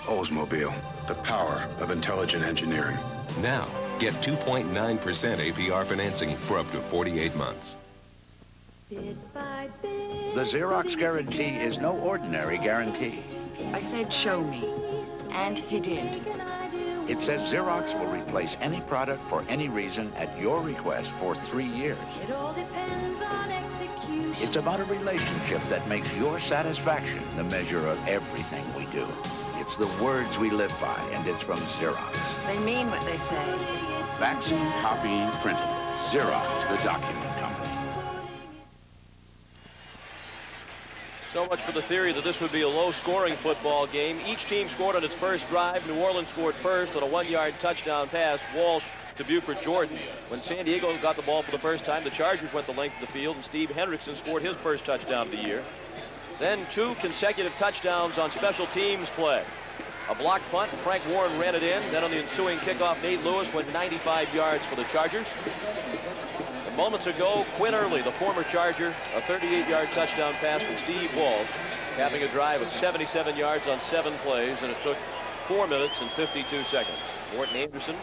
Oldsmobile, the power of intelligent engineering. Now, get 2.9% APR financing for up to 48 months. The Xerox guarantee is no ordinary guarantee. I said, show me. And he did. It says Xerox will replace any product for any reason at your request for 3 years. It all depends on execution. It's about a relationship that makes your satisfaction the measure of everything we do. It's the words we live by, and it's from Xerox. They mean what they say. Faxing, copying, printing. Xerox, the document company. So much for the theory that this would be a low-scoring football game. Each team scored on its first drive. New Orleans scored first on a 1-yard touchdown pass. Walsh to Buford Jordan. When San Diego got the ball for the first time, the Chargers went the length of the field, and Steve Hendrickson scored his first touchdown of the year. Then 2 consecutive touchdowns on special teams play. A block punt, Frank Warren ran it in. Then on the ensuing kickoff, Nate Lewis went 95 yards for the Chargers. And moments ago, Quinn Early, the former Charger, a 38-yard touchdown pass from Steve Walsh, having a drive of 77 yards on 7 plays, and it took 4 minutes and 52 seconds. Morton Anderson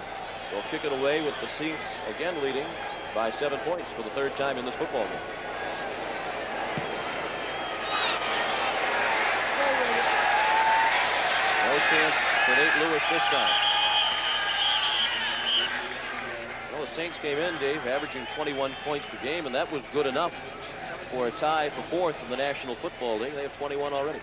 will kick it away with the Saints again leading by 7 points for the 3rd time in this football game. No chance for Nate Lewis this time. Well, the Saints came in, Dave, averaging 21 points per game, and that was good enough for a tie for 4th in the National Football League. They have 21 already.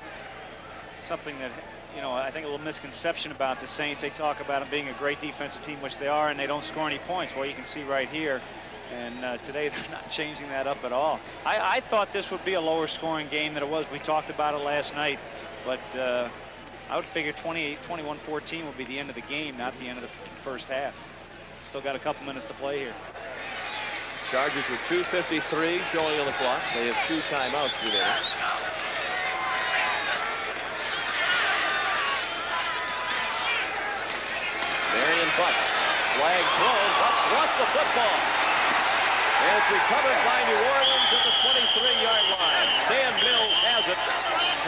Something that, you know, I think a little misconception about the Saints. They talk about them being a great defensive team, which they are, and they don't score any points. Well, you can see right here. And today they're not changing that up at all. I thought this would be a lower scoring game than it was. We talked about it last night, but I would figure 21-14 would be the end of the game, not the end of the first half. Still got a couple minutes to play here. Chargers with 2:53 showing on the clock. They have 2 timeouts remaining. Marion Butts, flag thrown. Butts lost the football. And it's recovered by New Orleans at the 23-yard line. Sam Mills has it.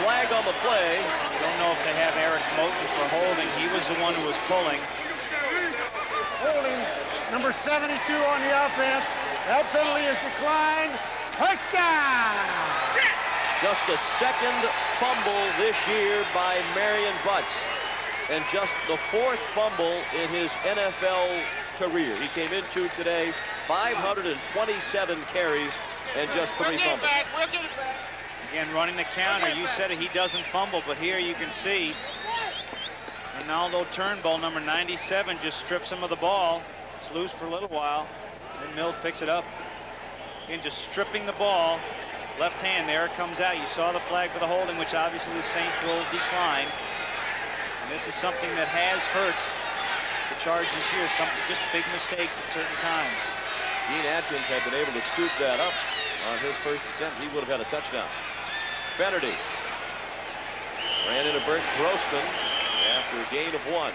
Flag on the play. You don't know if they have Eric Moten for holding. He was the one who was pulling. Holding number 72 on the offense. That penalty is declined. Touchdown! Just the 2nd fumble this year by Marion Butts, and just the 4th fumble in his NFL career. He came into today 527 carries and just 3 fumbles. We'll get it back. Again, running the counter. You said it, he doesn't fumble, but here you can see Ronaldo Turnbull, number 97, just strips him of the ball. It's loose for a little while. Then Mills picks it up. Again, just stripping the ball. Left hand, there it comes out. You saw the flag for the holding, which obviously the Saints will decline. And this is something that has hurt the Chargers this year. Just big mistakes at certain times. Gene Atkins had been able to scoop that up on his first attempt. He would have had a touchdown. Fennerty ran into Bert Grossman after a gain of 1.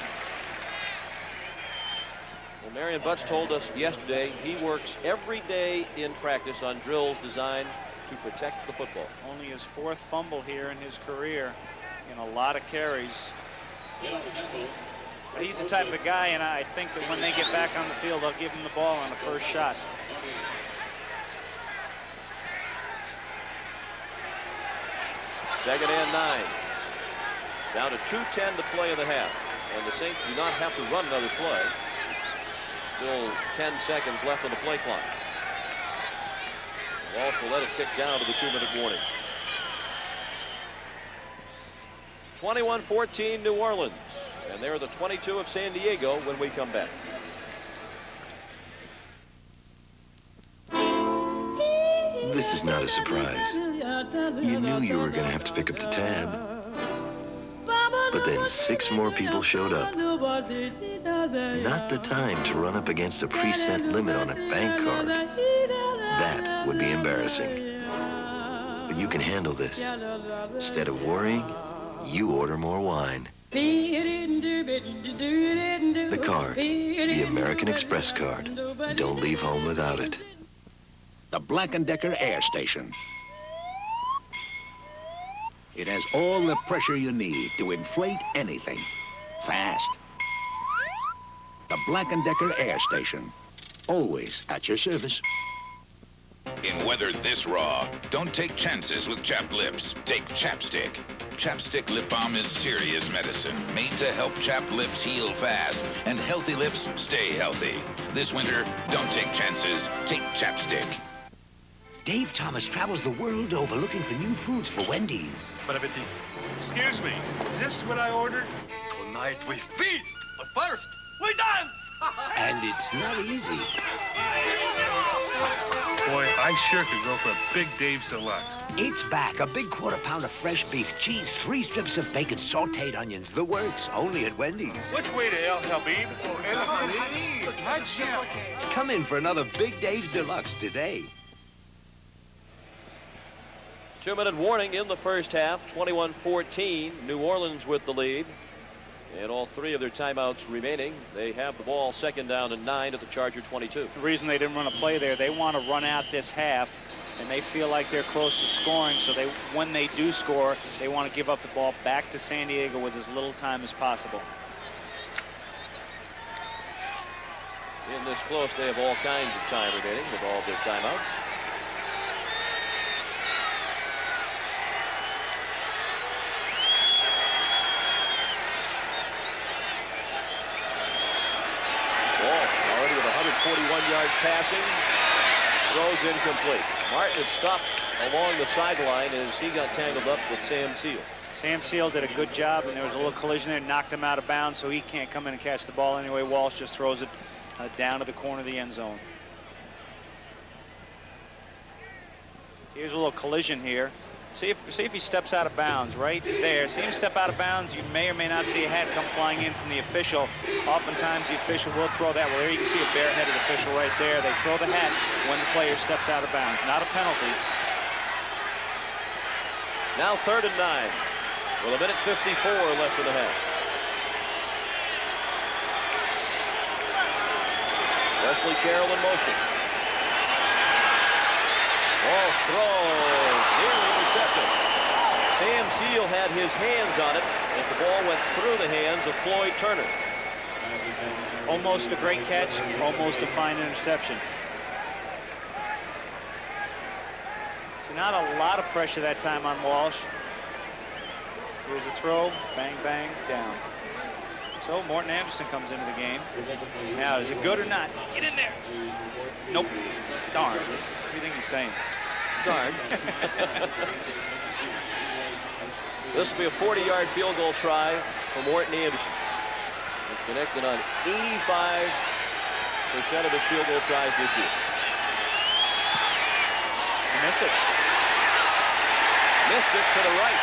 Well, Marion Butts told us yesterday he works every day in practice on drills designed to protect the football. Only his 4th fumble here in his career in a lot of carries. He's the type of guy, and I think that when they get back on the field, they'll give him the ball on the first shot. Second and 9. Down to 2:10 to play in the half. And the Saints do not have to run another play. Still 10 seconds left on the play clock. Walsh will let it tick down to the 2-minute warning. 21-14 New Orleans. And they're the 22 of San Diego when we come back. This is not a surprise. You knew you were going to have to pick up the tab. But then 6 more people showed up. Not the time to run up against a preset limit on a bank card. That would be embarrassing. But you can handle this. Instead of worrying, you order more wine. The card, the American Express card. Don't leave home without it. The Black & Decker Air Station. It has all the pressure you need to inflate anything. Fast. The Black & Decker Air Station. Always at your service. In weather this raw, don't take chances with chapped lips. Take Chapstick. Chapstick lip balm is serious medicine, made to help chapped lips heal fast, and healthy lips stay healthy. This winter, don't take chances. Take Chapstick. Dave Thomas travels the world over looking for new foods for Wendy's. Bon appetit. Excuse me, is this what I ordered? Tonight we feast, but first, we dance! And it's not easy. Boy, I sure could go for a Big Dave's Deluxe. It's back. A big quarter-pound of fresh beef, cheese, 3 strips of bacon, sauteed onions. The works, only at Wendy's. Which way to El Habib? Come in for another Big Dave's Deluxe today. 2-minute warning in the first half, 21-14. New Orleans with the lead. And all 3 of their timeouts remaining. They have the ball 2nd down and 9 at the Charger 22. The reason they didn't run a play there, they want to run out this half, and they feel like they're close to scoring, so when they do score, they want to give up the ball back to San Diego with as little time as possible. In this close, they have all kinds of time remaining with all of their timeouts. Ball already with 141 yards passing. Throws incomplete. Martin had stopped along the sideline as he got tangled up with Sam Seal. Sam Seal did a good job, and there was a little collision there, knocked him out of bounds, so he can't come in and catch the ball anyway. Walsh just throws it down to the corner of the end zone. Here's a little collision here. See if he steps out of bounds right there. See him step out of bounds. You may or may not see a hat come flying in from the official. Oftentimes the official will throw that. Well, there you can see a bareheaded official right there. They throw the hat when the player steps out of bounds. Not a penalty. Now 3rd and 9 with 1:54 left in the half. Wesley Carroll in motion. Walsh throws, nearly intercepted. Sam Seal had his hands on it as the ball went through the hands of Floyd Turner. Almost a great catch, almost a fine interception. So not a lot of pressure that time on Walsh. Here's a throw, bang, bang, down. So Morton Anderson comes into the game. Now, is it good or not? Get in there. Nope. Darn. What do you think he's saying? Darn. This will be a 40-yard field goal try for Morton Anderson. It's connected on 85% of his field goal tries this year. He missed it. Missed it to the right.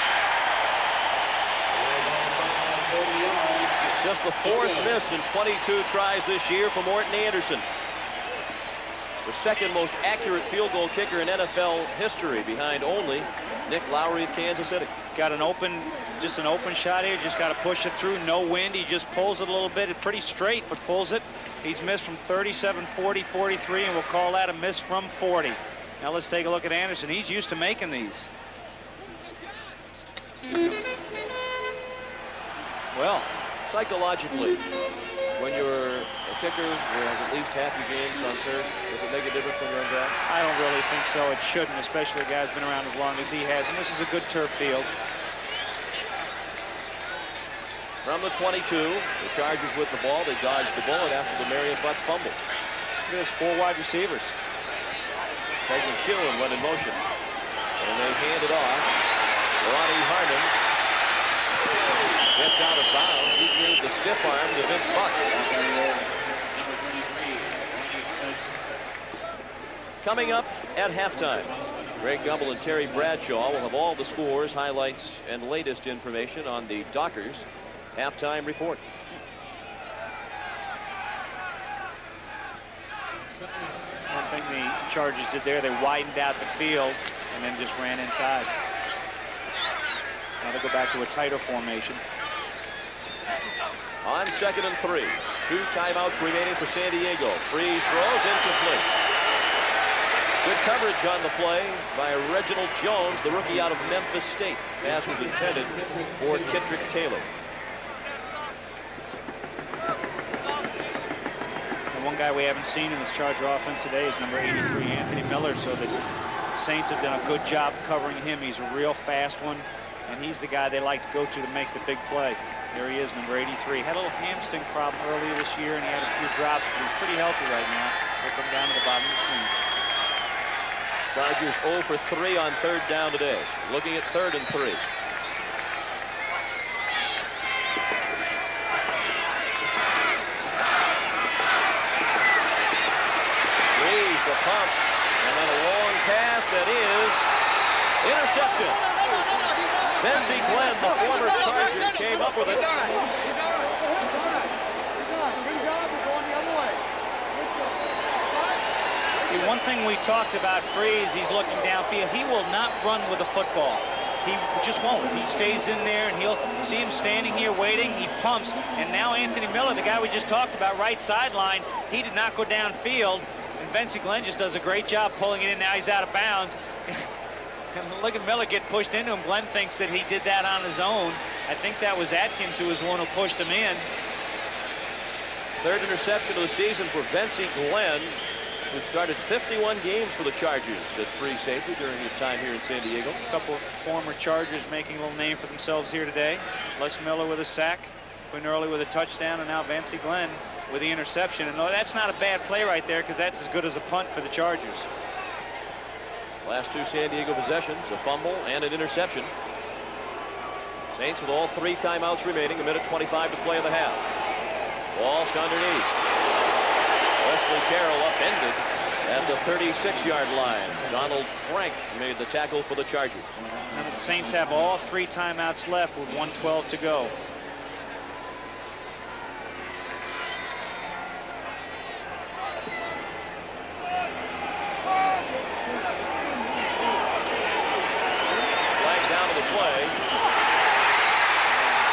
Just the 4th miss in 22 tries this year for Morton Anderson. The 2nd most accurate field goal kicker in NFL history, behind only Nick Lowry of Kansas City. Got an open shot here. Just got to push it through. No wind. He just pulls it a little bit. It's pretty straight, but pulls it. He's missed from 37, 40, 43, and we'll call that a miss from 40. Now let's take a look at Anderson. He's used to making these. Well, psychologically, when you're a kicker who has at least half your games on turf, does it make a difference when you're on grass? I don't really think so. It shouldn't, especially a guy's been around as long as he has. And this is a good turf field. From the 22, the Chargers with the ball. They dodged the bullet after the Marion Butts fumble. Look at this, 4 wide receivers. Peyton McEwen went in motion. And they hand it off. Ronnie Harmon gets out of bounds. He gave the stiff arm to Vince Buck. Coming up at halftime, Greg Gumbel and Terry Bradshaw will have all the scores, highlights, and latest information on the Dockers halftime report. One thing the Chargers did there, they widened out the field and then just ran inside. Now they go back to a tighter formation. On 2nd and 3, 2 timeouts remaining for San Diego. Freeze throws incomplete. Good coverage on the play by Reginald Jones, the rookie out of Memphis State. Pass was intended for Kittrick Taylor. And one guy we haven't seen in this Charger offense today is number 83, Anthony Miller. So the Saints have done a good job covering him. He's a real fast one, and he's the guy they like to go to make the big play. Here he is, number 83. Had a little hamstring problem earlier this year, and he had a few drops, but he's pretty healthy right now. We'll come down to the bottom of the screen. Chargers 0 for 3 on third down today. Looking at 3rd and 3. Reeves the pump, and then a long pass that is intercepted. Benzie Glenn, the former Charger, came up with it. See, one thing we talked about, Freeze, he's looking downfield. He will not run with the football. He just won't. He stays in there, and he'll see him standing here waiting. He pumps, and now Anthony Miller, the guy we just talked about, right sideline, he did not go downfield, and Benzie Glenn just does a great job pulling it in. Now he's out of bounds. Look at Miller get pushed into him. Glenn thinks that he did that on his own. I think that was Atkins who was the one who pushed him in. 3rd interception of the season for Benzie Glenn, who started 51 games for the Chargers at free safety during his time here in San Diego. A couple of former Chargers making a little name for themselves here today. Les Miller with a sack, Quinn Early with a touchdown, and now Benzie Glenn with the interception. And no, that's not a bad play right there, because that's as good as a punt for the Chargers. Last 2 San Diego possessions, a fumble and an interception. Saints with all 3 timeouts remaining, 1:25 to play in the half. Walsh underneath. Wesley Carroll upended at the 36-yard line. Donald Frank made the tackle for the Chargers. Now the Saints have all 3 timeouts left with 1:12 to go. Flag down to the play.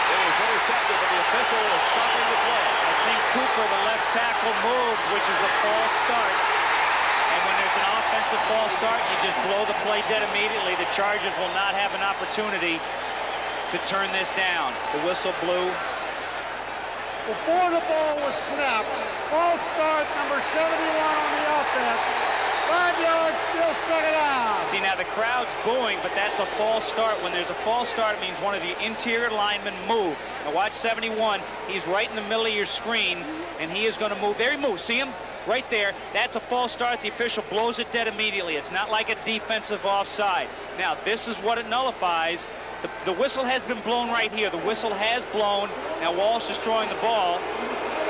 It was intercepted, but the official is stopping the play. I think Cooper, the left tackle, moved, which is a false start. And when there's an offensive false start, you just blow the play dead immediately. The Chargers will not have an opportunity to turn this down. The whistle blew. Before the ball was snapped, false start, number 71 on the offense. 5 yards, still 2nd down. See, now the crowd's booing, but that's a false start. When there's a false start, it means one of the interior linemen moved. Now watch 71. He's right in the middle of your screen, and he is going to move. There he moves. See him? Right there. That's a false start. The official blows it dead immediately. It's not like a defensive offside. Now, this is what it nullifies. The whistle has been blown right here. The whistle has blown. Now Walsh is throwing the ball.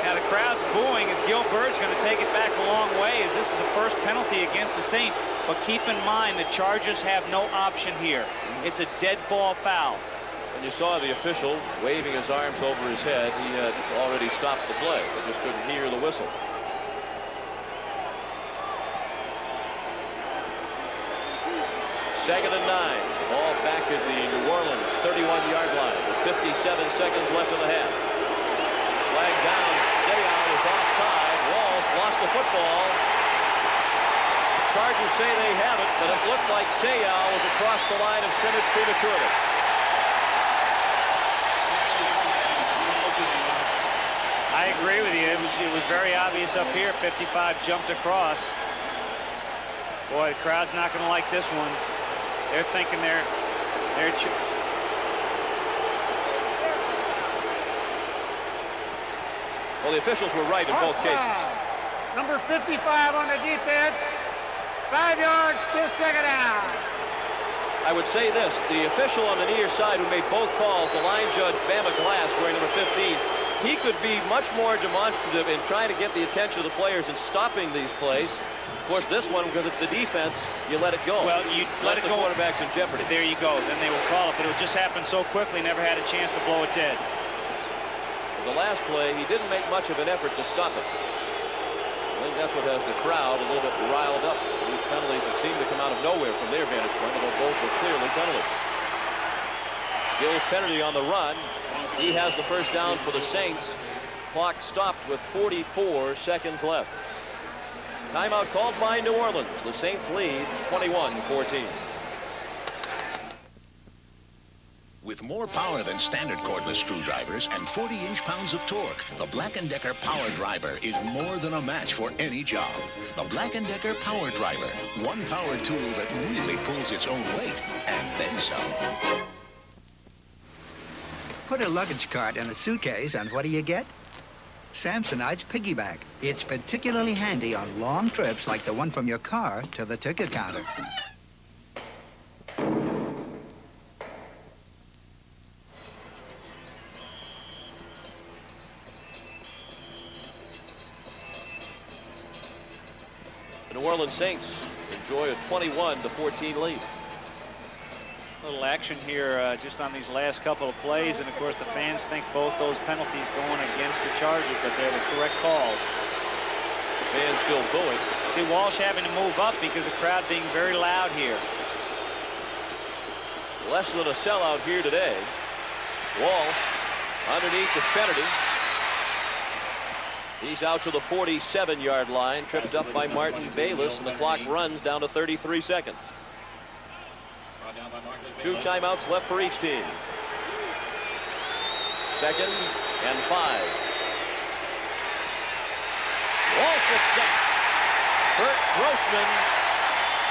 Now the crowd's booing as Gil Bird's going to take it back a long way, as this is the first penalty against the Saints. But keep in mind, the Chargers have no option here. It's a dead ball foul. And you saw the official waving his arms over his head. He had already stopped the play, but just couldn't hear the whistle. Second and 9. Ball back at the New Orleans 31-yard line with 57 seconds left in the half. Flag down. Sayal is offside. Walsh lost the football. Chargers say they have it, but it looked like Sayal was across the line of scrimmage prematurely. I agree with you. It was very obvious up here. 55 jumped across. Boy, the crowd's not going to like this one. They're thinking they're well, the officials were right in both cases. Number 55 on the defense. 5 yards, still 2nd down. I would say this, the official on the near side who made both calls, the line judge Bama Glass, wearing number 15, he could be much more demonstrative in trying to get the attention of the players and stopping these plays. Of course, this one, because it's the defense, you let it go. Well, you let it go. The quarterback's in jeopardy. There you go. Then they will call it, but it just happened so quickly, never had a chance to blow it dead. The last play, he didn't make much of an effort to stop it. I think that's what has the crowd a little bit riled up. These penalties that seem to come out of nowhere from their vantage point, although both were clearly penalties. Gil's penalty on the run. He has the first down for the Saints. Clock stopped with 44 seconds left. Timeout called by New Orleans. The Saints lead 21-14. With more power than standard cordless screwdrivers and 40 inch-pounds of torque, the Black & Decker Power Driver is more than a match for any job. The Black & Decker Power Driver, one power tool that really pulls its own weight, and then some. Put a luggage cart in a suitcase, and what do you get? Samsonite's piggyback. It's particularly handy on long trips like the one from your car to the ticket counter. The New Orleans Saints enjoy a 21-14 lead. A little action here just on these last couple of plays, and of course the fans think both those penalties going against the Chargers, but they're the correct calls. The fans still booing. See Walsh having to move up because the crowd being very loud here. Less than a sellout here today. Walsh underneath to Kennedy. He's out to the 47-yard line, tripped up by Martin Bayless, and the clock runs down to 33 seconds. 2 timeouts left for each team. 2nd and 5. Walsh is sacked. Bert Grossman,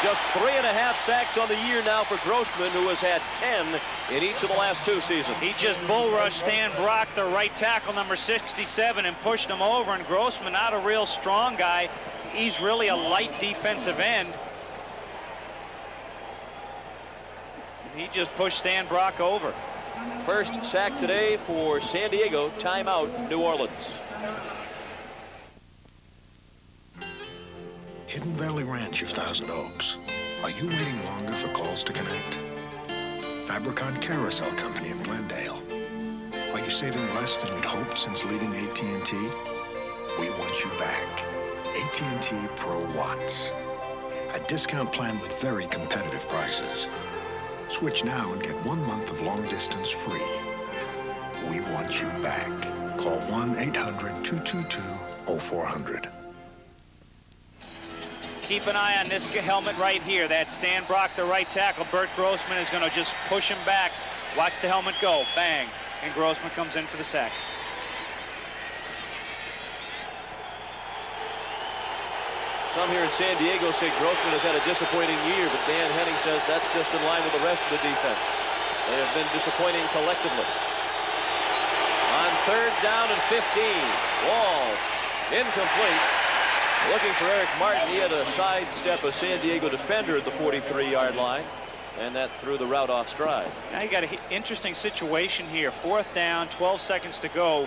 just 3.5 sacks on the year now for Grossman, who has had 10 in each of the last 2 seasons. He just bull rushed Stan Brock, the right tackle, number 67, and pushed him over. And Grossman, not a real strong guy. He's really a light defensive end. He just pushed Stan Brock over. First sack today for San Diego. Timeout, New Orleans. Hidden Valley Ranch of Thousand Oaks. Are you waiting longer for calls to connect? Fabricant Carousel Company of Glendale. Are you saving less than you'd hoped since leaving AT&T? We want you back. AT&T Pro Watts. A discount plan with very competitive prices. Switch now and get 1 month of long distance free. We want you back. Call 1-800-222-0400. Keep an eye on this helmet right here. That's Stan Brock, the right tackle. Bert Grossman is going to just push him back. Watch the helmet go. Bang. And Grossman comes in for the sack. Some here in San Diego say Grossman has had a disappointing year, but Dan Henning says that's just in line with the rest of the defense. They have been disappointing collectively. On 3rd down and 15, Walsh incomplete. Looking for Eric Martin. He had a sidestep a San Diego defender at the 43-yard line, and that threw the route off stride. Now you got an interesting situation here. 4th down, 12 seconds to go.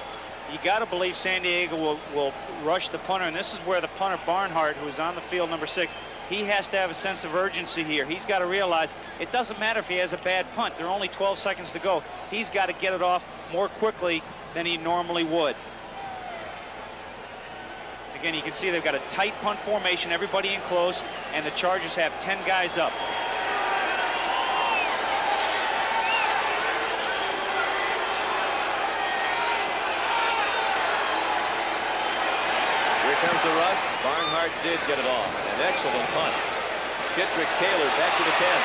You got to believe San Diego will rush the punter, and this is where the punter Barnhart, who is on the field, number 6, he has to have a sense of urgency here. He's got to realize it doesn't matter if he has a bad punt. There are only 12 seconds to go. He's got to get it off more quickly than he normally would. Again, you can see they've got a tight punt formation, everybody in close, and the Chargers have 10 guys up. Here comes the rush. Barnhart did get it off. An excellent punt. Kittrick Taylor back to the 10.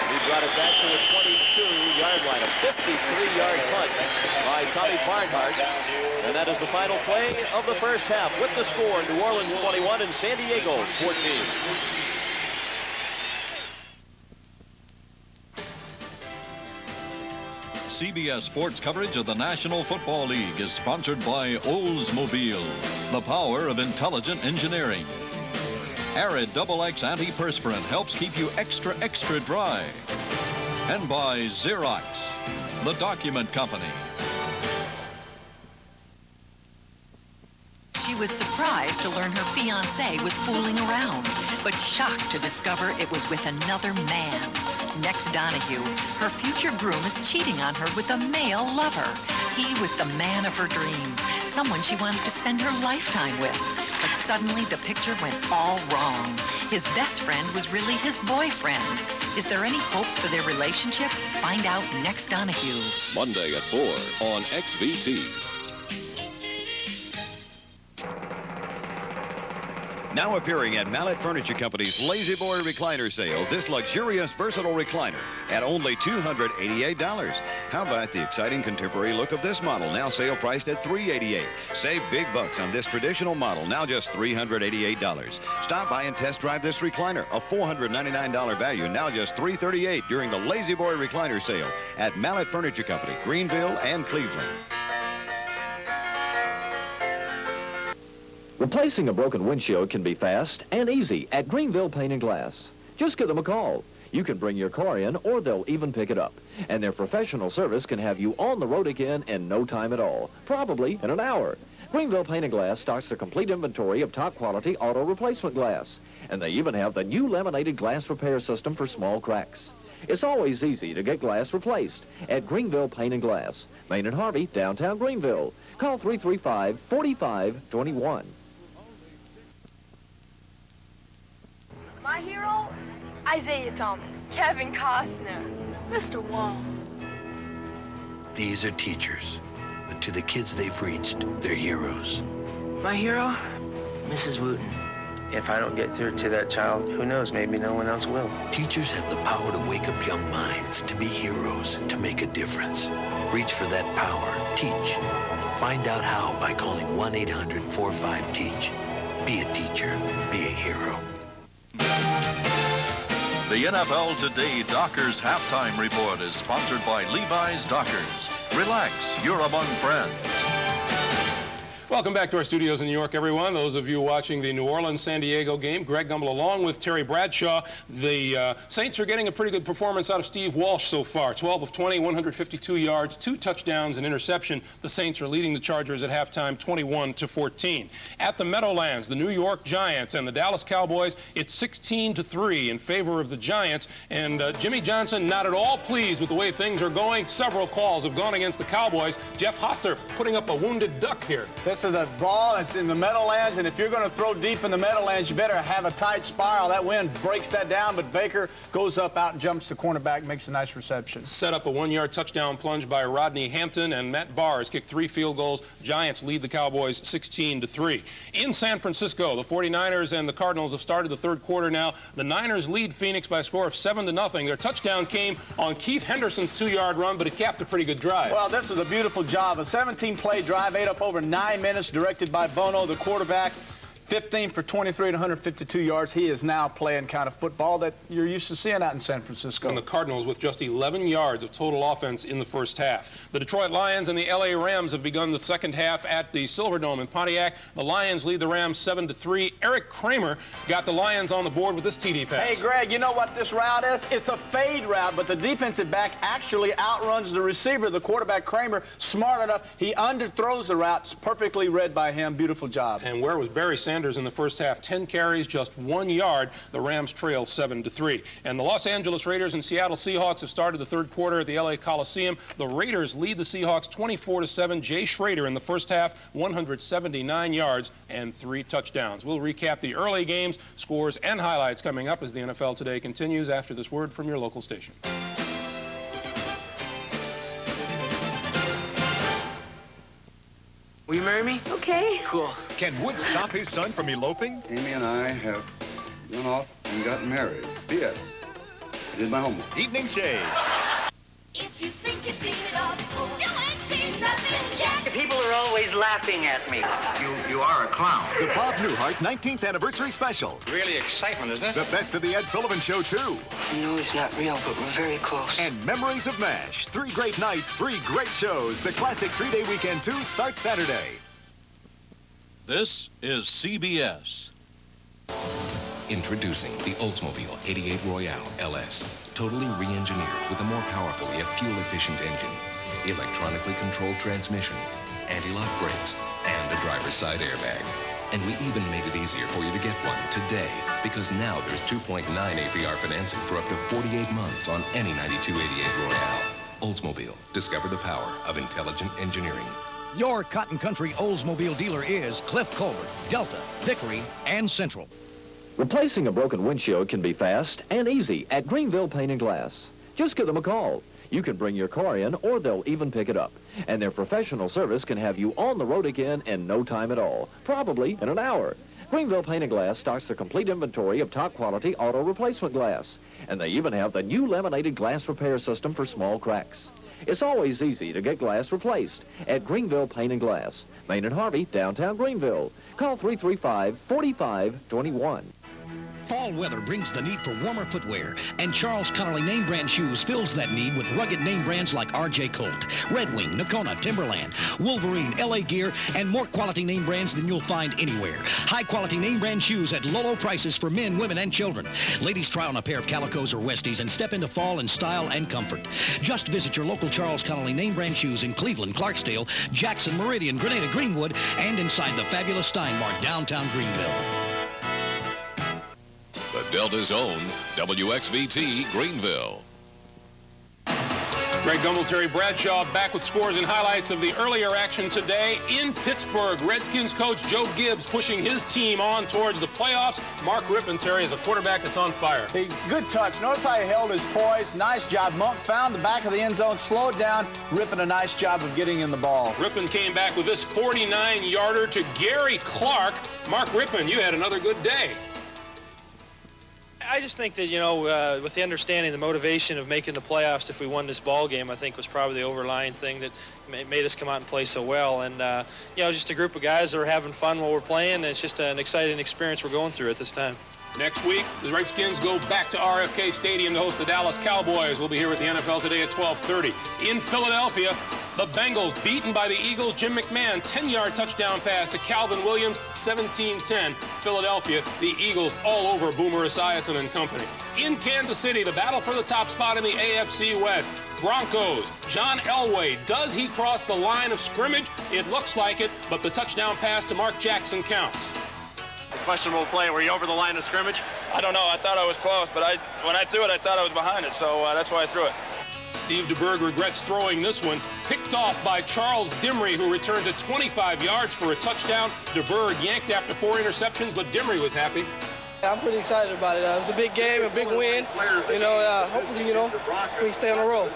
He brought it back to the 22-yard line. A 53-yard punt by Tommy Barnhart. And that is the final play of the first half with the score, New Orleans 21 and San Diego 14. CBS Sports coverage of the National Football League is sponsored by Oldsmobile, the power of intelligent engineering. Arid XX antiperspirant helps keep you extra dry. And by Xerox, the document company. She was surprised to learn her fiancé was fooling around, but shocked to discover it was with another man. Next Donahue, her future groom is cheating on her with a male lover. He was the man of her dreams, someone she wanted to spend her lifetime with. But suddenly the picture went all wrong. His best friend was really his boyfriend. Is there any hope for their relationship? Find out next Donahue. Monday at 4 on XVT. Now appearing at Mallet Furniture Company's Lazy Boy Recliner Sale, this luxurious, versatile recliner at only $288. How about the exciting contemporary look of this model, now sale priced at $388. Save big bucks on this traditional model, now just $388. Stop by and test drive this recliner, a $499 value, now just $338 during the Lazy Boy Recliner Sale at Mallet Furniture Company, Greenville and Cleveland. Replacing a broken windshield can be fast and easy at Greenville Paint and Glass. Just give them a call. You can bring your car in or they'll even pick it up. And their professional service can have you on the road again in no time at all, probably in an hour. Greenville Paint and Glass stocks a complete inventory of top quality auto replacement glass. And they even have the new laminated glass repair system for small cracks. It's always easy to get glass replaced at Greenville Paint and Glass. Main and Harvey, downtown Greenville. Call 335-4521. My hero, Isaiah Thomas, Kevin Costner, Mr. Wong. These are teachers, but to the kids they've reached, they're heroes. My hero, Mrs. Wooten. If I don't get through to that child, who knows, maybe no one else will. Teachers have the power to wake up young minds, to be heroes, to make a difference. Reach for that power. Teach. Find out how by calling 1-800-45-TEACH. Be a teacher. Be a hero. The NFL Today Dockers Halftime Report is sponsored by Levi's Dockers. Relax, you're among friends. Welcome back to our studios in New York, everyone. Those of you watching the New Orleans-San Diego game, Greg Gumbel along with Terry Bradshaw. The Saints are getting a pretty good performance out of Steve Walsh so far. 12 of 20, 152 yards, 2 touchdowns, and interception. The Saints are leading the Chargers at halftime 21-14. At the Meadowlands, the New York Giants and the Dallas Cowboys, it's 16-3 in favor of the Giants. And Jimmy Johnson not at all pleased with the way things are going. Several calls have gone against the Cowboys. Jeff Hoster putting up a wounded duck here. This is a ball that's in the Meadowlands, and if you're going to throw deep in the Meadowlands, you better have a tight spiral. That wind breaks that down, but Baker goes up, out, and jumps the cornerback, makes a nice reception. Set up a 1-yard touchdown plunge by Rodney Hampton, and Matt Barr has kicked 3 field goals. Giants lead the Cowboys 16-3. In San Francisco, the 49ers and the Cardinals have started the third quarter now. The Niners lead Phoenix by a score of 7-0. Their touchdown came on Keith Henderson's 2-yard run, but it capped a pretty good drive. Well, this was a beautiful job. A 17-play drive, ate up over 9 minutes, directed by Bono, the quarterback. 15 for 23 and 152 yards. He is now playing kind of football that you're used to seeing out in San Francisco. And the Cardinals with just 11 yards of total offense in the first half. The Detroit Lions and the LA Rams have begun the second half at the Silverdome in Pontiac. The Lions lead the Rams 7-3. Eric Kramer got the Lions on the board with this TD pass. Hey, Greg, you know what this route is? It's a fade route, but the defensive back actually outruns the receiver. The quarterback, Kramer, smart enough. He underthrows the route. It's perfectly read by him. Beautiful job. And where was Barry Sanders in the first half? 10 carries, just 1 yard. The Rams trail 7-3. And the Los Angeles Raiders and Seattle Seahawks have started the third quarter at the LA Coliseum. The Raiders lead the Seahawks 24-7. Jay Schrader in the first half, 179 yards and 3 touchdowns. We'll recap the early games, scores, and highlights coming up as the NFL Today continues after this word from your local station. Will you marry me? Okay. Cool. Can Wood stop his son from eloping? Amy and I have gone off and gotten married. P.S. I did my homework. Evening Shade. If you think you've seen it all before, you ain't seen nothing yet. People are always laughing at me. You are a clown. The Bob Newhart 19th Anniversary Special. Really excitement, isn't it? The best of the Ed Sullivan Show, too. I know he's not real, but we're very close. And Memories of MASH. 3 great nights, 3 great shows. The classic 3-day weekend, too, starts Saturday. This is CBS. Introducing the Oldsmobile 88 Royale LS. Totally re-engineered with a more powerful yet fuel-efficient engine, electronically controlled transmission, anti-lock brakes, and a driver's side airbag. And we even made it easier for you to get one today, because now there's 2.9 APR financing for up to 48 months on any 9288 Royale. Oldsmobile. Discover the power of intelligent engineering. Your Cotton Country Oldsmobile dealer is Cliff Colbert, Delta, Vickery, and Central. Replacing a broken windshield can be fast and easy at Greenville Paint and Glass. Just give them a call. You can bring your car in or they'll even pick it up. And their professional service can have you on the road again in no time at all, probably in an hour. Greenville Paint and Glass stocks the complete inventory of top-quality auto replacement glass. And they even have the new laminated glass repair system for small cracks. It's always easy to get glass replaced at Greenville Paint and Glass. Main and Harvey, downtown Greenville. Call 335-4521. Fall weather brings the need for warmer footwear, and Charles Connolly name brand shoes fills that need with rugged name brands like RJ Colt, Red Wing, Nakona, Timberland, Wolverine, LA Gear, and more quality name brands than you'll find anywhere. High quality name brand shoes at low prices for men, women, and children. Ladies, try on a pair of calicos or Westies and step into fall in style and comfort. Just visit your local Charles Connolly name brand shoes in Cleveland, Clarksdale, Jackson, Meridian, Grenada, Greenwood, and inside the fabulous Steinmart, downtown Greenville. The Delta's own WXVT Greenville. Greg Gumbel, Terry Bradshaw back with scores and highlights of the earlier action today in Pittsburgh. Redskins coach Joe Gibbs pushing his team on towards the playoffs. Mark Rippon, Terry, is a quarterback that's on fire. Hey, good touch. Notice how he held his poise. Nice job. Monk found the back of the end zone, slowed down. Rippon, a nice job of getting in the ball. Rippon came back with this 49-yarder to Gary Clark. Mark Rippon, you had another good day. I just think that, you know, with the understanding, the motivation of making the playoffs if we won this ball game, I think was probably the overlying thing that made us come out and play so well. And, you know, just a group of guys that are having fun while we're playing. And it's just an exciting experience we're going through at this time. Next week, the Redskins go back to RFK Stadium to host the Dallas Cowboys. We'll be here with the NFL Today at 12:30. In Philadelphia, the Bengals beaten by the Eagles. Jim McMahon, 10-yard touchdown pass to Calvin Williams, 17-10. Philadelphia, the Eagles all over Boomer Esiason and company. In Kansas City, the battle for the top spot in the AFC West. Broncos, John Elway, does he cross the line of scrimmage? It looks like it, but the touchdown pass to Mark Jackson counts. A questionable play. Were you over the line of scrimmage? I don't know. I thought I was close, but when I threw it, I thought I was behind it, so that's why I threw it. Steve DeBerg regrets throwing this one. Picked off by Charles Dimry, who returns it 25 yards for a touchdown. DeBerg yanked after 4 interceptions, but Dimry was happy. I'm pretty excited about it. It was a big game, a big win. You know, hopefully, you know, we stay on the roll.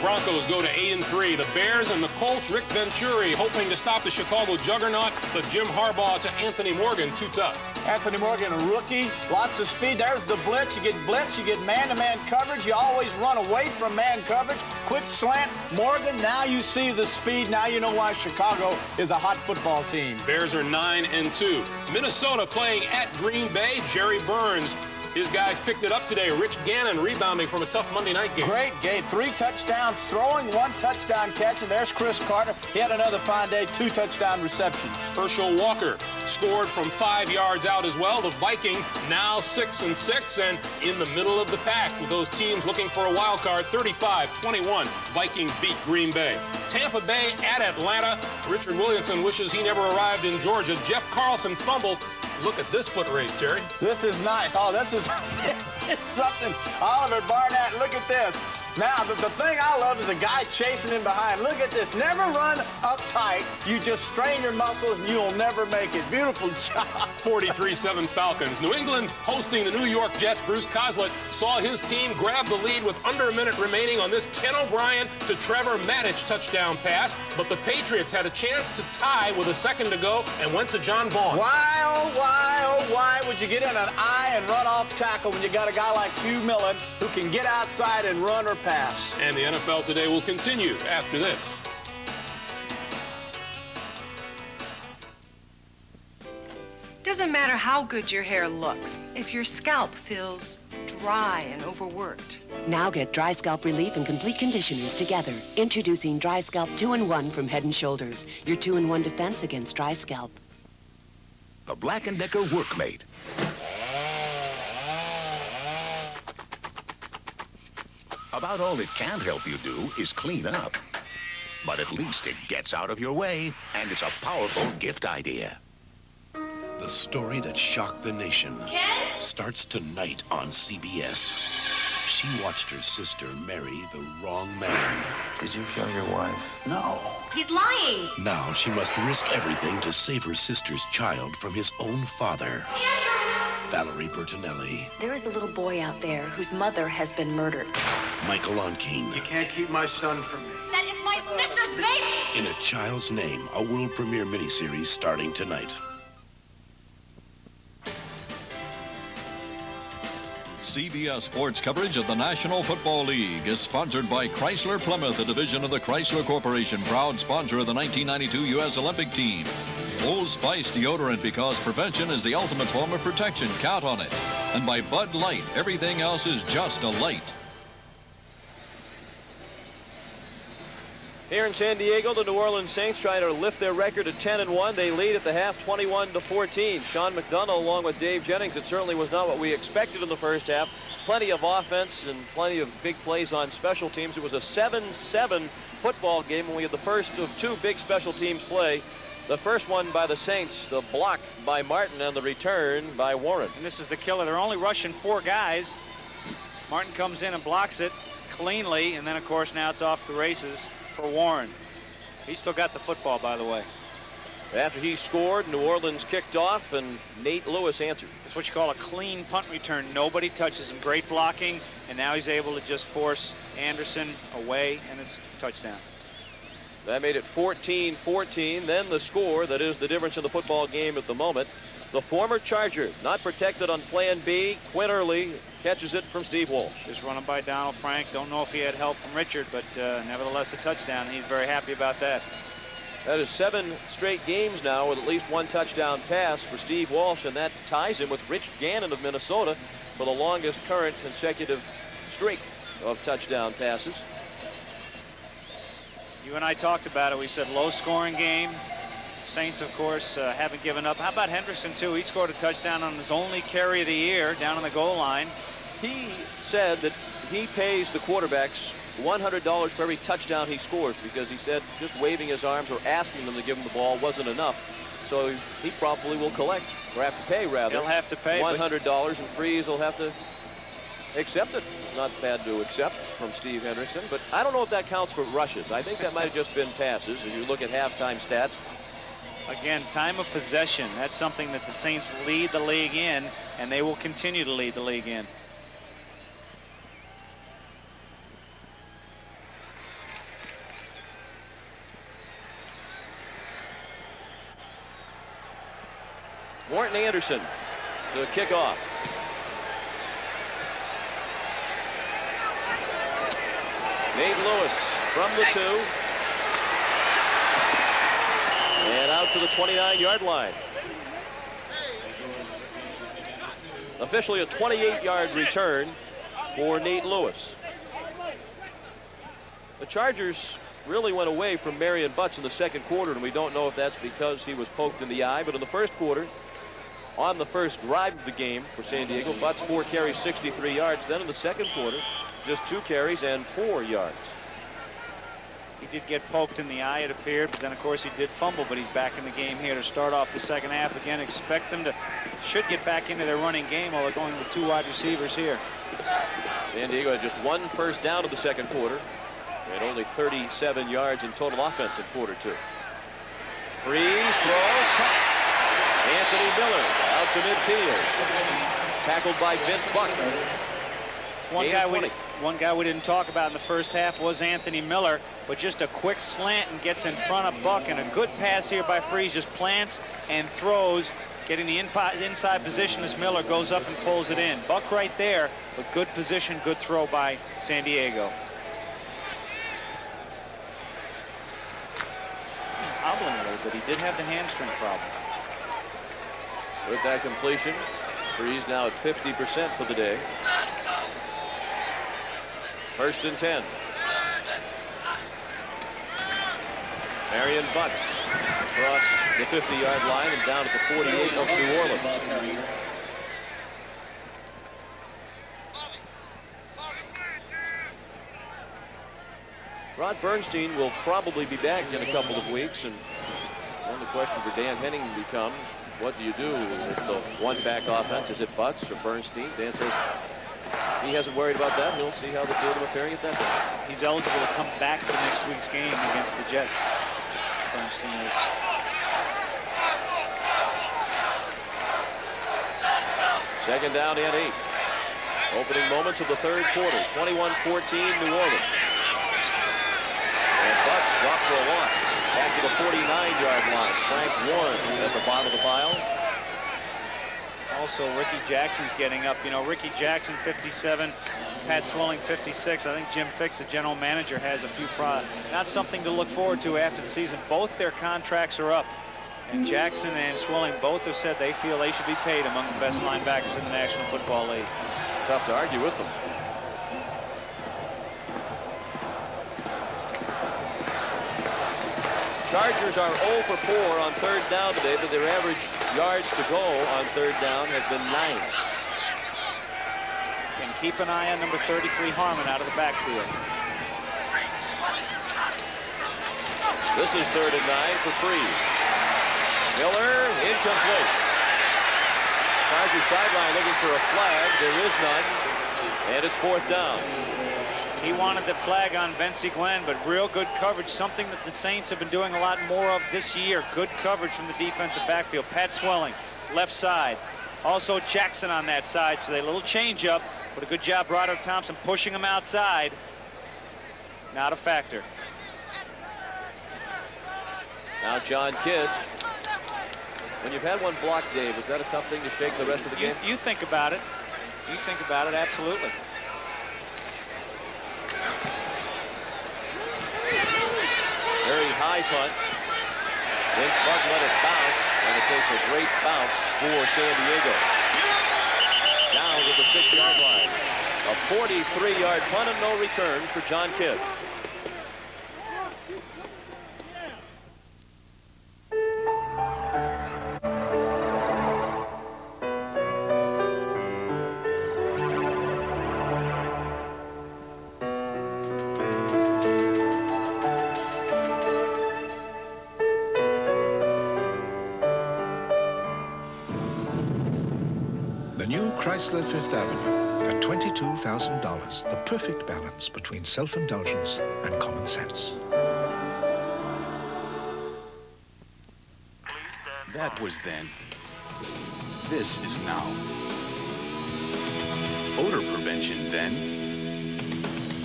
Broncos go to 8-3. The Bears and the Colts, Rick Venturi hoping to stop the Chicago juggernaut, but Jim Harbaugh to Anthony Morgan, too tough. Anthony Morgan, a rookie, lots of speed. There's the blitz. You get man-to-man coverage. You always run away from man coverage. Quick slant. Morgan, now you see the speed. Now you know why Chicago is a hot football team. Bears are 9-2. Minnesota playing at Green Bay. Jerry Burns. His guys picked it up today. Rich Gannon rebounding from a tough Monday night game. Great game. 3 touchdowns throwing, 1 touchdown catching. There's Chris Carter. He had another fine day, 2 touchdown receptions. Herschel Walker scored from 5 yards out as well. The Vikings now 6-6 and in the middle of the pack with those teams looking for a wild card. 35-21. Vikings beat Green Bay. Tampa Bay at Atlanta. Richard Williamson wishes he never arrived in Georgia. Jeff Carlson fumbled. Look at this foot race, Terry. This is nice. Oh, this is it's something. Oliver Barnett, look at this. Now, the thing I love is a guy chasing him behind. Look at this. Never run up tight. You just strain your muscles and you'll never make it. Beautiful job. 43-7 Falcons. New England hosting the New York Jets. Bruce Coslett saw his team grab the lead with under a minute remaining on this Ken O'Brien to Trevor Maddich touchdown pass. But the Patriots had a chance to tie with a second to go and went to John Vaughn. Why, oh, why, oh, why would you get in an eye and run off tackle when you got a guy like Hugh Millen who can get outside and run or pass? And the NFL Today will continue after this. Doesn't matter how good your hair looks, if your scalp feels dry and overworked. Now get dry scalp relief and complete conditioners together. Introducing Dry Scalp 2-in-1 from Head & Shoulders. Your 2-in-1 defense against dry scalp. The Black & Decker Workmate. About all it can't help you do is clean up. But at least it gets out of your way, and it's a powerful gift idea. The story that shocked the nation starts tonight on CBS. She watched her sister marry the wrong man. Did you kill your wife? No. He's lying. Now she must risk everything to save her sister's child from his own father. Valerie Bertinelli. There is a little boy out there whose mother has been murdered. Michael Onkeen. You can't keep my son from me. That is my sister's baby. In a Child's Name, a world premiere miniseries starting tonight. CBS Sports coverage of the National Football League is sponsored by Chrysler Plymouth, a division of the Chrysler Corporation, proud sponsor of the 1992 U.S. Olympic team. Old Spice deodorant, because prevention is the ultimate form of protection. Count on it. And by Bud Light, everything else is just a light. Here in San Diego, the New Orleans Saints trying to lift their record to 10-1. They lead at the half, 21-14. Sean McDonough, along with Dave Jennings, it certainly was not what we expected in the first half. Plenty of offense and plenty of big plays on special teams. It was a 7-7 football game, and we had the first of two big special teams play. The first one by the Saints, the block by Martin, and the return by Warren. And this is the killer. They're only rushing 4 guys. Martin comes in and blocks it cleanly, and then, of course, now it's off the races for Warren. He's still got the football, by the way. After he scored, New Orleans kicked off, and Nate Lewis answered. It's what you call a clean punt return. Nobody touches him. Great blocking, and now he's able to just force Anderson away, and it's a touchdown. That made it 14-14. Then the score that is the difference in the football game at the moment. The former Charger, not protected on plan B. Quinn Early catches it from Steve Walsh. Just running by Donald Frank. Don't know if he had help from Richard, but nevertheless a touchdown, and he's very happy about that. That is 7 straight games now with at least 1 touchdown pass for Steve Walsh, and that ties him with Rich Gannon of Minnesota for the longest current consecutive streak of touchdown passes. You and I talked about it. We said low-scoring game. Saints, of course, haven't given up. How about Henderson, too? He scored a touchdown on his only carry of the year down on the goal line. He said that he pays the quarterbacks $100 for every touchdown he scores, because he said just waving his arms or asking them to give him the ball wasn't enough. So he probably will collect, or have to pay, rather. He'll have to pay. $100, and Freeze will have to accept it. Not bad to accept from Steve Henderson, but I don't know if that counts for rushes. I think that might have just been passes. If you look at halftime stats. Again, time of possession. That's something that the Saints lead the league in, and they will continue to lead the league in. Morton Anderson to kick off. Nate Lewis from the 2. And out to the 29-yard line. Officially a 28-yard return for Nate Lewis. The Chargers really went away from Marion Butts in the second quarter, and we don't know if that's because he was poked in the eye, but in the first quarter, on the first drive of the game for San Diego, Butts 4 carries, 63 yards. Then in the second quarter, just 2 carries and 4 yards. He did get poked in the eye, it appeared, but then, of course, he did fumble, but he's back in the game here to start off the second half. Again, expect them to, should get back into their running game, while they're going with 2 wide receivers here. San Diego had just 1 first down of the second quarter, and only 37 yards in total offense in quarter 2. Freeze, throws, caught. Anthony Miller out to midfield. Tackled by Vince Buck. One guy we didn't talk about in the first half was Anthony Miller, but just a quick slant and gets in front of Buck, and a good pass here by Freeze, just plants and throws, getting the inside position as Miller goes up and pulls it in. Buck right there, but good position, good throw by San Diego. Hobbling a little bit. He did have the hamstring problem. With that completion, Freeze now at 50% for the day. 1st and 10. Marion Butts across the 50-yard line and down at the 48 of New Orleans. Rod Bernstein will probably be back in a couple of weeks, and then the question for Dan Henning becomes, what do you do with the one-back offense? Is it Butts or Bernstein? Dan says he hasn't worried about that. He'll see how the two of them are faring at that point. He's eligible to come back for next week's game against the Jets. Bernstein is. Second down and 8. Opening moments of the third quarter. 21-14 New Orleans. And Butts dropped for a loss. Back to the 49-yard line. Frank Warren at the bottom of the pile. Also, Ricky Jackson's getting up. You know, Ricky Jackson, 57, Pat Swilling, 56. I think Jim Fix, the general manager, has a few not something to look forward to after the season. Both their contracts are up. And Jackson and Swilling both have said they feel they should be paid among the best linebackers in the National Football League. Tough to argue with them. Chargers are 0 for 4 on third down today, but their average yards to go on third down has been 9. And keep an eye on number 33, Harmon, out of the backfield. This is 3rd and 9 for Freeze. Miller, incomplete. Chargers sideline looking for a flag. There is none, and it's 4th down. He wanted the flag on Vency Glenn, but real good coverage, something that the Saints have been doing a lot more of this year. Good coverage from the defensive backfield. Pat Swilling, left side. Also Jackson on that side, so they a little change up, but a good job Broderick Thompson pushing him outside. Not a factor. Now John Kidd. When you've had one block, Dave, is that a tough thing to shake the rest of the game? You think about it. You think about it, absolutely. Very high punt. Vince Buck let it bounce, and it takes a great bounce for San Diego. Down to the 6-yard line. A 43-yard punt and no return for John Kidd. Chrysler Fifth Avenue at $22,000, the perfect balance between self-indulgence and common sense. That was then. This is now. Odor prevention then.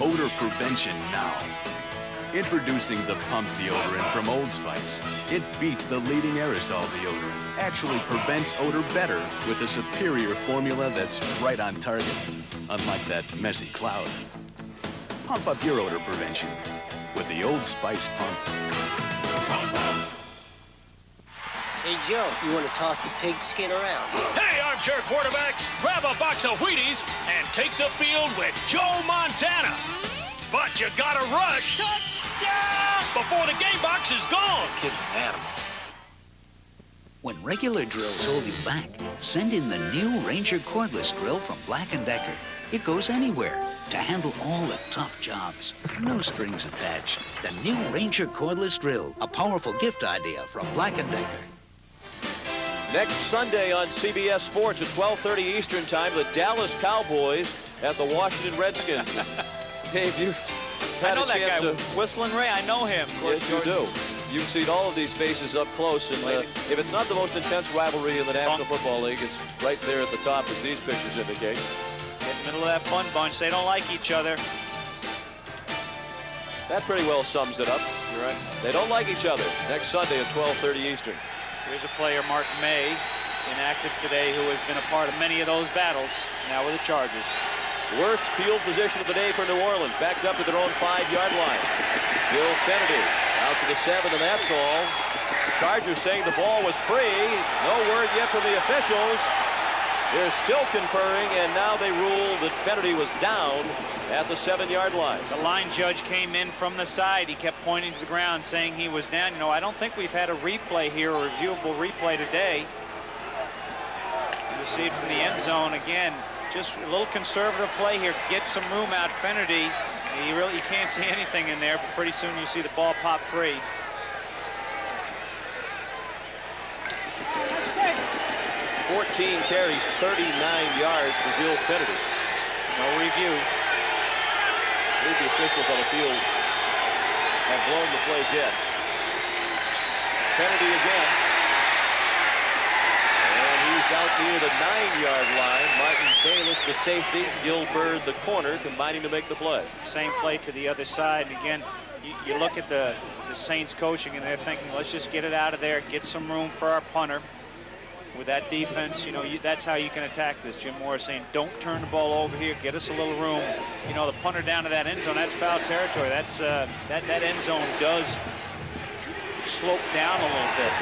Odor prevention now. Introducing the pump deodorant from Old Spice. It beats the leading aerosol deodorant. Actually prevents odor better with a superior formula that's right on target. Unlike that messy cloud. Pump up your odor prevention with the Old Spice pump. Hey, Joe, you want to toss the pig skin around? Hey, armchair quarterbacks, grab a box of Wheaties and take the field with Joe Montana. But you gotta rush. Touchdown! Before the game box is gone. Kid's an animal. When regular drills hold you back, send in the new Ranger cordless drill from Black & Decker. It goes anywhere to handle all the tough jobs. No strings attached. The new Ranger cordless drill, a powerful gift idea from Black & Decker. Next Sunday on CBS Sports at 12:30 Eastern Time, the Dallas Cowboys at the Washington Redskins. Dave, you've had a chance to... Whistling Ray, I know him. Yes, you do. You've seen all of these faces up close, and if it's not the most intense rivalry in the National Football League, it's right there at the top, as these pictures indicate. In the middle of that fun bunch, they don't like each other. That pretty well sums it up. You're right. They don't like each other. Next Sunday at 12:30 Eastern. Here's a player, Mark May, inactive today, who has been a part of many of those battles, now with the Chargers. Worst field position of the day for New Orleans, backed up to their own 5-yard line. Bill Kennedy out to the 7, and that's all. Chargers saying the ball was free. No word yet from the officials. They're still conferring, and now they rule that Kennedy was down at the 7-yard line. The line judge came in from the side. He kept pointing to the ground, saying he was down. You know, I don't think we've had a replay here, a reviewable replay today. You see it from the end zone again. Just a little conservative play here. Get some room out, Kennedy. You can't see anything in there, but pretty soon you see the ball pop free. "14 carries, 39 yards for Bill Kennedy. No review. I believe the officials on the field have blown the play dead. Kennedy again. And he's out near the 9-yard line. Martin Bayless, the safety. Gil Bird, the corner, combining to make the play. Same play to the other side. And again, you look at the Saints coaching, and they're thinking, let's just get it out of there, get some room for our punter. with that defense, you know, that's how you can attack this. Jim Morris saying, don't turn the ball over here, get us a little room. You know, the punter down to that end zone, that's foul territory. That's that end zone does slope down a little bit.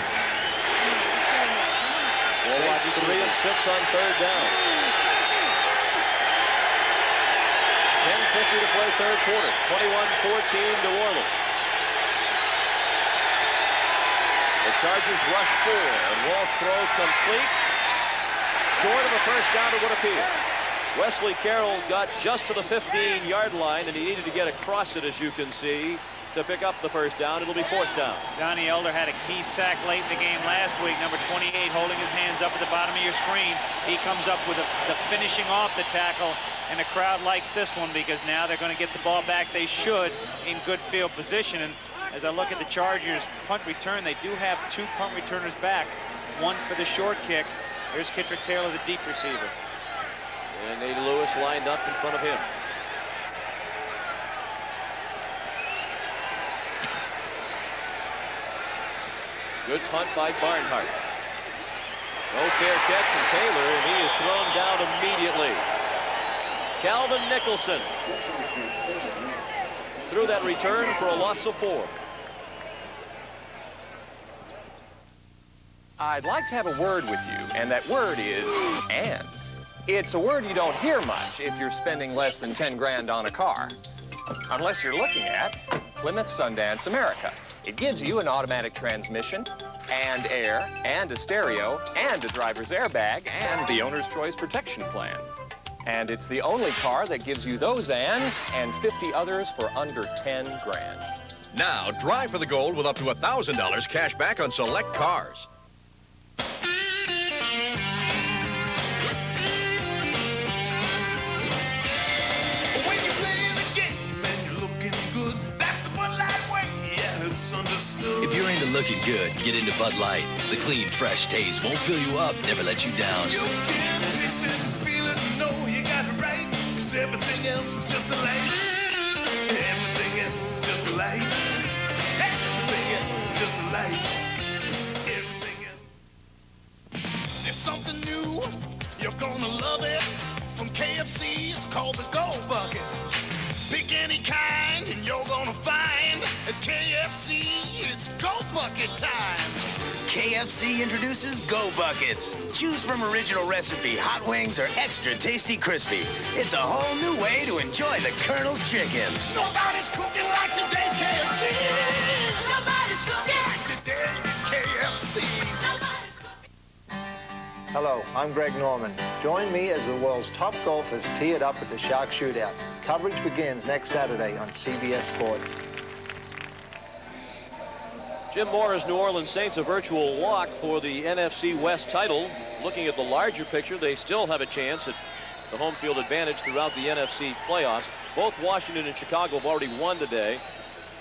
We'll watch 3 and 6 on 3rd down. 10:50 to play 3rd quarter. 21-14 New Orleans. The Chargers rush 4, and Walsh throws complete. Short of a first down, it would appear. Wesley Carroll got just to the 15-yard line, and he needed to get across it, as you can see, to pick up the first down. It'll be 4th down. Donnie Elder had a key sack late in the game last week. Number 28 holding his hands up at the bottom of your screen. He comes up with the finishing off the tackle, and the crowd likes this one because now they're going to get the ball back. They should in good field position. And as I look at the Chargers punt return, they do have 2 punt returners back, one for the short kick. Here's Kittrick Taylor, the deep receiver. And Nate Lewis lined up in front of him. Good punt by Barnhart. No fair catch from Taylor, and he is thrown down immediately. Calvin Nicholson threw that return for a loss of 4. I'd like to have a word with you, and that word is and. It's a word you don't hear much if you're spending less than 10 grand on a car. Unless you're looking at Plymouth Sundance America. It gives you an automatic transmission, and air, and a stereo, and a driver's airbag, and the owner's choice protection plan. And it's the only car that gives you those ands and 50 others for under 10 grand. Now, drive for the gold with up to $1,000 cash back on select cars. If you're into looking good, get into Bud Light. The clean, fresh taste won't fill you up, never let you down. You can taste it and feel it and know you got it right, 'cause everything else is just a light. Everything else is just a light. Everything else is just a light. Everything else. There's something new, you're gonna love it. From KFC, it's called the Gold Bucket. Pick any kind and you're gonna find at KFC, it's Go Bucket time. KFC introduces Go Buckets. Choose from original recipe, hot wings, or extra tasty crispy. It's a whole new way to enjoy the Colonel's chicken. Nobody's cooking like today's KFC. Nobody's cooking like today's KFC. Hello, I'm Greg Norman. Join me as the world's top golfers tee it up at the Shark Shootout. Coverage begins next Saturday on CBS Sports. Jim Morris, New Orleans Saints, a virtual lock for the NFC West title. Looking at the larger picture, they still have a chance at the home field advantage throughout the NFC playoffs. Both Washington and Chicago have already won today.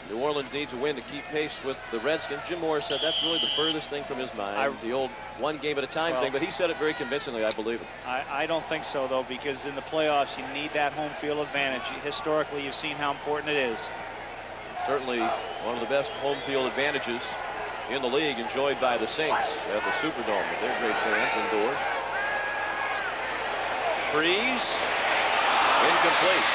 New Orleans needs a win to keep pace with the Redskins. Jim Morris said that's really the furthest thing from his mind, the old one game at a time thing, but he said it very convincingly, I believe it. I don't think so, though, because in the playoffs, you need that home field advantage. Historically, you've seen how important it is. Certainly one of the best home field advantages in the league, enjoyed by the Saints at the Superdome with their great fans indoors. Freeze. Incomplete.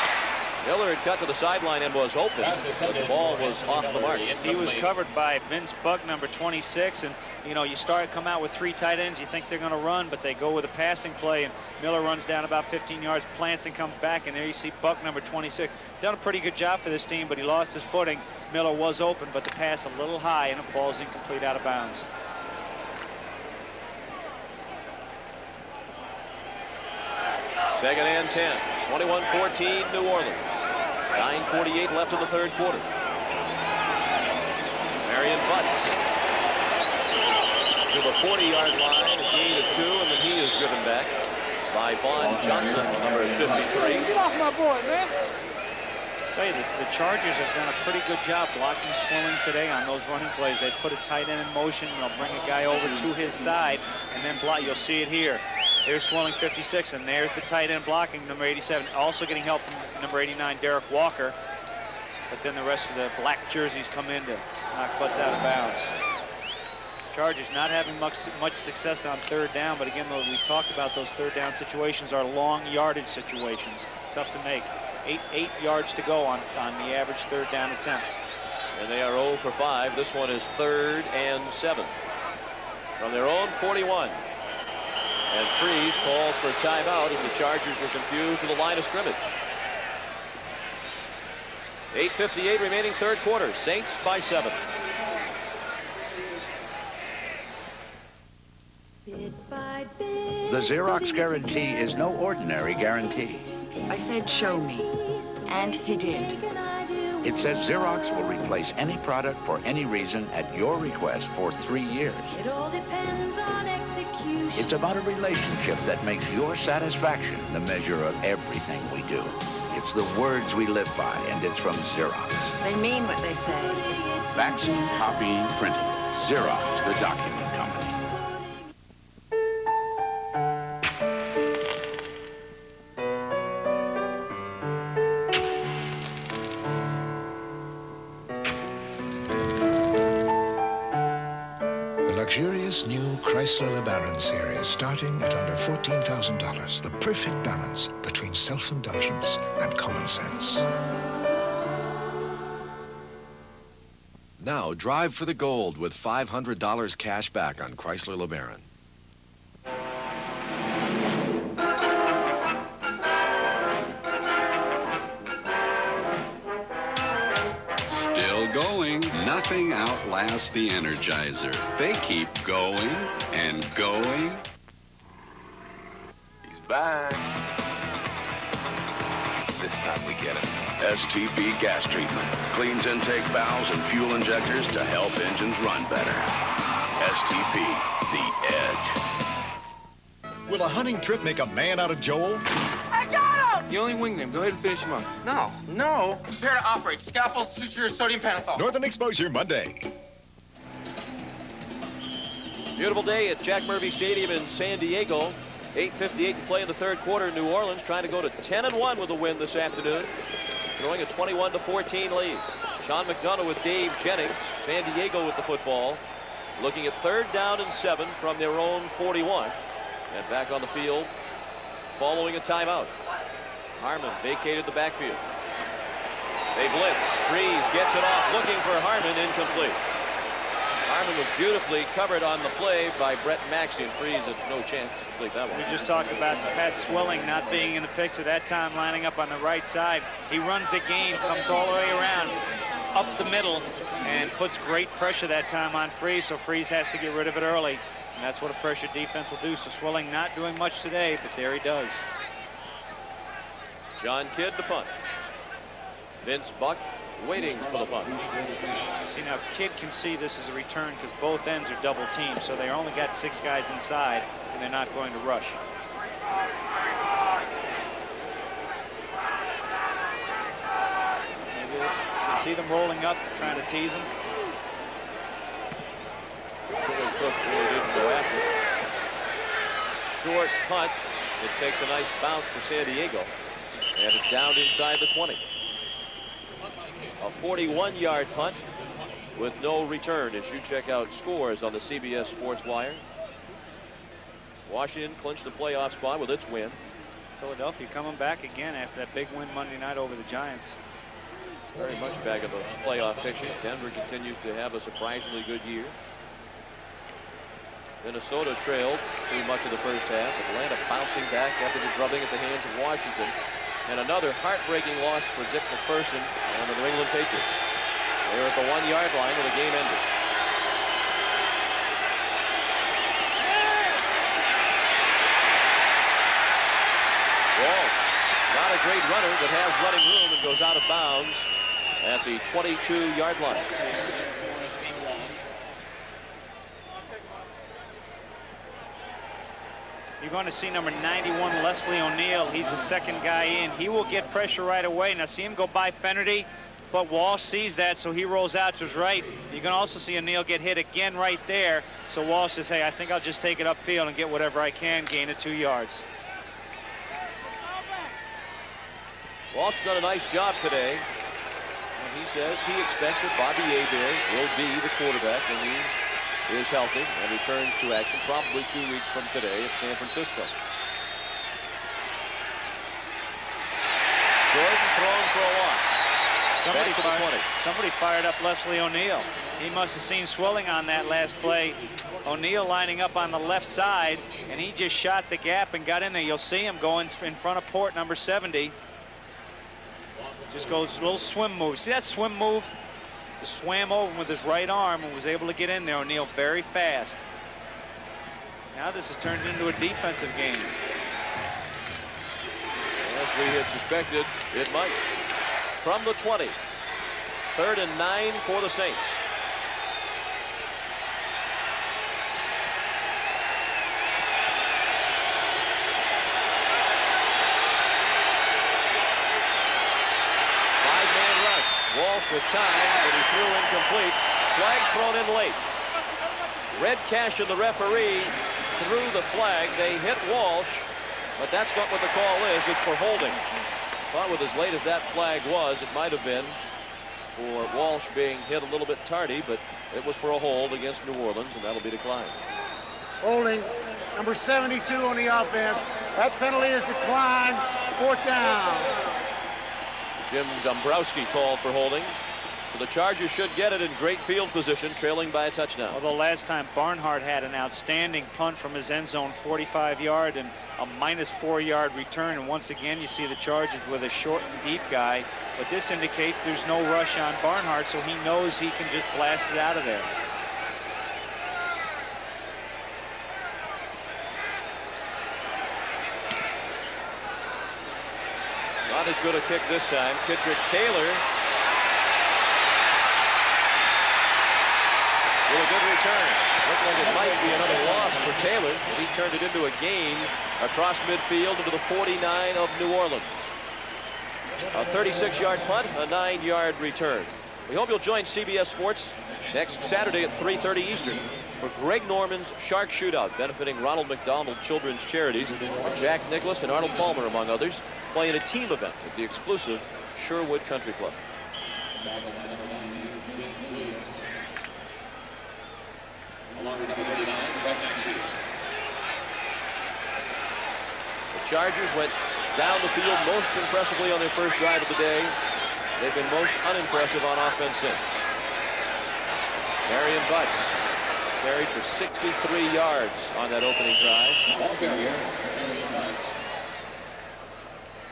Miller had cut to the sideline and was open, but the ball was off the mark. He was covered by Vince Buck, number 26, and you know, you come out with 3 tight ends, you think they're going to run, but they go with a passing play, and Miller runs down about 15 yards, plants and comes back, and there you see Buck, number 26. Done a pretty good job for this team, but he lost his footing. Miller was open, but the pass a little high, and it falls incomplete out of bounds. Second and 10, 21-14 New Orleans. 9:48 left in the 3rd quarter. Marion butts to the 40-yard line, a gain of 2, and then he is driven back by Vaughn Johnson, number 53. Get off my board, man. I tell you, the Chargers have done a pretty good job blocking Swilling today on those running plays. They put a tight end in motion, and they'll bring a guy over to his side, and then block. You'll see it here. There's Swilling, 56, and there's the tight end blocking, number 87. Also getting help from number 89, Derek Walker. But then the rest of the black jerseys come in to knock butts out of bounds. Chargers not having much success on third down, but again, we talked about those third down situations are long yardage situations. Tough to make. Eight yards to go on the average third down attempt. And they are 0 for 5. This one is 3rd and 7 from their own 41. And Freeze calls for timeout as the Chargers were confused to the line of scrimmage. 8:58 remaining third quarter. Saints by 7. The Xerox guarantee is no ordinary guarantee. I said show me, and he did. It says Xerox will replace any product for any reason at your request for 3 years. It all depends on execution. It's about a relationship that makes your satisfaction the measure of everything we do. It's the words we live by, and it's from Xerox. They mean what they say. Faxing, copying, printing. Xerox, the document company. Luxurious new Chrysler LeBaron series starting at under $14,000. The perfect balance between self-indulgence and common sense. Now drive for the gold with $500 cash back on Chrysler LeBaron. Still going. Nothing outlasts the Energizer. They keep going and going. He's back. This time we get him. STP gas treatment. Cleans intake valves and fuel injectors to help engines run better. STP, the edge. Will a hunting trip make a man out of Joel? I got him! You only winged him. Go ahead and finish him up. No. Prepare to operate. Scalpel, suture, sodium pentothal. Northern Exposure Monday. Beautiful day at Jack Murphy Stadium in San Diego. 8:58 to play in the third quarter. New Orleans trying to go to 10-1 with a win this afternoon, throwing a 21-14 lead. Sean McDonough with Dave Jennings. San Diego with the football, looking at 3rd down and 7 from their own 41. And back on the field following a timeout. Harmon vacated the backfield. They blitz. Freeze gets it off, looking for Harmon, incomplete. Harmon was beautifully covered on the play by Brett Maxey, and Freeze had no chance to complete that one. We just talked about Pat Swilling not being in the picture that time, lining up on the right side. He runs the game, comes all the way around, up the middle, and puts great pressure that time on Freeze, so Freeze has to get rid of it early. And that's what a pressure defense will do. So Swilling not doing much today, but there he does. John Kidd the punt. Vince Buck waiting for the punt. See, now Kidd can see this as a return because both ends are double teamed, so they only got 6 guys inside, and they're not going to rush. Maybe see them rolling up, trying to tease him. Tilly Cook really didn't go after it. Short punt. It takes a nice bounce for San Diego, and it's down inside the 20. A 41-yard punt with no return as you check out scores on the CBS Sports Wire. Washington clinched the playoff spot with its win. Philadelphia coming back again after that big win Monday night over the Giants. Very much back in the playoff picture. Denver continues to have a surprisingly good year. Minnesota trailed through much of the first half. Atlanta bouncing back after the drubbing at the hands of Washington. And another heartbreaking loss for Dick McPherson and the New England Patriots. They were at the 1-yard line when the game ended. Walsh, not a great runner, but has running room and goes out of bounds at the 22-yard line. You're going to see number 91, Leslie O'Neal. He's the second guy in. He will get pressure right away. Now see him go by Fennerty, but Walsh sees that, so he rolls out to his right. You can also see O'Neal get hit again right there. So Walsh says, hey, I think I'll just take it upfield and get whatever I can, gain it 2 yards. Walsh done a nice job today. And he says he expects that Bobby Hebert will be the quarterback in the is healthy and returns to action probably 2 weeks from today at San Francisco. Jordan thrown for a loss. Somebody fired up Leslie O'Neal. He must have seen Swilling on that last play. O'Neal lining up on the left side, and he just shot the gap and got in there. You'll see him going in front of port number 70. Just goes a little swim move. See that swim move? Just swam over with his right arm and was able to get in there. O'Neal very fast. Now this has turned into a defensive game. As we had suspected, it might. From the 20. 3rd and 9 for the Saints. Five-man rush. Walsh with time, but he threw incomplete. Flag thrown in late. Red Cash and the referee threw the flag. They hit Walsh, but that's not what the call is. It's for holding. Thought with as late as that flag was, it might have been for Walsh being hit a little bit tardy, but it was for a hold against New Orleans, and that'll be declined. Holding number 72 on the offense. That penalty is declined. 4th down. Jim Dombrowski called for holding. So the Chargers should get it in great field position, trailing by a touchdown. Although last time Barnhart had an outstanding punt from his end zone, 45-yard, and a -4-yard return. And once again, you see the Chargers with a short and deep guy. But this indicates there's no rush on Barnhart, so he knows he can just blast it out of there. Not as good a kick this time. Kidrick Taylor with a good return. Looked like it might be another loss for Taylor. He turned it into a gain across midfield into the 49 of New Orleans. A 36-yard punt, a 9-yard return. We hope you'll join CBS Sports next Saturday at 3:30 Eastern for Greg Norman's Shark Shootout, benefiting Ronald McDonald Children's Charities. Jack Nicklaus and Arnold Palmer, among others, play in a team event at the exclusive Sherwood Country Club. The Chargers went down the field most impressively on their first drive of the day. They've been most unimpressive on offense since. Marion Butts carried for 63 yards on that opening drive.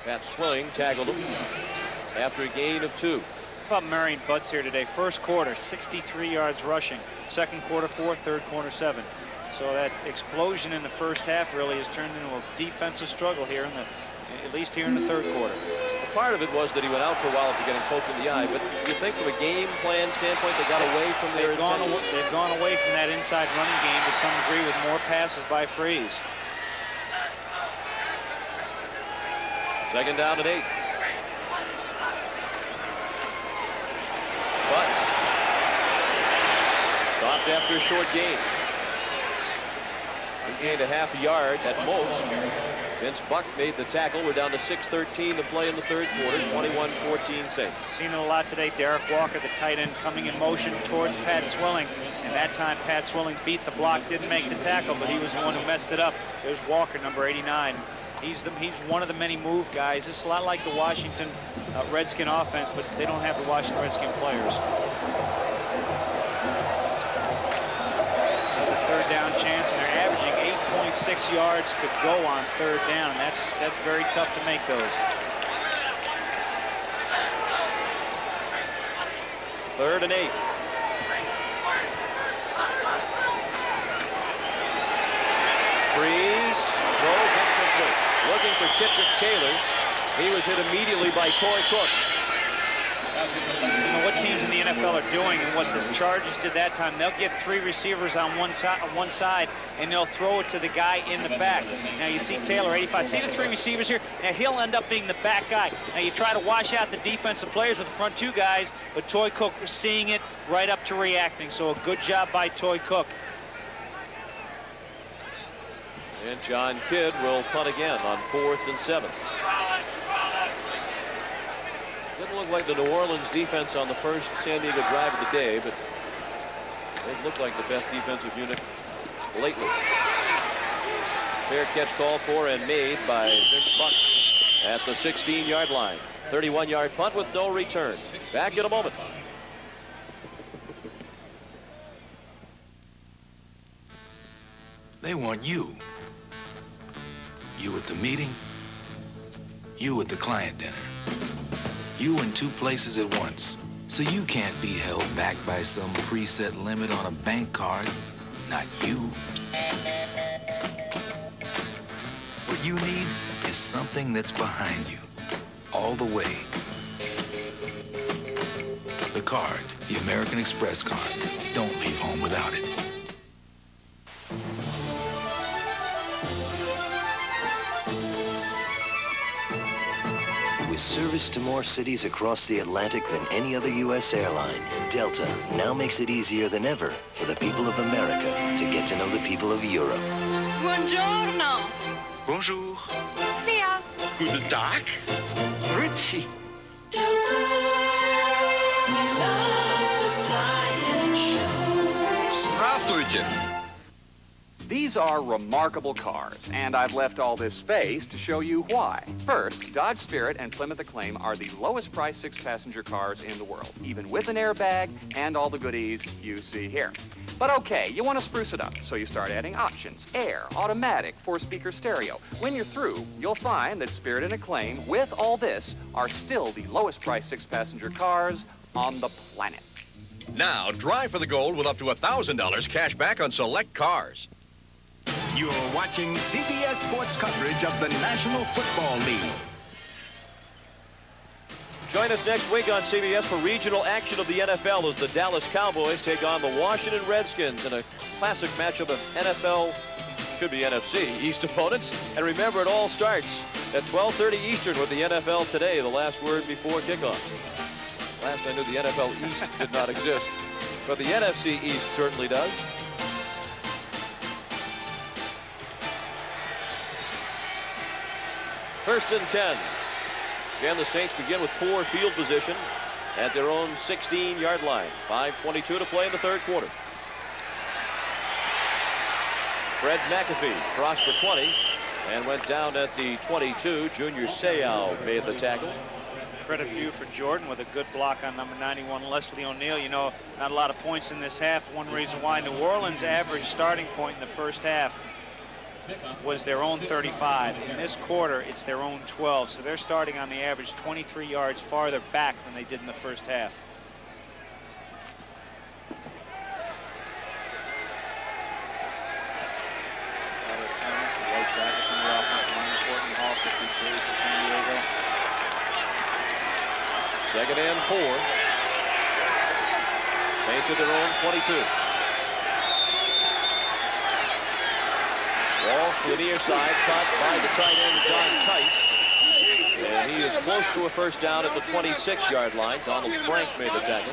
Pat Swilling tackled him after a gain of 2. How about Marion Butts here today? First quarter, 63 yards rushing. Second quarter, 4. Third quarter, 7. So that explosion in the first half really has turned into a defensive struggle here, at least here in the third quarter. Well, part of it was that he went out for a while after getting poked in the eye, but you think from a game plan standpoint, they got away from their intention? They've gone away from that inside running game to some degree with more passes by Freeze. 2nd down and 8. Butts stopped after a short gain. He gained a half a yard at most. Vince Buck made the tackle. We're down to 6:13 to play in the third quarter. 21-14 Saints. Seen it a lot today. Derek Walker, the tight end, coming in motion towards Pat Swilling. And that time Pat Swilling beat the block, didn't make the tackle, but he was the one who messed it up. There's Walker, number 89. He's one of the many move guys. It's a lot like the Washington Redskin offense, but they don't have the Washington Redskin players. Another 3rd down chance, and they're averaging 8.6 yards to go on 3rd down. And that's very tough to make those. 3rd and 8. Freeze throws incomplete. Looking for Kidrick Taylor. He was hit immediately by Toy Cook. You know what teams in the NFL are doing, and what the Chargers did that time, they'll get 3 receivers on one side, and they'll throw it to the guy in the back. Now you see Taylor, 85. See the 3 receivers here? Now he'll end up being the back guy. Now you try to wash out the defensive players with the front 2 guys, but Toy Cook was seeing it right up to reacting. So a good job by Toy Cook. And John Kidd will punt again on 4th and 7. Didn't look like the New Orleans defense on the first San Diego drive of the day, but They've looked like the best defensive unit lately. Fair catch called for and made by Vince Buck at the 16-yard line. 31-yard punt with no return. Back in a moment. They want you. You at the meeting. You at the client dinner. You in two places at once. So you can't be held back by some preset limit on a bank card. Not you. What you need is something that's behind you. All the way. The card. The American Express card. Don't leave home without it. With service to more cities across the Atlantic than any other U.S. airline, Delta now makes it easier than ever for the people of America to get to know the people of Europe. Buongiorno. Bonjour. Sia. Guten Tag. Ritzy. Delta. We love to fly and it shows. Здравствуйте. These are remarkable cars, and I've left all this space to show you why. First, Dodge Spirit and Plymouth Acclaim are the lowest priced 6-passenger cars in the world, even with an airbag and all the goodies you see here. But okay, you want to spruce it up, so you start adding options: air, automatic, 4-speaker stereo. When you're through, you'll find that Spirit and Acclaim, with all this, are still the lowest priced 6-passenger cars on the planet. Now, drive for the gold with up to $1,000 cash back on select cars. You're watching CBS Sports coverage of the National Football League. Join us next week on CBS for regional action of the NFL as the Dallas Cowboys take on the Washington Redskins in a classic matchup of NFL, should be NFC, East opponents. And remember, it all starts at 12:30 Eastern with the NFL Today, the last word before kickoff. Last I knew, the NFL East did not exist, but the NFC East certainly does. First and 10. Again, the Saints begin with poor field position at their own 16-yard line. 5:22 to play in the third quarter. Fred McAfee crossed for 20 and went down at the 22. Junior Seau made the tackle. Credit view for Jordan with a good block on number 91, Leslie O'Neal. You know, not a lot of points in this half. One reason why New Orleans' average starting point in the first half was their own 35. In this quarter, it's their own 12. So they're starting on the average 23 yards farther back than they did in the first half. Thomas, the right tackle from the offensive line, Courtney Hall, 53 for San Diego. Second and 4. Saints at their own 22. Walsh to the near side, caught by the tight end, John Tice. And he is close to a first down at the 26-yard line. Donald Frank made the tackle.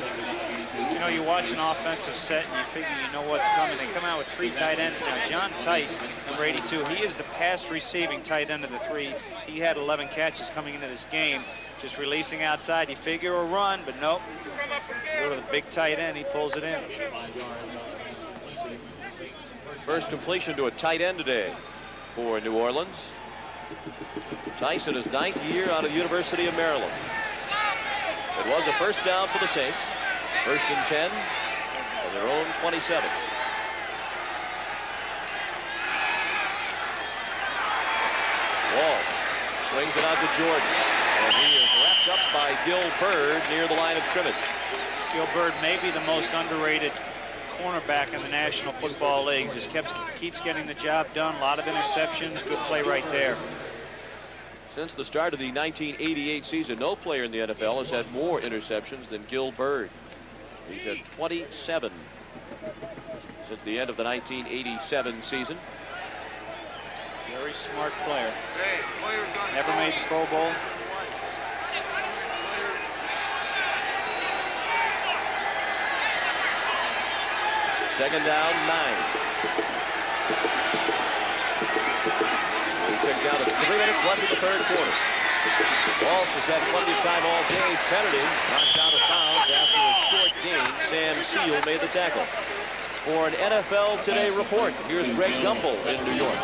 You know, you watch an offensive set and you figure you know what's coming. They come out with 3 tight ends now. John Tice, number 82, he is the pass receiving tight end of the 3. He had 11 catches coming into this game. Just releasing outside, you figure a run, but nope. Go to the big tight end, he pulls it in. First completion to a tight end today for New Orleans. Tyson, his 9th year out of the University of Maryland. It was a first down for the Saints. First and 10 on their own 27. Walsh swings it out to Jordan. And he is wrapped up by Gil Bird near the line of scrimmage. Gil Bird may be the most underrated cornerback in the National Football League. Just keeps getting the job done. A lot of interceptions. Good play right there. Since the start of the 1988 season, no player in the NFL has had more interceptions than Gil Bird. He's had 27 since the end of the 1987 season. Very smart player. Never made the Pro Bowl. Second down, 9. We took down to 3 minutes left in the third quarter. Walsh has had plenty of time all day. Kennedy knocked out of bounds after a short gain. Sam Seal made the tackle. for an NFL Today report. Here's Greg Gumbel in New York.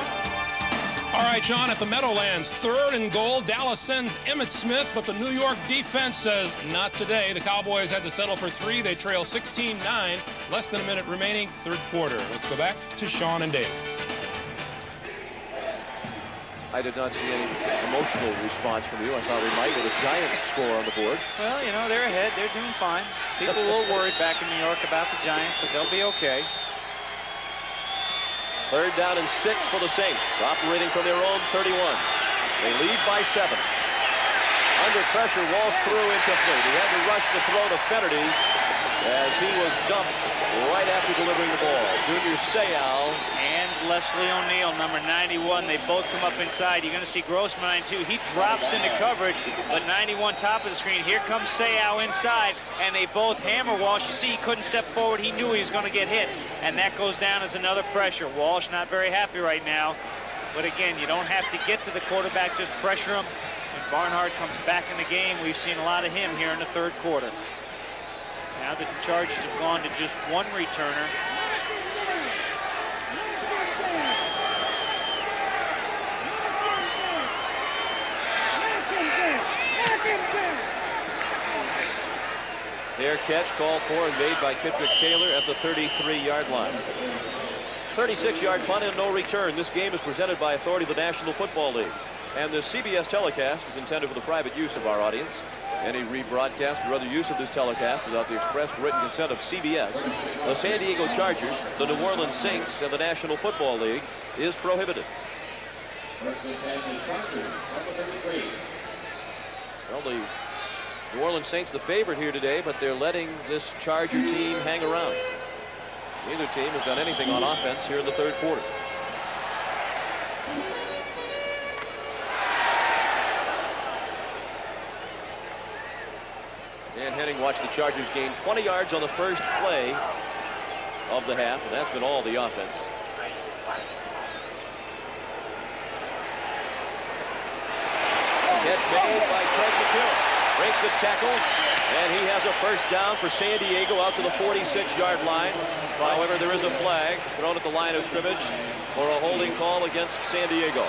All right, Sean, at the Meadowlands, 3rd and goal. Dallas sends Emmitt Smith, but the New York defense says not today. The Cowboys had to settle for 3. They trail 16-9. Less than a minute remaining, 3rd quarter. Let's go back to Sean and Dave. I did not see any emotional response from you. I thought we might with a Giants score on the board. Well, you know, they're ahead. They're doing fine. People a little worried back in New York about the Giants, but they'll be okay. 3rd down and 6 for the Saints, operating from their own 31. They lead by 7. Under pressure, Walsh threw incomplete. He had to rush the throw to Fennerty as he was dumped right after delivering the ball. Junior Seau and Leslie O'Neal, number 91. They both come up inside. You're going to see Grossman, too. He drops into coverage, but 91 top of the screen. Here comes Seau inside, and they both hammer Walsh. You see, he couldn't step forward. He knew he was going to get hit, and that goes down as another pressure. Walsh not very happy right now, but again, you don't have to get to the quarterback. Just pressure him, and Barnhart comes back in the game. We've seen a lot of him here in the 3rd quarter. Now the Chargers have gone to just 1 returner. Their catch called for and made by Kendrick Taylor at the 33-yard line. 36-yard punt and no return. This game is presented by authority of the National Football League. And the CBS telecast is intended for the private use of our audience. Any rebroadcast or other use of this telecast without the express written consent of CBS, the San Diego Chargers, the New Orleans Saints, and the National Football League is prohibited. Well, the New Orleans Saints the favorite here today, but they're letting this Charger team hang around. Neither team has done anything on offense here in the 3rd quarter. Dan Henning watched the Chargers gain 20 yards on the first play of the half, and that's been all the offense. Catch made by Craig McKinnon. Breaks a tackle, and he has a first down for San Diego out to the 46-yard line. However, there is a flag thrown at the line of scrimmage for a holding call against San Diego.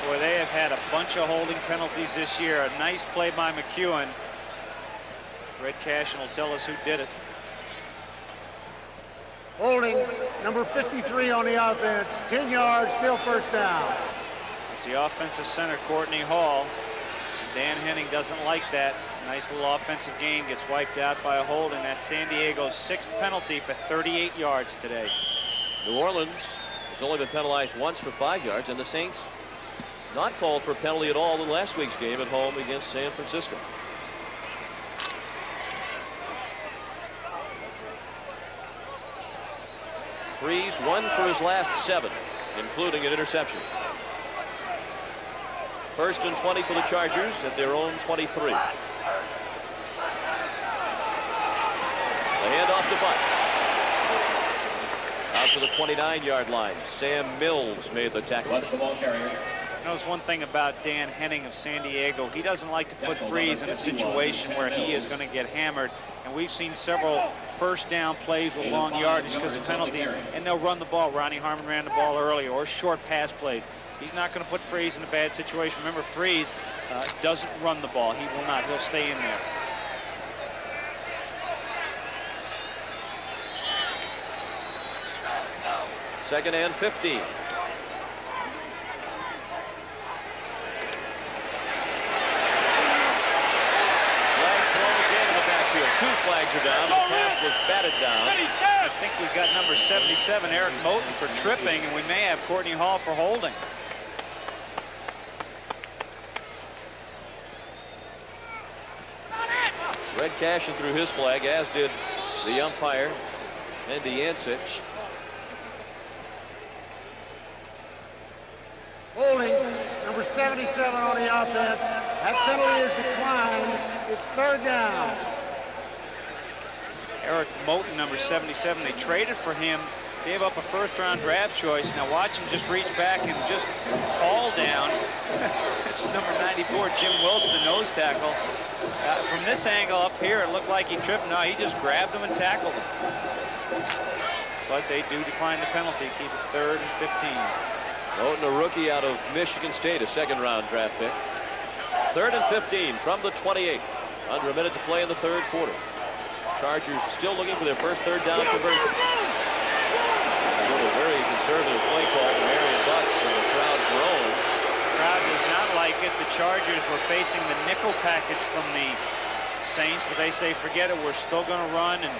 Boy, they have had a bunch of holding penalties this year. A nice play by McEwen. Red Cashin will tell us who did it. Holding, number 53 on the offense. 10 yards, still first down. It's the offensive center, Courtney Hall. Dan Henning doesn't like that. Nice little offensive gain, gets wiped out by a holding. That's San Diego's 6th penalty for 38 yards today. New Orleans has only been penalized once for 5 yards, and the Saints not called for a penalty at all in last week's game at home against San Francisco. Freeze, 1 for his last 7, including an interception. 1st and 20 for the Chargers at their own 23. The handoff to Butts. Out to the 29-yard line. Sam Mills made the tackle. Knows one thing about Dan Henning of San Diego. He doesn't like to put Freeze in a situation where he is going to get hammered. And we've seen several first down plays with long yardage because of penalties, and they'll run the ball. Ronnie Harmon ran the ball earlier, or short pass plays. He's not going to put Freeze in a bad situation. Remember, Freeze doesn't run the ball. He will not. He'll stay in there. Second and 15. Two flags are down. The pass was batted down. I think we've got number 77, Eric Moten, for tripping, and we may have Courtney Hall for holding. Red Cashin threw his flag, as did the umpire, Andy Yancich. Holding, number 77 on the offense. That penalty is declined. It's 3rd down. Eric Moten, number 77, they traded for him, gave up a first-round draft choice. Now watch him just reach back and just fall down. It's number 94, Jim Wilkes, the nose tackle. From this angle up here, it looked like he tripped. No, he just grabbed him and tackled him. but they do decline the penalty, keep it 3rd and 15. Voting a rookie out of Michigan State, a second-round draft pick. 3rd and 15 from the 28. Under a minute to play in the 3rd quarter. Chargers still looking for their first 3rd down conversion. A little very conservative play call to Marion Butts, and the crowd groans. The crowd does not like it. The Chargers were facing the nickel package from the Saints, but they say, forget it, we're still going to run. And,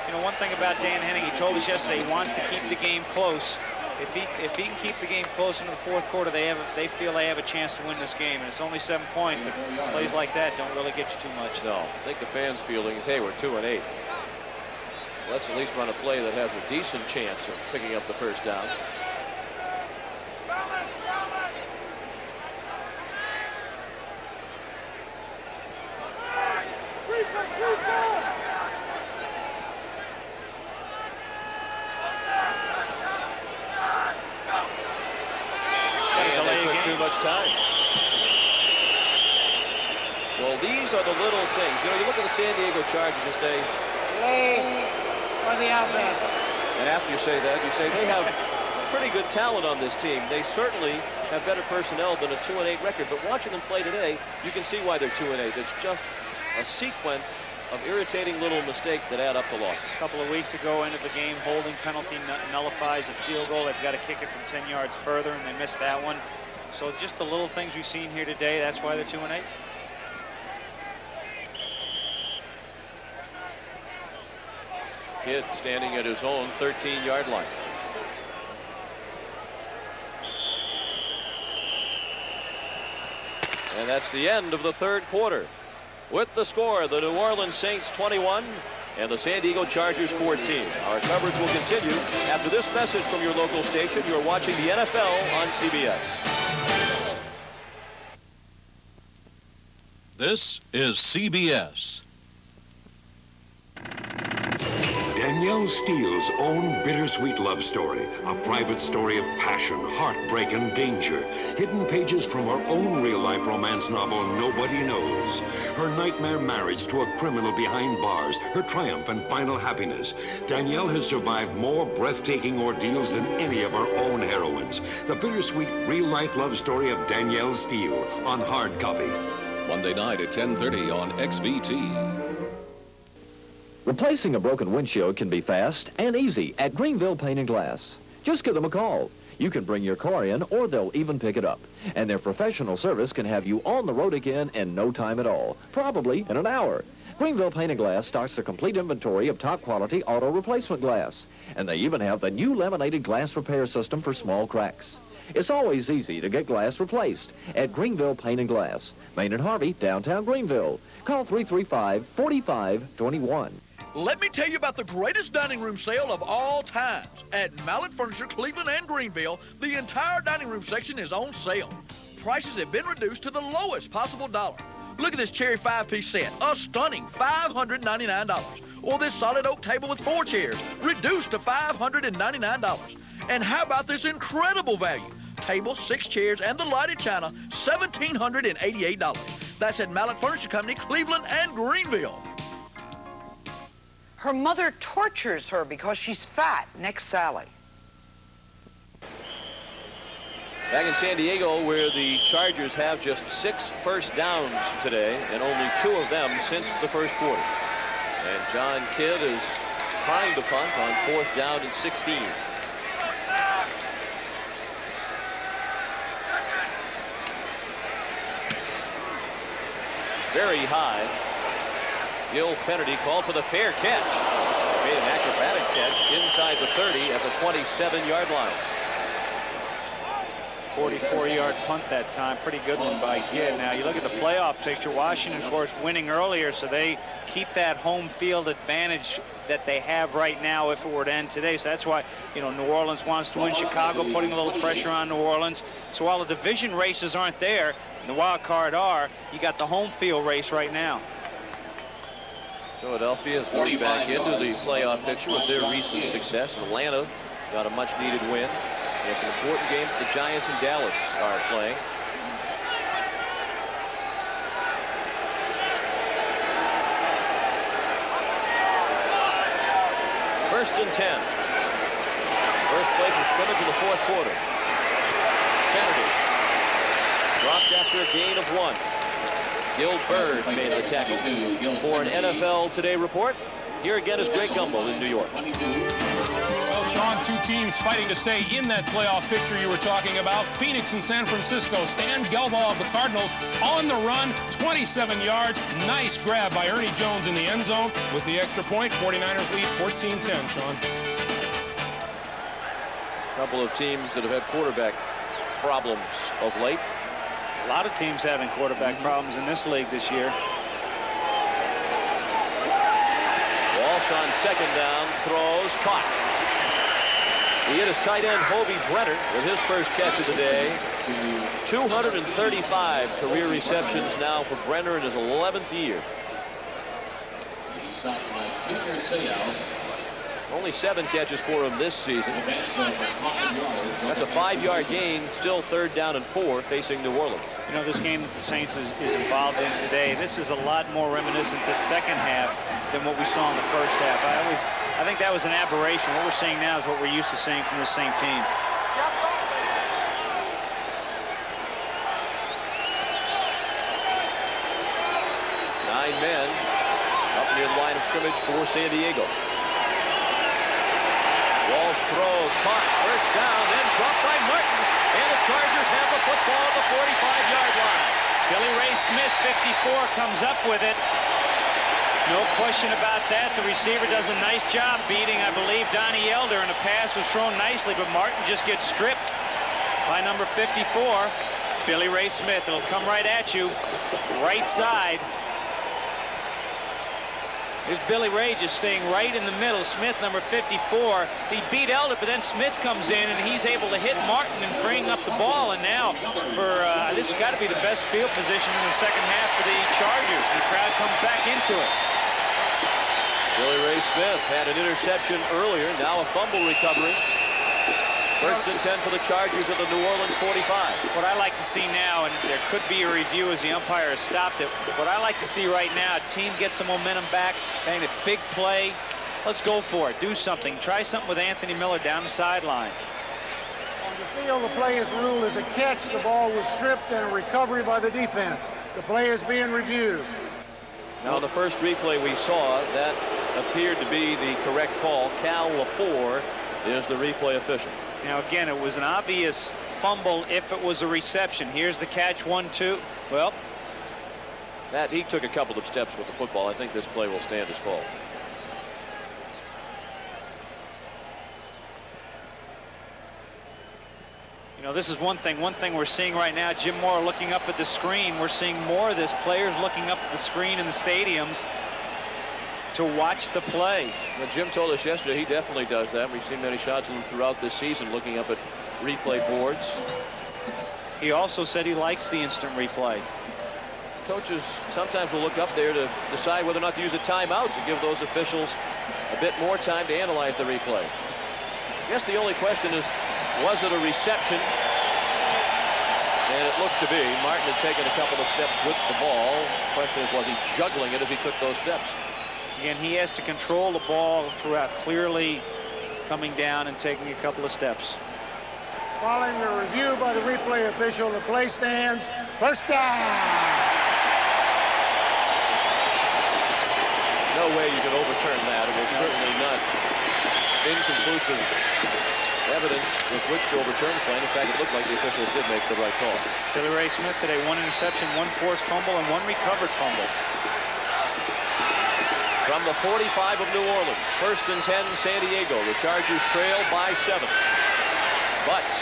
you know, one thing about Dan Henning, he told us yesterday, he wants to keep the game close. If he can keep the game close into the 4th quarter, they feel they have a chance to win this game. And it's only 7 points, but plays like that don't really get you too much. No, I think the fans' feeling is, hey, we're 2-8. Let's at least run a play that has a decent chance of picking up the first down. Too much time. Well, these are the little things. You know, you look at the San Diego Chargers and say, delay for the offense. And after you say that, you say they have pretty good talent on this team. They certainly have better personnel than a 2-8 record. But watching them play today, you can see why they're 2-8. It's just a sequence of irritating little mistakes that add up to losses. A couple of weeks ago, end of the game, holding penalty nullifies a field goal. They've got to kick it from 10 yards further, and they missed that one. So just the little things we've seen here today, that's why they're 2-8. Kidd standing at his own 13-yard line. And that's the end of the 3rd quarter. With the score, the New Orleans Saints 21 and the San Diego Chargers 14. Our coverage will continue after this message from your local station. You're watching the NFL on CBS. This is CBS. Danielle Steele's own bittersweet love story. A private story of passion, heartbreak, and danger. Hidden pages from her own real-life romance novel, Nobody Knows. Her nightmare marriage to a criminal behind bars. Her triumph and final happiness. Danielle has survived more breathtaking ordeals than any of our own heroines. The bittersweet real-life love story of Danielle Steele on hard copy. Monday night at 10:30 on XVT. Replacing a broken windshield can be fast and easy at Greenville Paint and Glass. Just give them a call. You can bring your car in, or they'll even pick it up. And their professional service can have you on the road again in no time at all, probably in an hour. Greenville Paint and Glass stocks a complete inventory of top-quality auto replacement glass. And they even have the new laminated glass repair system for small cracks. It's always easy to get glass replaced at Greenville Paint and Glass. Main and Harvey, downtown Greenville. Call 335-4521. Let me tell you about the greatest dining room sale of all times. At Mallet Furniture, Cleveland, and Greenville, the entire dining room section is on sale. Prices have been reduced to the lowest possible dollar. Look at this cherry 5-piece set, a stunning $599. Or this solid oak table with 4 chairs, reduced to $599. And how about this incredible value? Table, 6 chairs, and the lighted china, $1,788. That's at Mallet Furniture Company, Cleveland, and Greenville. Her mother tortures her because she's fat. Next, Sally. Back in San Diego, where the Chargers have just 6 first downs today, and only 2 of them since the first quarter. And John Kidd is trying to punt on 4th down and 16. Very high. Gil Fennerty called for the fair catch. Made an acrobatic catch inside the 30 at the 27-yard line. 44-yard punt that time. Pretty good one by Kidd. Now, you look at the playoff picture. Washington, of course, winning earlier, so they keep that home field advantage that they have right now if it were to end today. So that's why, you know, New Orleans wants to win. Chicago putting a little pressure on New Orleans. So while the division races aren't there, and the wild card are, you got the home field race right now. Philadelphia is moving back into the playoff picture with their recent success. Atlanta got a much-needed win. And it's an important game that the Giants and Dallas are playing. First and 10. First play from scrimmage in the fourth quarter. Kennedy dropped after a gain of 1. Gil Bird made the tackle. For an NFL Today report, here again is Greg Gumbel in New York. Well, Sean, two teams fighting to stay in that playoff picture you were talking about. Phoenix and San Francisco. Stan Gelbaugh of the Cardinals on the run, 27 yards. Nice grab by Ernie Jones in the end zone with the extra point. 49ers lead 14-10, Sean. A couple of teams that have had quarterback problems of late. A lot of teams having quarterback problems in this league this year. Walsh on second down, throws, caught. He hit his tight end, Hobie Brenner, with his first catch of the day. 235 career receptions now for Brenner in his 11th year. Only 7 catches for him this season. That's a 5-yard gain, still 3rd down and 4, facing New Orleans. You know, this game that the Saints is involved in today, this is a lot more reminiscent this second half than what we saw in the first half. I think that was an aberration. What we're seeing now is what we're used to seeing from this same team. 9 men up near the line of scrimmage for San Diego. Walsh throws, caught, first down, then dropped by Martin, and the Chargers have the football at the 45-yard line. Billy Ray Smith, 54, comes up with it. No question about that. The receiver does a nice job beating, I believe, Donnie Elder, and the pass was thrown nicely, but Martin just gets stripped by number 54, Billy Ray Smith. It'll come right at you, right side. There's Billy Ray just staying right in the middle. Smith, number 54. So he beat Elder, but then Smith comes in, and he's able to hit Martin and freeing up the ball. And now, for this has got to be the best field position in the second half for the Chargers. And the crowd comes back into it. Billy Ray Smith had an interception earlier. Now a fumble recovery. First and 10 for the Chargers at the New Orleans 45. What I like to see now, and there could be a review as the umpire has stopped it, what I like to see right now, team gets some momentum back, and a big play. Let's go for it. Do something. Try something with Anthony Miller down the sideline. On the field, the play is ruled as a catch. The ball was stripped and a recovery by the defense. The play is being reviewed. Now, the first replay we saw, that appeared to be the correct call. Cal Lepore is the replay official. Now, again, it was an obvious fumble if it was a reception. Here's the catch, 1-2. Well, that he took a couple of steps with the football. I think this play will stand as called. You know, this is one thing we're seeing right now. Jim Moore looking up at the screen. We're seeing more of this. Players looking up at the screen in the stadiums to watch the play. Well, Jim told us yesterday he definitely does that. We've seen many shots of him throughout this season looking up at replay boards. He also said he likes the instant replay. Coaches sometimes will look up there to decide whether or not to use a timeout to give those officials a bit more time to analyze the replay. I guess the only question is, was it a reception? And it looked to be. Martin had taken a couple of steps with the ball. The question is, was he juggling it as he took those steps? Again, he has to control the ball throughout, clearly coming down and taking a couple of steps. Following the review by the replay official, the play stands. First down. No way you can overturn that. It was certainly not inconclusive evidence with which to overturn the play. In fact, it looked like the officials did make the right call. Billy Ray Smith today, 1 interception, 1 forced fumble, and 1 recovered fumble. From the 45 of New Orleans, first and 10, San Diego. The Chargers trail by 7. Butts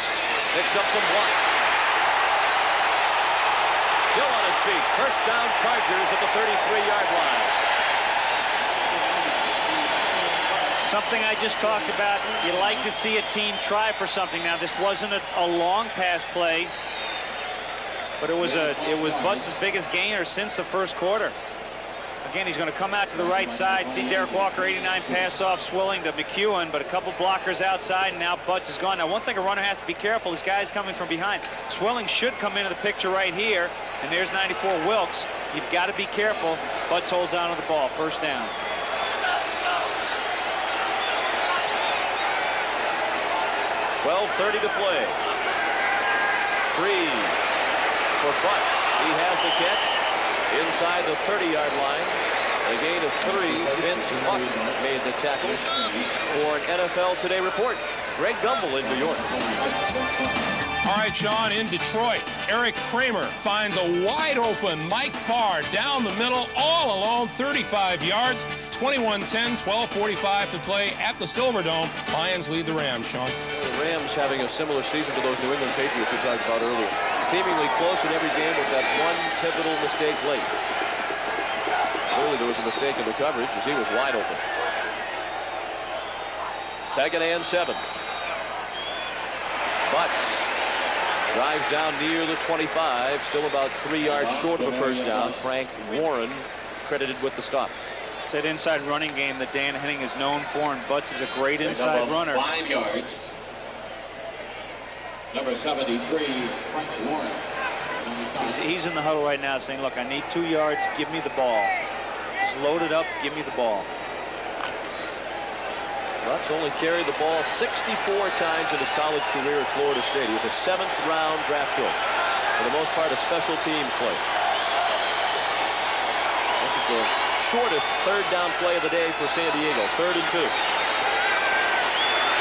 picks up some blocks. Still on his feet. First down, Chargers at the 33-yard line. Something I just talked about. You like to see a team try for something. Now, this wasn't a long pass play, but it was Butts' biggest gainer since the first quarter. Again, he's going to come out to the right side. See Derek Walker, 89 pass off, Swilling to McEwen, but a couple blockers outside, and now Butts is gone. Now, one thing a runner has to be careful, this guy's coming from behind. Swilling should come into the picture right here, and there's 94 Wilkes. You've got to be careful. Butts holds on to the ball. First down. 12:30 to play. Freeze for Butts. He has the catch inside the 30-yard line. A gain of 3. Vince Buck made the tackle. For an NFL Today report, Greg Gumbel in New York. All right, Sean, in Detroit, Eric Kramer finds a wide-open Mike Farr down the middle, all alone, 35 yards, 21-10, 12:45 to play at the Silverdome. Lions lead the Rams, Sean. The Rams having a similar season to those New England Patriots we talked about earlier. Seemingly close in every game with that one pivotal mistake late. Clearly there was a mistake in the coverage as he was wide open. 2nd and 7. Butts drives down near the 25, still about 3 yards short of a first down. Frank Warren credited with the stop. It's that inside running game that Dan Henning is known for, and Butts is a great inside runner. 5 yards. Number 73, Frank Warren. He's in the huddle right now saying, look, I need 2 yards, give me the ball. Just load it up, give me the ball. Butts only carried the ball 64 times in his college career at Florida State. He was a 7th-round draft choice. For the most part, a special teams player. This is the shortest 3rd down play of the day for San Diego. 3rd and 2.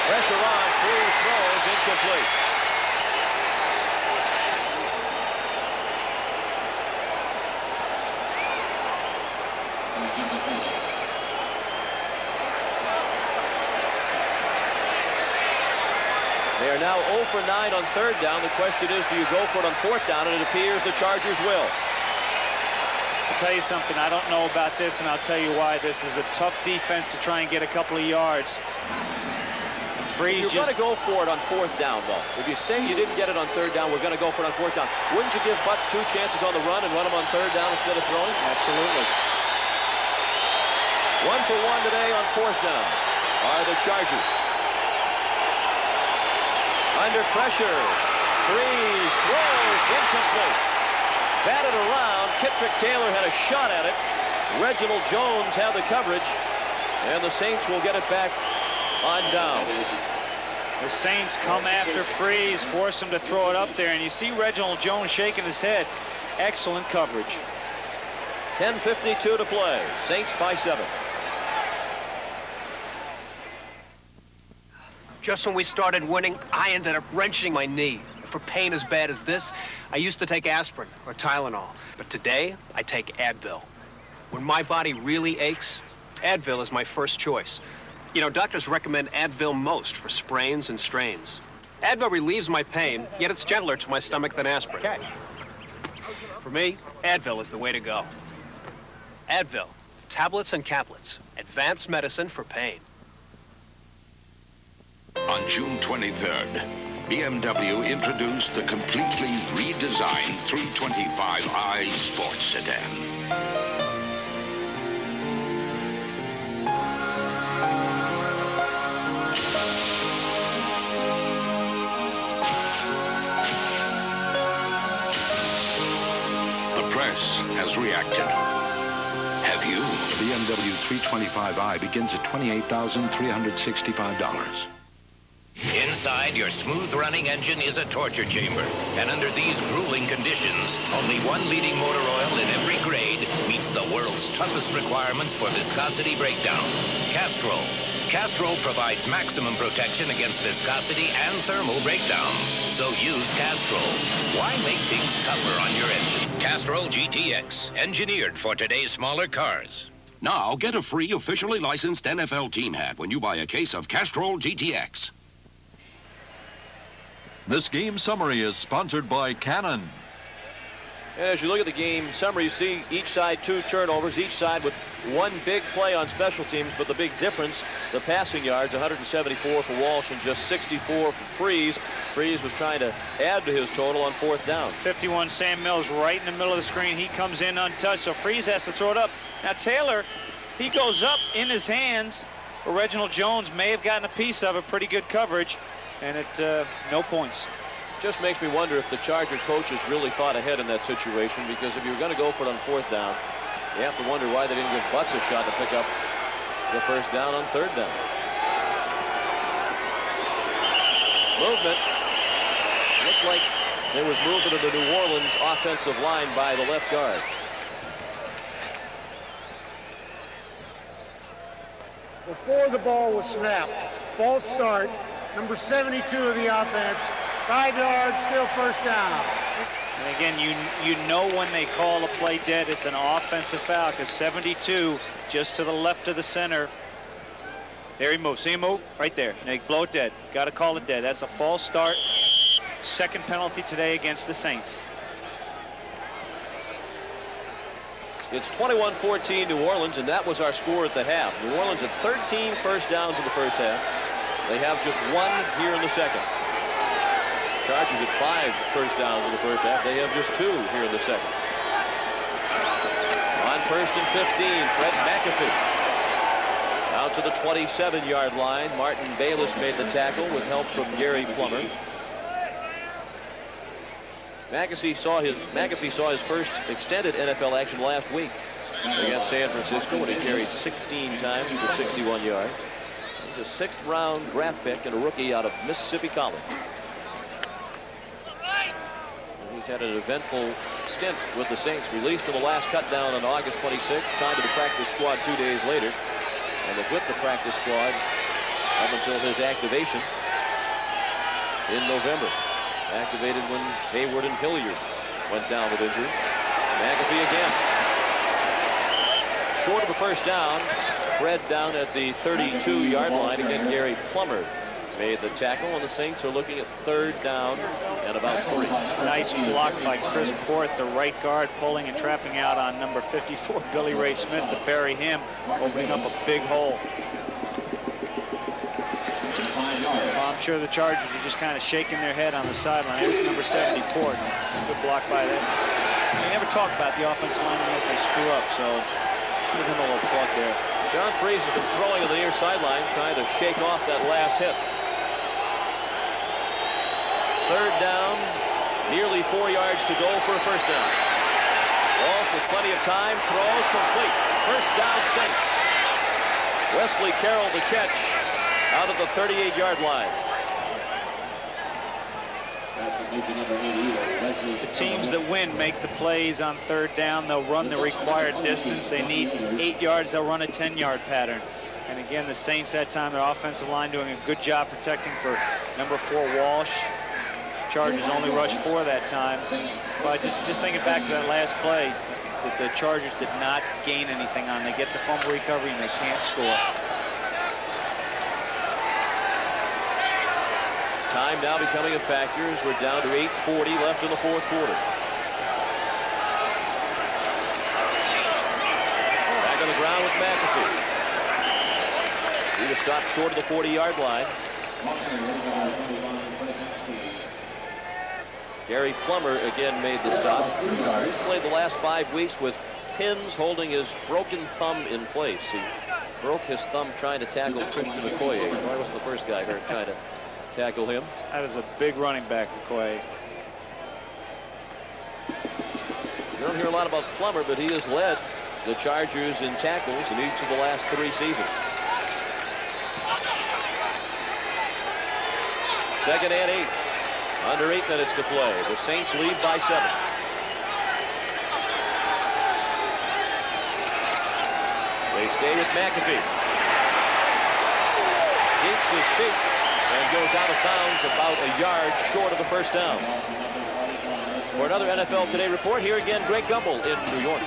Pressure on. Freeze throws incomplete. They are now 0 for 9 on 3rd down. The question is, do you go for it on 4th down? And it appears the Chargers will. I'll tell you something, I don't know about this, and I'll tell you why. This is a tough defense to try and get a couple of yards. Freeze. You're going to go for it on 4th down, though. If you say you didn't get it on 3rd down, we're going to go for it on 4th down. Wouldn't you give Butts 2 chances on the run and run him on 3rd down instead of throwing? Absolutely. 1 for 1 today on 4th down are the Chargers. Under pressure. Freeze throws incomplete. Batted around. Kittrick Taylor had a shot at it. Reginald Jones had the coverage. And the Saints will get it back on downs. The Saints come after Freeze, force him to throw it up there. And you see Reginald Jones shaking his head. Excellent coverage. 10:52 to play. Saints by 7. Just when we started winning, I ended up wrenching my knee. For pain as bad as this, I used to take aspirin or Tylenol. But today, I take Advil. When my body really aches, Advil is my first choice. You know, doctors recommend Advil most for sprains and strains. Advil relieves my pain, yet it's gentler to my stomach than aspirin. Okay. For me, Advil is the way to go. Advil, tablets and caplets, advanced medicine for pain. On June 23rd, BMW introduced the completely redesigned 325i sports sedan. The press has reacted. Have you? BMW 325i begins at $28,365. Inside your smooth-running engine is a torture chamber. And under these grueling conditions, only one leading motor oil in every grade meets the world's toughest requirements for viscosity breakdown. Castrol. Castrol provides maximum protection against viscosity and thermal breakdown. So use Castrol. Why make things tougher on your engine? Castrol GTX, engineered for today's smaller cars. Now, get a free officially licensed NFL team hat when you buy a case of Castrol GTX. This game summary is sponsored by Canon. And as you look at the game summary, you see each side 2 turnovers, each side with 1 big play on special teams, but the big difference, the passing yards, 174 for Walsh and just 64 for Freeze. Freeze was trying to add to his total on 4th down. 51, Sam Mills right in the middle of the screen. He comes in untouched, so Freeze has to throw it up. Now Taylor, he goes up in his hands, but Reginald Jones may have gotten a piece of it. Pretty good coverage. And it, no points. Just makes me wonder if the Charger coaches really thought ahead in that situation, because if you were going to go for it on 4th down, you have to wonder why they didn't give Butts a shot to pick up the first down on 3rd down. Movement. Looked like there was movement of the New Orleans offensive line by the left guard. Before the ball was snapped, false start, number 72 of the offense, 5 yards, still first down. And again, you know when they call a play dead, it's an offensive foul, because 72 just to the left of the center. There he moves. See him move? Right there. Now, blow it dead. Got to call it dead. That's a false start. Second penalty today against the Saints. It's 21-14 New Orleans, and that was our score at the half. New Orleans had 13 first downs in the first half. They have just 1 here in the second. Chargers at 5 first downs in the first half. They have just 2 here in the second. On first and 15, Fred McAfee. Out to the 27-yard line. Martin Bayless made the tackle with help from Gary Plummer. McAfee saw his first extended NFL action last week against San Francisco when he carried 16 times for 61 yards. He's a 6th-round draft pick and a rookie out of Mississippi College. And he's had an eventful stint with the Saints. Released to the last cutdown on August 26th, signed to the practice squad 2 days later, and was with the practice squad up until his activation in November. Activated when Hayward and Hilliard went down with injury. McAfee again. Short of the first down. Fred down at the 32-yard line. Again, Gary Plummer made the tackle, and the Saints are looking at 3rd down and about 3. Nice block by Chris Port, the right guard, pulling and trapping out on number 54, Billy Ray Smith, to bury him, opening up a big hole. I'm sure the Chargers are just kind of shaking their head on the sideline. Here's number 70, Port. Good block by them. They never talk about the offensive line unless they screw up, so give him a little plug there. John Freese has been throwing on the near sideline, trying to shake off that last hit. 3rd down, nearly 4 yards to go for a first down. Walsh with plenty of time, throws complete. First down, Saints. Wesley Carroll the catch out of the 38-yard line. The teams that win make the plays on 3rd down. They'll run the required distance. They need 8 yards. They'll run a 10-yard pattern. And again, the Saints that time, their offensive line doing a good job protecting for number 4, Walsh. Chargers only rushed 4 that time. But just thinking back to that last play, that the Chargers did not gain anything on. They get the fumble recovery and they can't score. Time now becoming a factor as we're down to 8:40 left in the 4th quarter. Back on the ground with McAfee. He was stopped short of the 40-yard line. Gary Plummer again made the stop. He's played the last 5 weeks with pins holding his broken thumb in place. He broke his thumb trying to tackle Christian Okoye. He wasn't the first guy hurt trying to tackle him. That is a big running back, Okoye. You don't hear a lot about Plummer, but he has led the Chargers in tackles in each of the last 3 seasons. 2nd and 8. Under 8 minutes to play. The Saints lead by 7. They stay with McAfee. Keeps his feet and goes out of bounds about a yard short of the first down. For another NFL Today report, here again, Greg Gumbel in New York.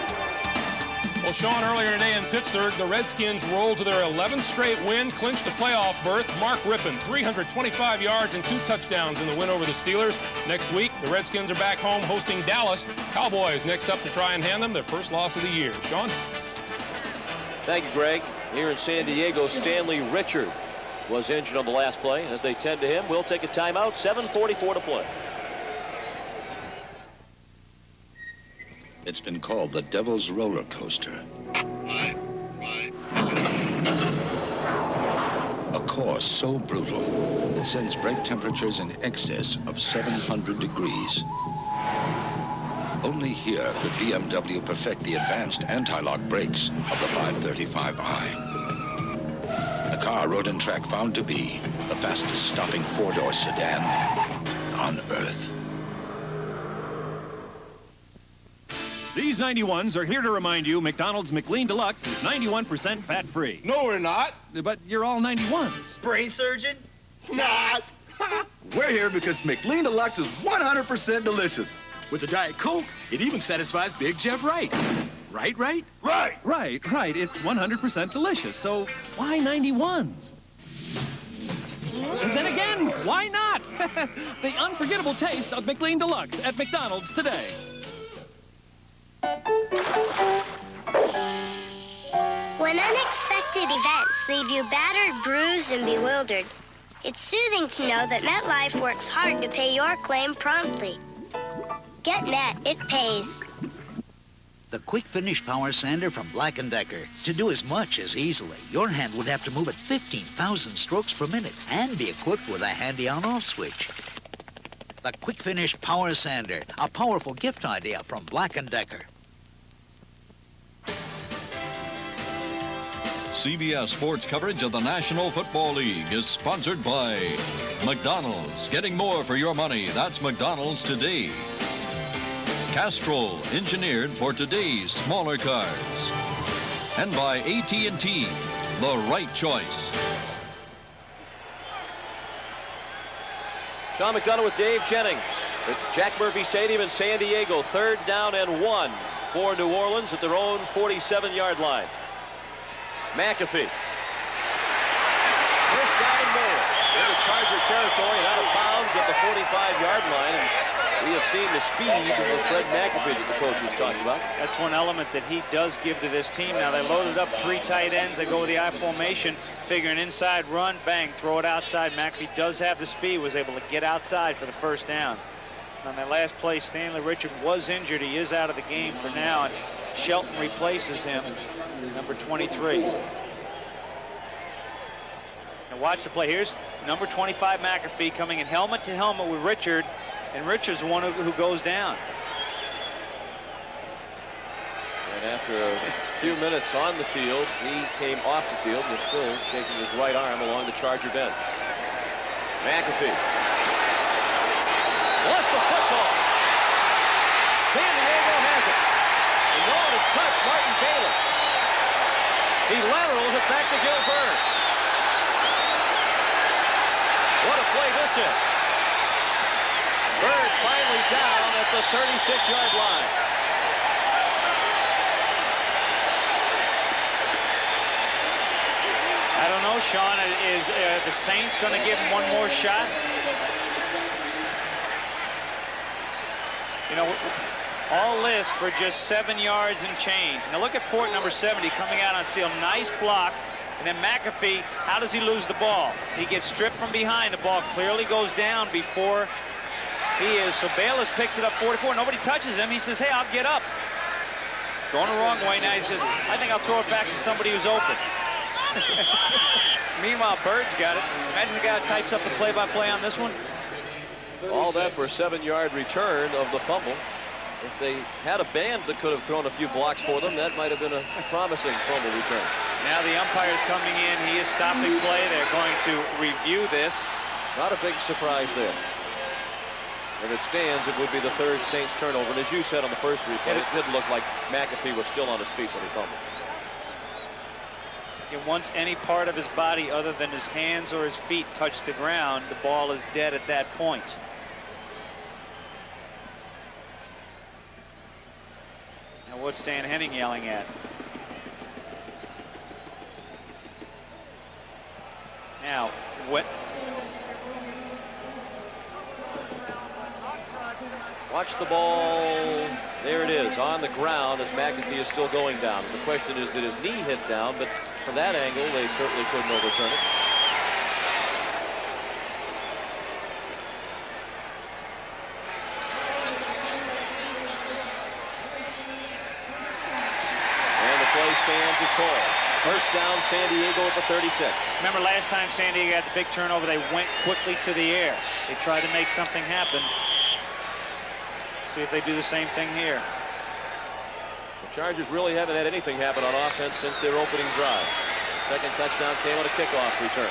Well, Sean, earlier today in Pittsburgh, the Redskins rolled to their 11th straight win, clinched a playoff berth. Mark Rippon, 325 yards and 2 touchdowns in the win over the Steelers. Next week, the Redskins are back home hosting Dallas. Cowboys next up to try and hand them their first loss of the year. Sean? Thank you, Greg. Here in San Diego, Stanley Richard was injured on the last play. As they tend to him, we'll take a timeout. 7:44 to play. It's been called the Devil's Roller Coaster. A course so brutal it sends brake temperatures in excess of 700 degrees. Only here could BMW perfect the advanced anti-lock brakes of the 535i. A car Road and Track found to be the fastest stopping four-door sedan on Earth. These 91s are here to remind you McDonald's McLean Deluxe is 91% fat-free. No, we're not. But you're all 91s. Brain surgeon? Not. We're here because McLean Deluxe is 100% delicious. With a Diet Coke, it even satisfies Big Jeff Wright. Right? Right. It's 100% delicious. So why 91s? And then again, why not? The unforgettable taste of McLean Deluxe at McDonald's today. When unexpected events leave you battered, bruised, and bewildered, it's soothing to know that MetLife works hard to pay your claim promptly. Get Met, it pays. The Quick Finish Power Sander from Black & Decker. To do as much as easily, your hand would have to move at 15,000 strokes per minute and be equipped with a handy on-off switch. The Quick Finish Power Sander, a powerful gift idea from Black & Decker. CBS sports coverage of the National Football League is sponsored by McDonald's. Getting more for your money. That's McDonald's today. Castrol, engineered for today's smaller cars. And by AT&T, the right choice. Sean McDonough with Dave Jennings at Jack Murphy Stadium in San Diego. 3rd down and 1 for New Orleans at their own 47-yard line. McAfee. First down and more into Charger territory and out of bounds at the 45-yard line. And we have seen the speed of Fred McAfee that the coach was talking about. That's one element that he does give to this team. Now, they loaded up 3 tight ends. They go with the I formation, figure an inside run, bang, throw it outside. McAfee does have the speed, was able to get outside for the first down. On that last play, Stanley Richard was injured. He is out of the game for now, and Shelton replaces him, number 23. Now watch the play. Here's number 25 McAfee coming in helmet to helmet with Richard, and Richard's the one who goes down. And after a few minutes on the field, he came off the field and was still shaking his right arm along the Charger bench. McAfee. Lost the football. San Diego has it. And no one has touched Martin Bayless. He laterals it back to Gilbert. What a play this is. Bird finally down at the 36-yard line. I don't know, Sean. Is the Saints going to give him one more shot? You know, all this for just 7 yards and change. Now look at port number 70 coming out on seal. Nice block. And then McAfee, how does he lose the ball? He gets stripped from behind. The ball clearly goes down before he is. So Bayless picks it up 44. Nobody touches him. He says, hey, I'll get up. Going the wrong way. Now he says, I think I'll throw it back to somebody who's open. Meanwhile, Bird's got it. Imagine the guy who types up the play-by-play on this one. All that for a 7-yard return of the fumble. If they had a band that could have thrown a few blocks for them, that might have been a promising fumble return. Now the umpire's coming in. He is stopping play. They're going to review this. Not a big surprise there. If it stands, it would be the 3rd Saints turnover. And as you said on the first replay, it did look like McAfee was still on his feet when he fumbled. And once any part of his body other than his hands or his feet touch the ground, the ball is dead at that point. Now what's Dan Henning yelling at? Now, what? Watch the ball. There it is, on the ground as McAfee is still going down. The question is, did his knee hit down? But from that angle, they certainly couldn't overturn it. And the play stands as called. First down, San Diego at the 36. Remember last time San Diego had the big turnover, they went quickly to the air. They tried to make something happen. See if they do the same thing here. The Chargers really haven't had anything happen on offense since their opening drive. Second touchdown came on a kickoff return.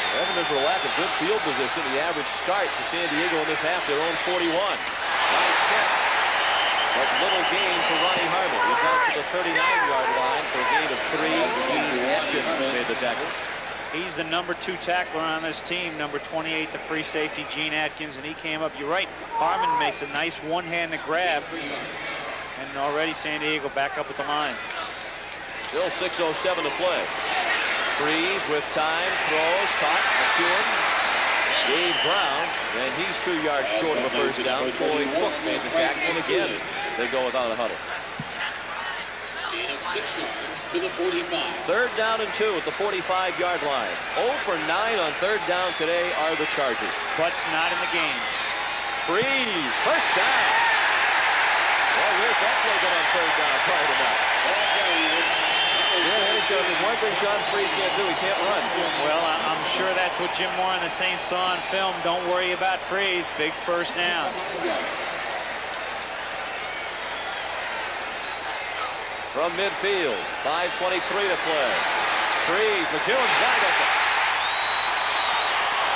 It hasn't been for a lack of good field position. The average start for San Diego in this half, their own 41. Nice catch. But little gain for Ronnie Harmon. He's out to the 39-yard line for a gain of 3. Gene Atkins made the tackle. He's the number 2 tackler on this team, number 28, the free safety, Gene Atkins, and he came up. You're right, Harmon makes a nice one-handed grab, and already San Diego back up at the line. Still 6:07 to play. Freeze with time, throws, caught, McEwen, Dave Brown, and he's 2 yards short of a first down. Troy Cook made the tackle, and again, they go without a huddle. Gain of 6 yards to the 45. 3rd down and 2 at the 45-yard line. 0 for 9 on 3rd down today are the Chargers. Butts not in the game. Freeze, first down. Well, where's that play been on 3rd down prior to that? There's one thing John Freeze can't do. He can't run. Well, I'm sure that's what Jim Moore and the Saints saw on film. Don't worry about Freeze. Big first down. From midfield, 5:23 to play. Freeze, McEwen's wide open.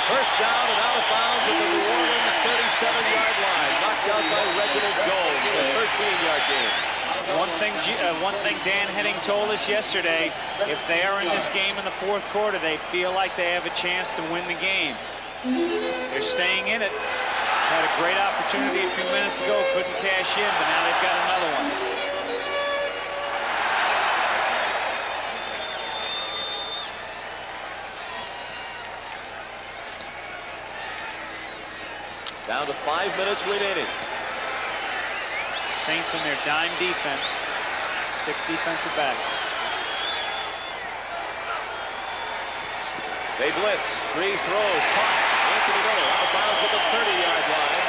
First down and out of bounds at the New Orleans 37-yard line. Knocked out by Reginald Jones, a 13-yard gain. One thing Dan Henning told us yesterday, if they are in this game in the 4th quarter, they feel like they have a chance to win the game. They're staying in it. Had a great opportunity a few minutes ago, couldn't cash in, but now they've got another one. Down to 5 minutes remaining. Saints in their dime defense. 6 defensive backs. They blitz. Freeze throws. Caught. Anthony Miller out of bounds at the 30-yard line.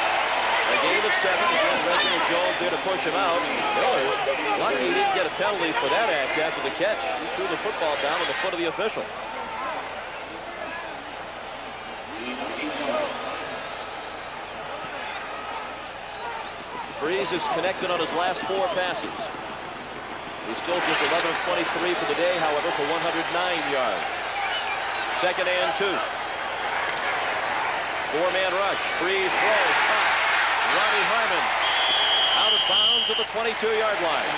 A gain of 7. Again, Reginald Jones there to push him out. Miller, lucky he didn't get a penalty for that act after the catch. He threw the football down on the foot of the official. Freeze is connected on his last 4 passes. He's still just 11 of 23 for the day, however, for 109 yards. 2nd and 2. 4-man rush. Freeze throws. Caught. Ronnie Harmon out of bounds at the 22-yard line.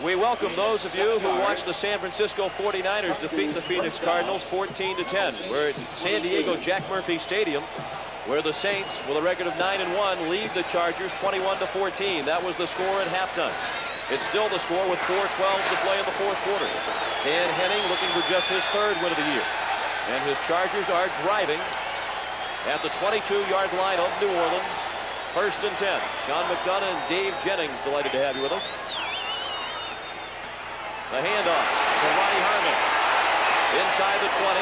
We welcome those of you who watched the San Francisco 49ers defeat the Phoenix Cardinals 14-10. We're at San Diego Jack Murphy Stadium, where the Saints, with a record of 9-1, lead the Chargers 21-14. That was the score at halftime. It's still the score with 4:12 to play in the 4th quarter. Dan Henning looking for just his 3rd win of the year. And his Chargers are driving at the 22-yard line of New Orleans. 1st and 10. Sean McDonough and Dave Jennings, delighted to have you with us. The handoff to Ronnie Harmon. Inside the 20.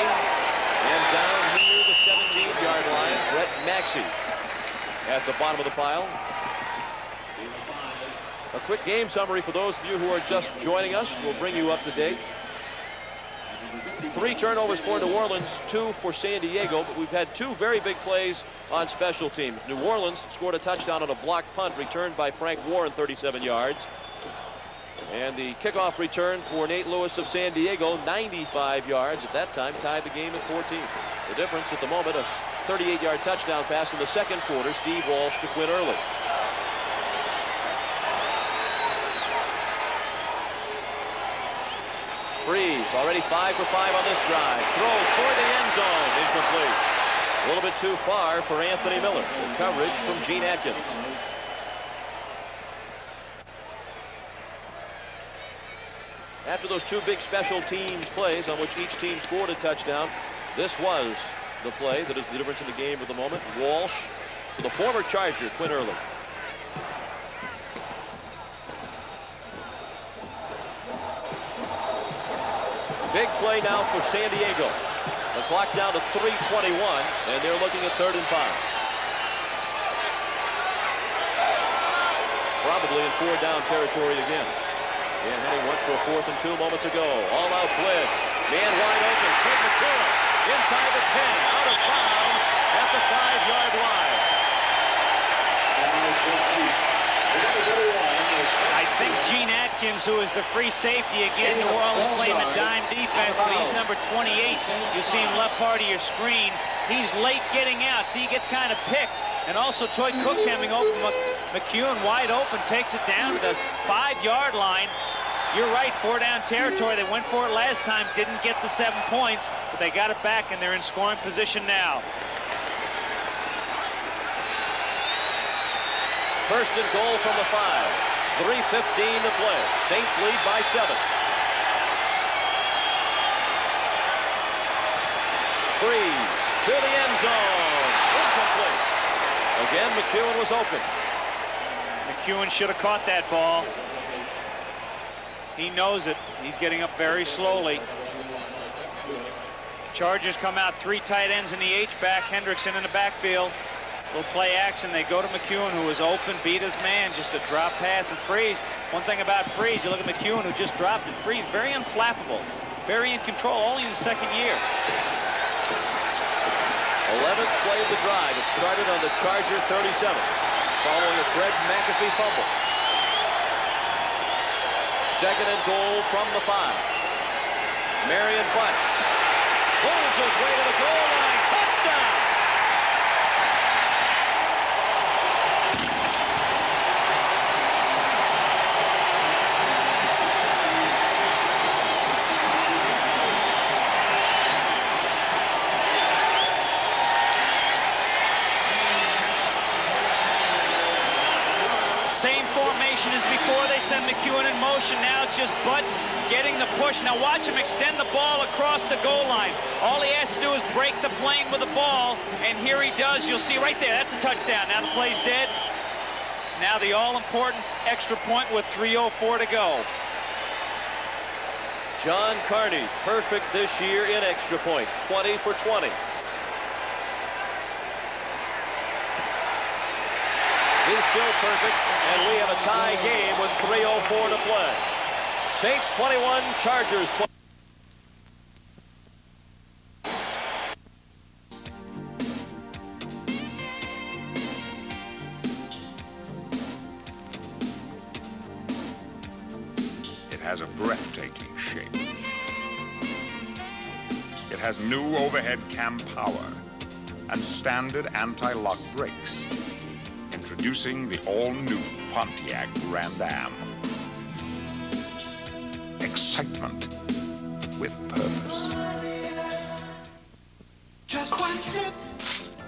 And down here the 17-yard line. Brett Maxey at the bottom of the pile. A quick game summary for those of you who are just joining us. We'll bring you up to date. 3 turnovers for New Orleans, 2 for San Diego, but we've had 2 very big plays on special teams. New Orleans scored a touchdown on a blocked punt returned by Frank Warren, 37 yards. And the kickoff return for Nate Lewis of San Diego, 95 yards at that time, tied the game at 14. The difference at the moment, a 38-yard touchdown pass in the 2nd quarter, Steve Walsh to Quinn Early. Freeze, already 5 for 5 on this drive. Throws toward the end zone, incomplete. A little bit too far for Anthony Miller. The coverage from Gene Atkins. After those 2 big special teams plays on which each team scored a touchdown, this was the play that is the difference in the game at the moment. Walsh to the former Charger, Quinn Early. Big play now for San Diego. The clock down to 3:21, and they're looking at 3rd and 5. Probably in 4-down territory again. Dan Henning went for a 4th and 2 moments ago. All-out blitz. Man wide open. Craig McEwen inside the 10. Out of bounds. at the 5-yard line. I think Gene Atkins, who is the free safety again, New Orleans playing the dime defense, but he's number 28. You see him left part of your screen. He's late getting out. See, he gets kind of picked. And also Troy Cook coming open. McEwen wide open, takes it down to the 5-yard line. You're right, 4-down territory. They went for it last time, didn't get the 7 points, but they got it back, and they're in scoring position now. First and goal from the 5. 3:15 to play. Saints lead by 7. Freeze to the end zone. Incomplete. Again, McEwen was open. McEwen should have caught that ball. He knows it. He's getting up very slowly. Chargers come out 3 tight ends in the H-back. Hendrickson in the backfield. Little play action. They go to McEwen, who was open, beat his man. Just a drop pass and Freeze. One thing about Freeze, you look at McEwen, who just dropped it. Freeze, very unflappable, very in control, only in his second year. 11th play of the drive. It started on the Charger 37, following a Fred McAfee fumble. Second and goal from the 5. Marion Butts pulls his way to the goal line. Touchdown! Same formation as before. They send McEwen in motion. Now it's just Butts getting the push. Now watch him extend the ball across the goal line. All he has to do is break the plane with the ball, and here he does. You'll see right there. That's a touchdown. Now the play's dead. Now the all-important extra point with 3:04 to go. John Carney, perfect this year in extra points. 20 for 20. He's still perfect, and we have a tie game with 3:04 to play. Saints 21, Chargers 20. It has a breathtaking shape. It has new overhead cam power and standard anti-lock brakes. Introducing the all-new Pontiac Grand Am. Excitement with purpose. Just one sip.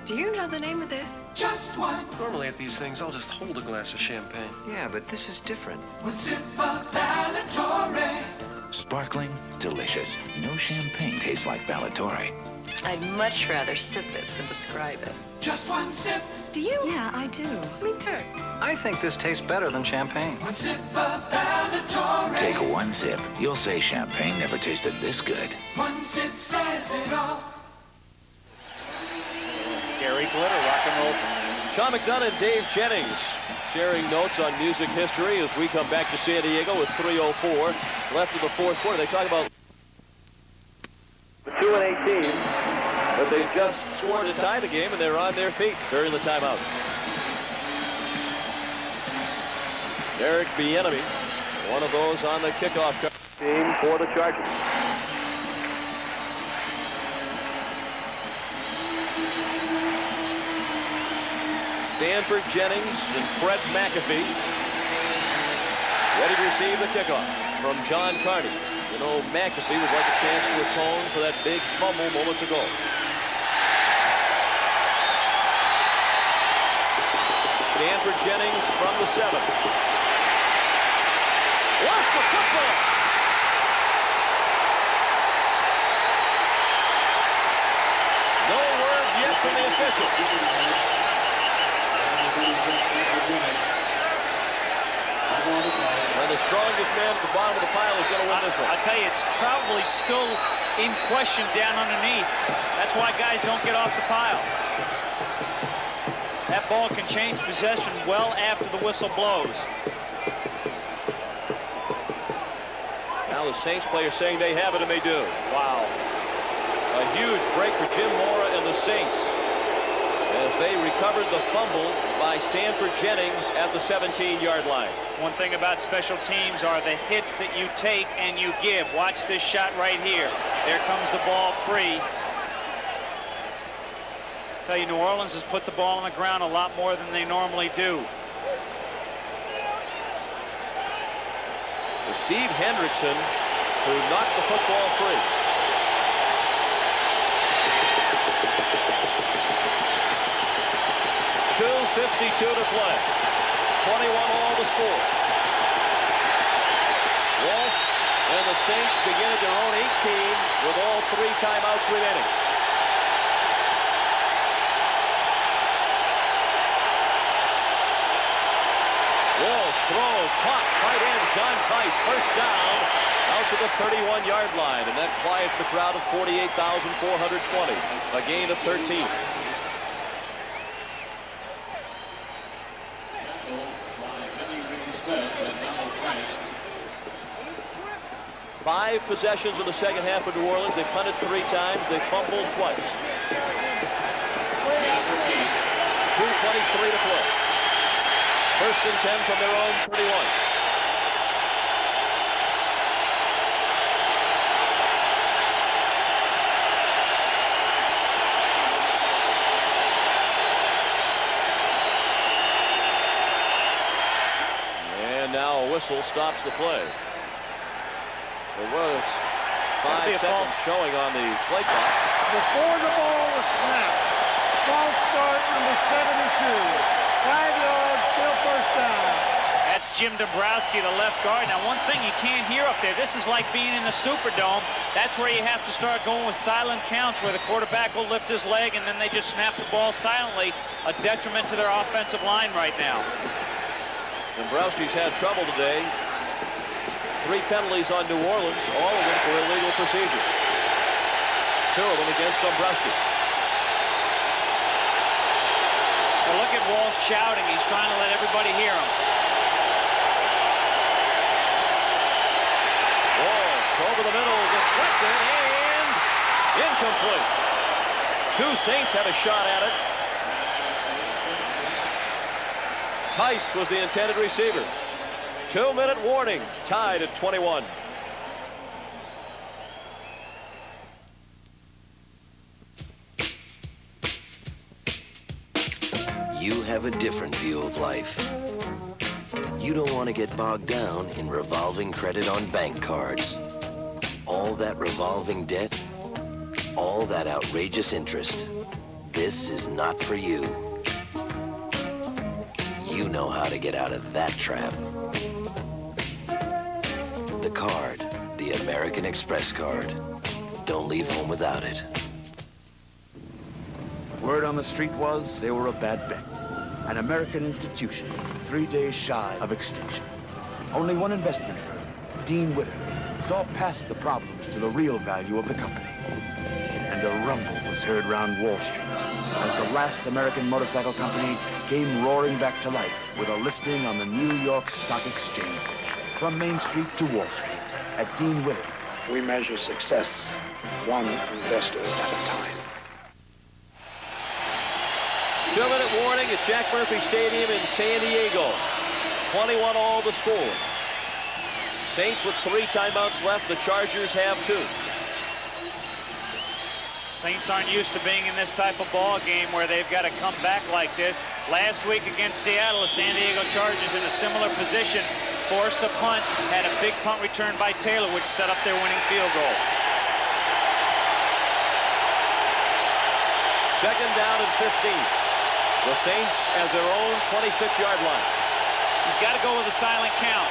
Do you know the name of this? Just one. Normally at these things, I'll just hold a glass of champagne. Yeah, but this is different. One sip of Valentore. Sparkling, delicious. No champagne tastes like Valentore. I'd much rather sip it than describe it. Just one sip. Do you? Yeah, I do. Me too. I think this tastes better than champagne. One sip of Valentore. Take one sip. You'll say champagne never tasted this good. One sip says it all. Gary Glitter, rock and roll. Sean McDonough and Dave Jennings sharing notes on music history as we come back to San Diego with 3:04 left in the 4th quarter. They talk about the 2-18, but they just scored to tie the game, and they're on their feet during the timeout. Derek Bieniemy, one of those on the kickoff team for the Chargers. Stanford Jennings and Fred McAfee ready to receive the kickoff from John Carney. You know, McAfee would like a chance to atone for that big fumble moments ago. Stanford Jennings from the 7. Lost the football. No word yet from the officials. Well, the strongest man at the bottom of the pile is going to win this one. I'll tell you, it's probably still in question down underneath. That's why guys don't get off the pile. That ball can change possession well after the whistle blows. Now the Saints players saying they have it, and they do. Wow. A huge break for Jim Mora and the Saints. as they recovered the fumble by Stanford Jennings at the 17-yard line. One thing about special teams are the hits that you take and you give. Watch this shot right here. There comes the ball free. I tell you, New Orleans has put the ball on the ground a lot more than they normally do. Steve Hendrickson, who knocked the football free. .252 to play. 21 all the score. Walsh and the Saints begin at their own 18 with all 3 timeouts remaining. Walsh throws, caught, tight end John Tice, first down, out to the 31-yard line, and that quiets the crowd of 48,420, a gain of 13. Five possessions in the second half of New Orleans. They punted 3 times. They fumbled twice. 2:23 to play. First and 10 from their own 31. And now a whistle stops the play. There was 5 seconds showing on the play clock. Before the ball was snapped, false start number 72. 5 yards, still first down. That's Jim Dombrowski, the left guard. Now, one thing you can't hear up there, this is like being in the Superdome. That's where you have to start going with silent counts, where the quarterback will lift his leg and then they just snap the ball silently, a detriment to their offensive line right now. Dombrowski's had trouble today. 3 penalties on New Orleans, all of them for illegal procedure. 2 of them against Dombrowski. Well, look at Walsh shouting. He's trying to let everybody hear him. Walsh over the middle, deflected, and incomplete. 2 Saints had a shot at it. Tice was the intended receiver. 2-minute warning, tied at 21. You have a different view of life. You don't want to get bogged down in revolving credit on bank cards. All that revolving debt, all that outrageous interest. This is not for you. You know how to get out of that trap. The card, the American Express card. Don't leave home without it. Word on the street was they were a bad bet. An American institution, 3 days shy of extinction. Only one investment firm, Dean Witter, saw past the problems to the real value of the company. And a rumble was heard round Wall Street as the last American motorcycle company came roaring back to life with a listing on the New York Stock Exchange. From Main Street to Wall Street at Dean Witter. We measure success one investor at a time. 2-minute warning at Jack Murphy Stadium in San Diego. 21 all the score. Saints with 3 timeouts left. The Chargers have 2. Saints aren't used to being in this type of ball game where they've got to come back like this. Last week against Seattle, the San Diego Chargers in a similar position forced a punt, had a big punt return by Taylor, which set up their winning field goal. Second down and 15. The Saints at their own 26-yard line. He's got to go with a silent count.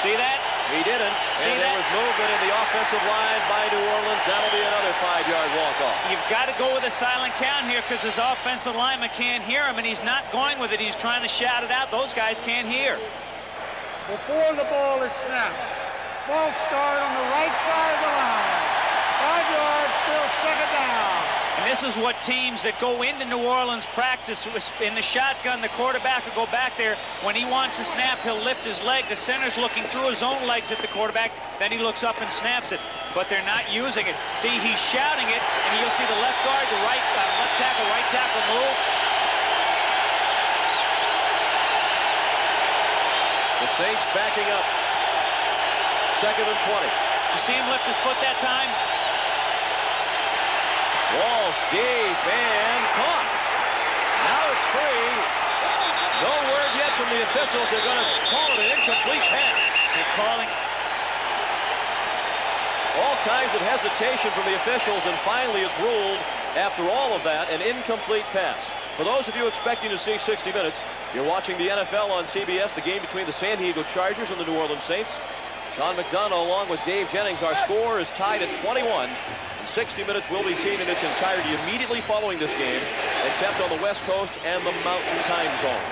See that? He didn't. See and that? There was movement in the offensive line by New Orleans. That'll be another 5-yard walk-off. You've got to go with a silent count here because his offensive lineman can't hear him, and he's not going with it. He's trying to shout it out. Those guys can't hear. Before the ball is snapped, false start on the right side of the line. 5 yards, still second down. And this is what teams that go into New Orleans practice in the shotgun. The quarterback will go back there. When he wants to snap, he'll lift his leg. The center's looking through his own legs at the quarterback. Then he looks up and snaps it. but they're not using it. See, he's shouting it, and you'll see the left guard, the left tackle move. The Saints backing up. 2nd and 20. Did you see him lift his foot that time? Walsh gave and caught. Now it's free. No word yet from the officials. They're going to call it an incomplete pass. They're calling all kinds of hesitation from the officials, and finally it's ruled, after all of that, an incomplete pass. For those of you expecting to see 60 minutes, you're watching the NFL on CBS, the game between the San Diego Chargers and the New Orleans Saints. Sean McDonough along with Dave Jennings. Our score is tied at 21. And 60 minutes will be seen in its entirety immediately following this game, except on the West Coast and the Mountain Time Zone.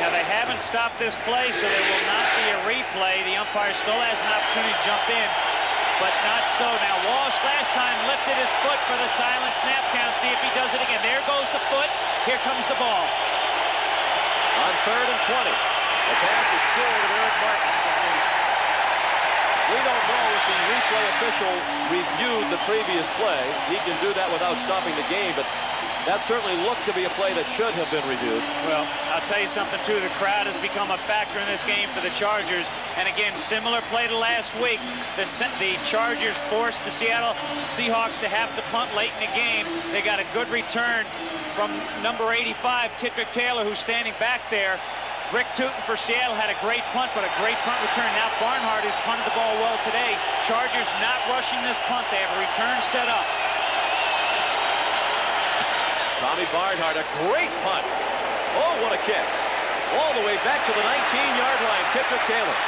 Now, they haven't stopped this play, so there will not be a replay. The umpire still has an opportunity to jump in, but not so. Now, Walsh last time lifted his foot for the silent snap count. See if he does it again. There goes the foot. Here comes the ball. On 3rd and 20. The pass is short of Eric Martin. We don't know if the replay official reviewed the previous play. He can do that without stopping the game, but that certainly looked to be a play that should have been reviewed. Well, I'll tell you something, too. The crowd has become a factor in this game for the Chargers. And again, similar play to last week. The Chargers forced the Seattle Seahawks to have to punt late in the game. They got a good return from number 85, Kitrick Taylor, who's standing back there. Rick Tootin for Seattle had a great punt, but a great punt return. Now Barnhart has punted the ball well today. Chargers not rushing this punt. They have a return set up. Tommy Barnhart, a great punt. Oh, what a kick. All the way back to the 19-yard line, Kitrick Taylor.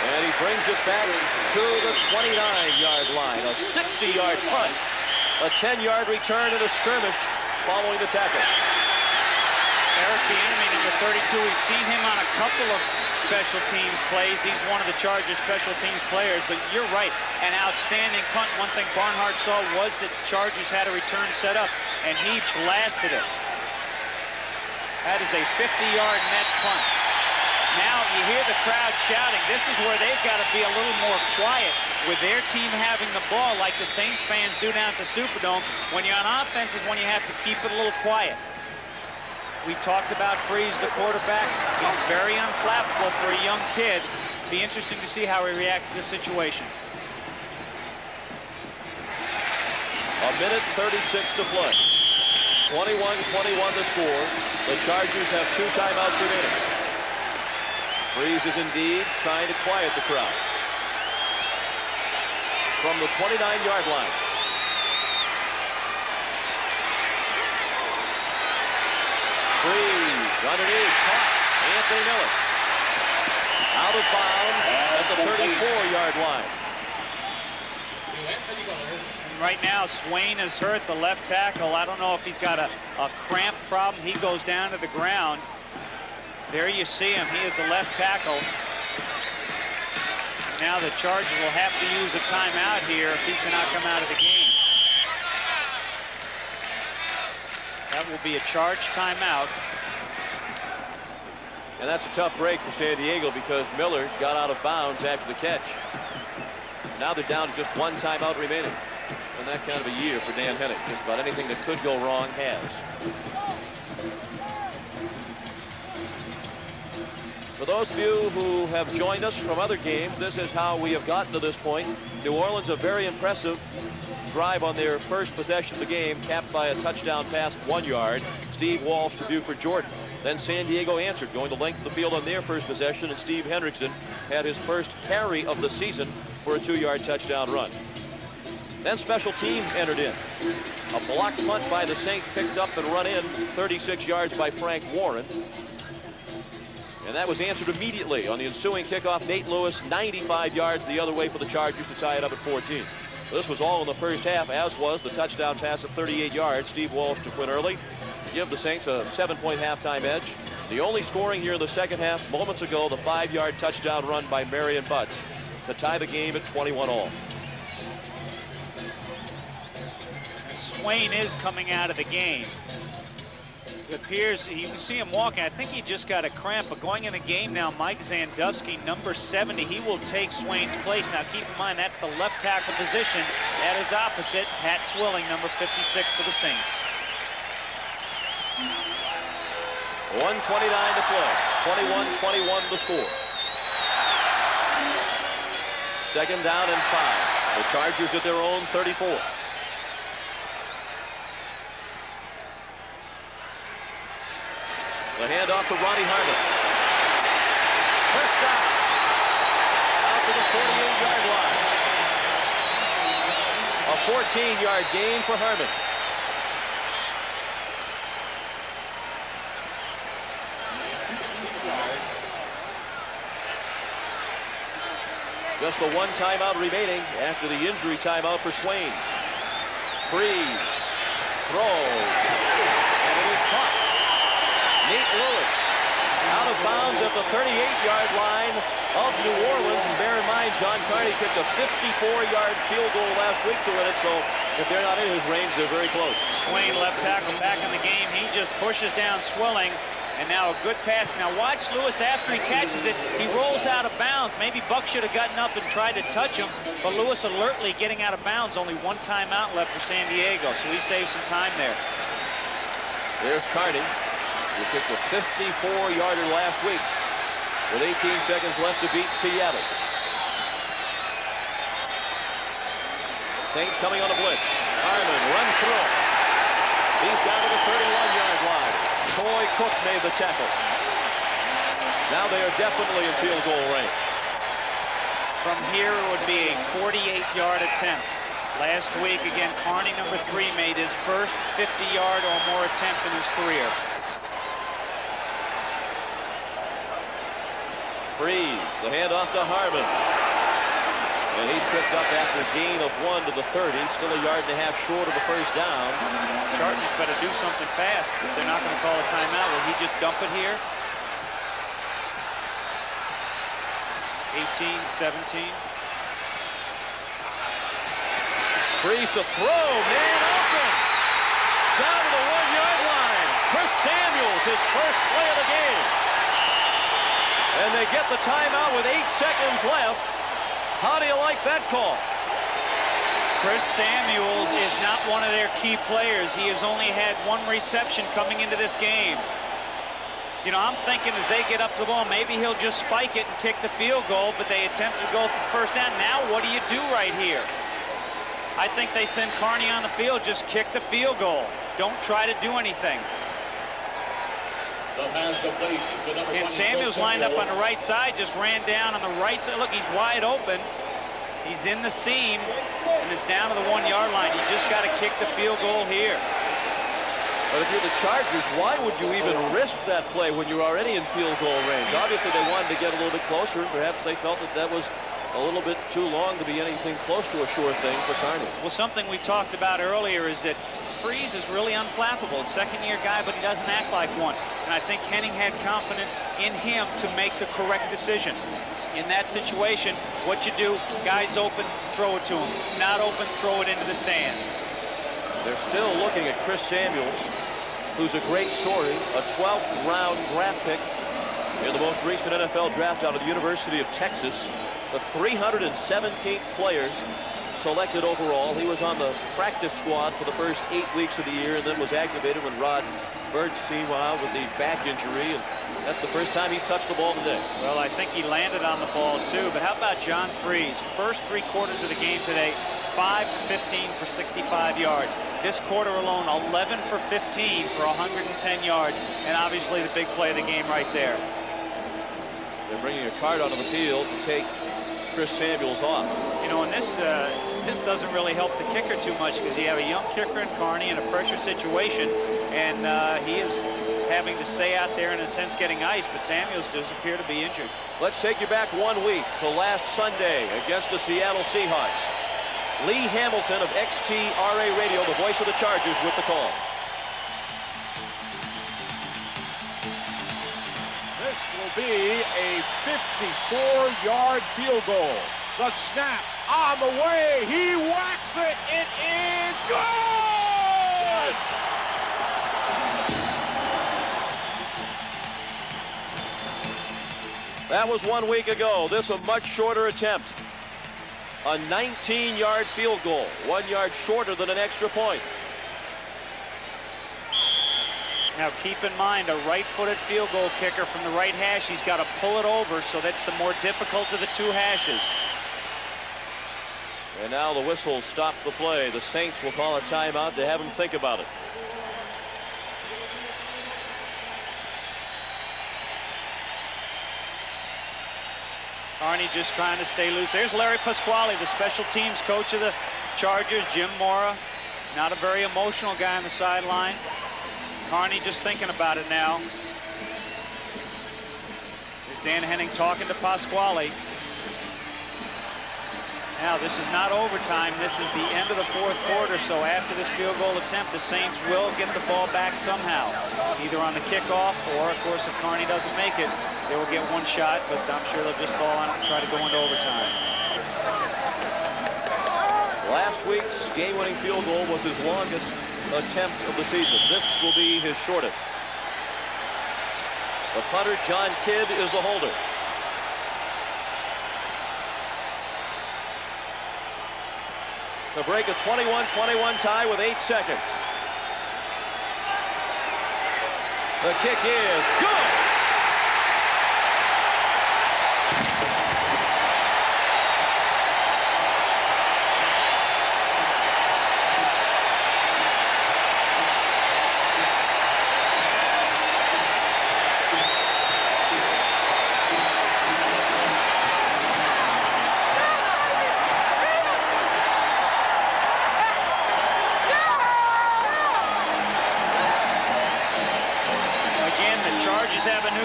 And he brings it back to the 29-yard line. A 60-yard punt. A 10-yard return in a skirmish following the tackle. Eric Bieniemy, number 32, we've seen him on a couple of special teams plays. He's one of the Chargers special teams players, but you're right, an outstanding punt. One thing Barnhart saw was that Chargers had a return set up, and he blasted it. That is a 50-yard net punt. Now you hear the crowd shouting. This is where they've got to be a little more quiet with their team having the ball like the Saints fans do down at the Superdome. When you're on offense is when you have to keep it a little quiet. We talked about Freeze, the quarterback. He's very unflappable for a young kid. Be interesting to see how he reacts to this situation. A minute 36 to play. 21-21 the score. The Chargers have 2 timeouts remaining. Freeze is indeed trying to quiet the crowd. From the 29-yard line. Freeze, underneath, caught. Anthony Miller. Out of bounds at the 34-yard line. And right now, Swain is hurt, the left tackle. I don't know if he's got a cramp problem. He goes down to the ground. There you see him. He is the left tackle. Now the Chargers will have to use a timeout here if he cannot come out of the game. That will be a charged timeout. And that's a tough break for San Diego because Miller got out of bounds after the catch. Now they're down to just 1 timeout remaining. And that kind of a year for Dan Hennig. Just about anything that could go wrong has. For those of you who have joined us from other games, this is how we have gotten to this point. New Orleans, a very impressive drive on their first possession of the game, capped by a touchdown pass 1 yard. Steve Walsh to Buford Jordan. Then San Diego answered, going the length of the field on their first possession, and Steve Hendrickson had his first carry of the season for a 2-yard touchdown run. Then special teams entered in. A blocked punt by the Saints picked up and run in 36 yards by Frank Warren. And that was answered immediately on the ensuing kickoff. Nate Lewis, 95 yards the other way for the Chargers to tie it up at 14. This was all in the first half, as was the touchdown pass of 38 yards. Steve Walsh to Quinn Early to give the Saints a 7-point halftime edge. The only scoring here in the second half, moments ago, the 5-yard touchdown run by Marion Butts to tie the game at 21-all. Swain is coming out of the game. It appears, you can see him walking. I think he just got a cramp, but going in the game now, Mike Zandowski, number 70, he will take Swain's place. Now keep in mind, that's the left tackle position. That is opposite Pat Swilling, number 56 for the Saints. 1:29 to play. 21-21 the score. Second down and 5. The Chargers at their own 34. The handoff to Ronnie Harmon. First down. Out to the 48-yard line. A 14-yard gain for Harmon. Just the one timeout remaining after the injury timeout for Swain. Freeze. Throws. And it is caught. Nate Lewis out of bounds at the 38-yard line of New Orleans. And bear in mind, John Carney kicked a 54-yard field goal last week to win it. So if they're not in his range, they're very close. Swain, left tackle, back in the game. He just pushes down Swilling. And now a good pass. Now watch Lewis after he catches it. He rolls out of bounds. Maybe Buck should have gotten up and tried to touch him. But Lewis alertly getting out of bounds. Only one timeout left for San Diego. So he saved some time there. There's Carney. He kicked a 54-yarder last week with 18 seconds left to beat Seattle. Saints coming on a blitz. Harmon runs through. He's down to the 31-yard line. Troy Cook made the tackle. Now they are definitely in field goal range. From here, it would be a 48-yard attempt. Last week, again, Carney, number 3, made his first 50-yard or more attempt in his career. Freeze, the handoff to Harmon. And he's tripped up after a gain of 1 to the 30. Still a yard and a half short of the first down. Chargers better do something fast. If they're not going to call a timeout, will he just dump it here? 18, 17. Freeze to throw, man open. Down to the 1-yard line. Chris Samuels, his first play of the game. And they get the timeout with 8 seconds left. How do you like that call? Chris Samuels is not one of their key players. He has only had 1 reception coming into this game. You know, I'm thinking as they get up to the ball, maybe he'll just spike it and kick the field goal, but they attempt to go for first down. Now what do you do right here? I think they send Carney on the field, just kick the field goal. Don't try to do anything. And Samuels lined up on the right side, just ran down on the right side. Look, he's wide open. He's in the seam, and it's down to the 1-yard line. You just got to kick the field goal here. But if you're the Chargers, why would you even risk that play when you're already in field goal range? Obviously, they wanted to get a little bit closer. Perhaps they felt that that was a little bit too long to be anything close to a sure thing for Carney. Well, something we talked about earlier is that Freeze is really unflappable. Second-year guy, but he doesn't act like one. And I think Henning had confidence in him to make the correct decision. In that situation, what you do, guy's open, throw it to him. Not open, throw it into the stands. They're still looking at Chris Samuels, who's a great story, a 12th round draft pick in the most recent NFL draft out of the University of Texas, the 317th player selected overall. He was on the practice squad for the first 8 weeks of the year and then was activated when Rod Bernstein went out with the back injury, and that's the first time he's touched the ball today. Well, I think he landed on the ball too, but how about John Freeze? First 3 quarters of the game today, 5 for 15 for 65 yards. This quarter alone, 11 for 15 for 110 yards, and obviously the big play of the game right there. They're bringing a card onto the field to take Chris Samuels off. You know, and this doesn't really help the kicker too much because you have a young kicker in Carney in a pressure situation, and he is having to stay out there in a sense getting ice, but Samuels does appear to be injured. Let's take you back 1 week to last Sunday against the Seattle Seahawks. Lee Hamilton of XTRA Radio, the voice of the Chargers, with the call. This will be a 54-yard field goal. The snap on the way. He whacks it. It is good! That was 1 week ago. This a much shorter attempt. A 19-yard field goal, 1 yard shorter than an extra point. Now keep in mind, a right-footed field goal kicker from the right hash, he's got to pull it over, so that's the more difficult of the two hashes. And now the whistle stopped the play. The Saints will call a timeout to have him think about it. Carney just trying to stay loose. There's Larry Pasquale, the special teams coach of the Chargers. Jim Mora, not a very emotional guy on the sideline. Carney just thinking about it now. There's Dan Henning talking to Pasquale. Now, this is not overtime. This is the end of the fourth quarter, so after this field goal attempt, the Saints will get the ball back somehow, either on the kickoff or, of course, if Carney doesn't make it, they will get one shot, but I'm sure they'll just fall on it and try to go into overtime. Last week's game-winning field goal was his longest attempt of the season. This will be his shortest. The punter, John Kidd, is the holder. To break a 21-21 tie with 8 seconds. The kick is good.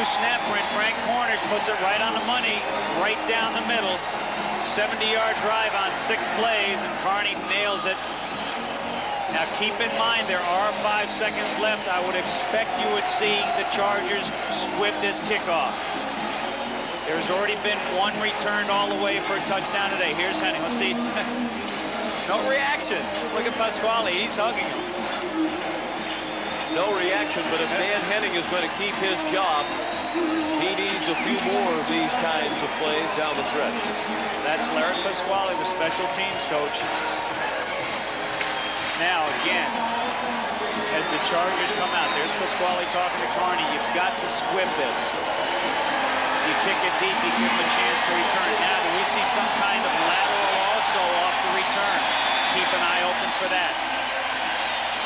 Snap print. Frank Cornish puts it right on the money, right down the middle. 70-yard drive on 6 plays, and Carney nails it. Now keep in mind, there are 5 seconds left. I would expect you would see the Chargers squib this kickoff. There's already been one returned all the way for a touchdown today. Here's Henning. Let's see. No reaction. Look at Pasquale. He's hugging him. No reaction, but if Dan Henning is going to keep his job, he needs a few more of these kinds of plays down the stretch. That's Larry Pasquale, the special teams coach. Now, again, as the Chargers come out, there's Pasquale talking to Carney. You've got to squib this. You kick it deep, you give him a chance to return. Now, do we see some kind of lateral also off the return? Keep an eye open for that.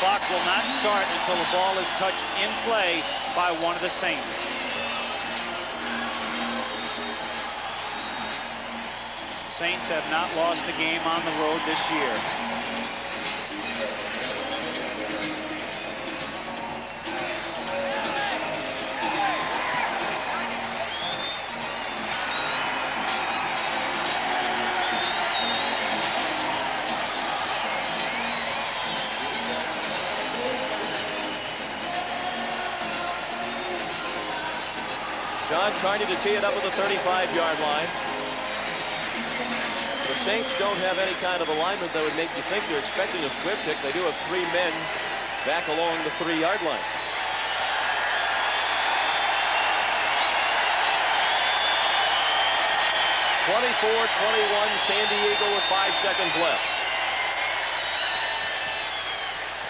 Clock will not start until the ball is touched in play by one of the Saints. Saints have not lost a game on the road this year. John Carney to tee it up at the 35-yard line. The Saints don't have any kind of alignment that would make you think they're expecting a squib kick. They do have 3 men back along the 3-yard line. (24-21) San Diego with 5 seconds left.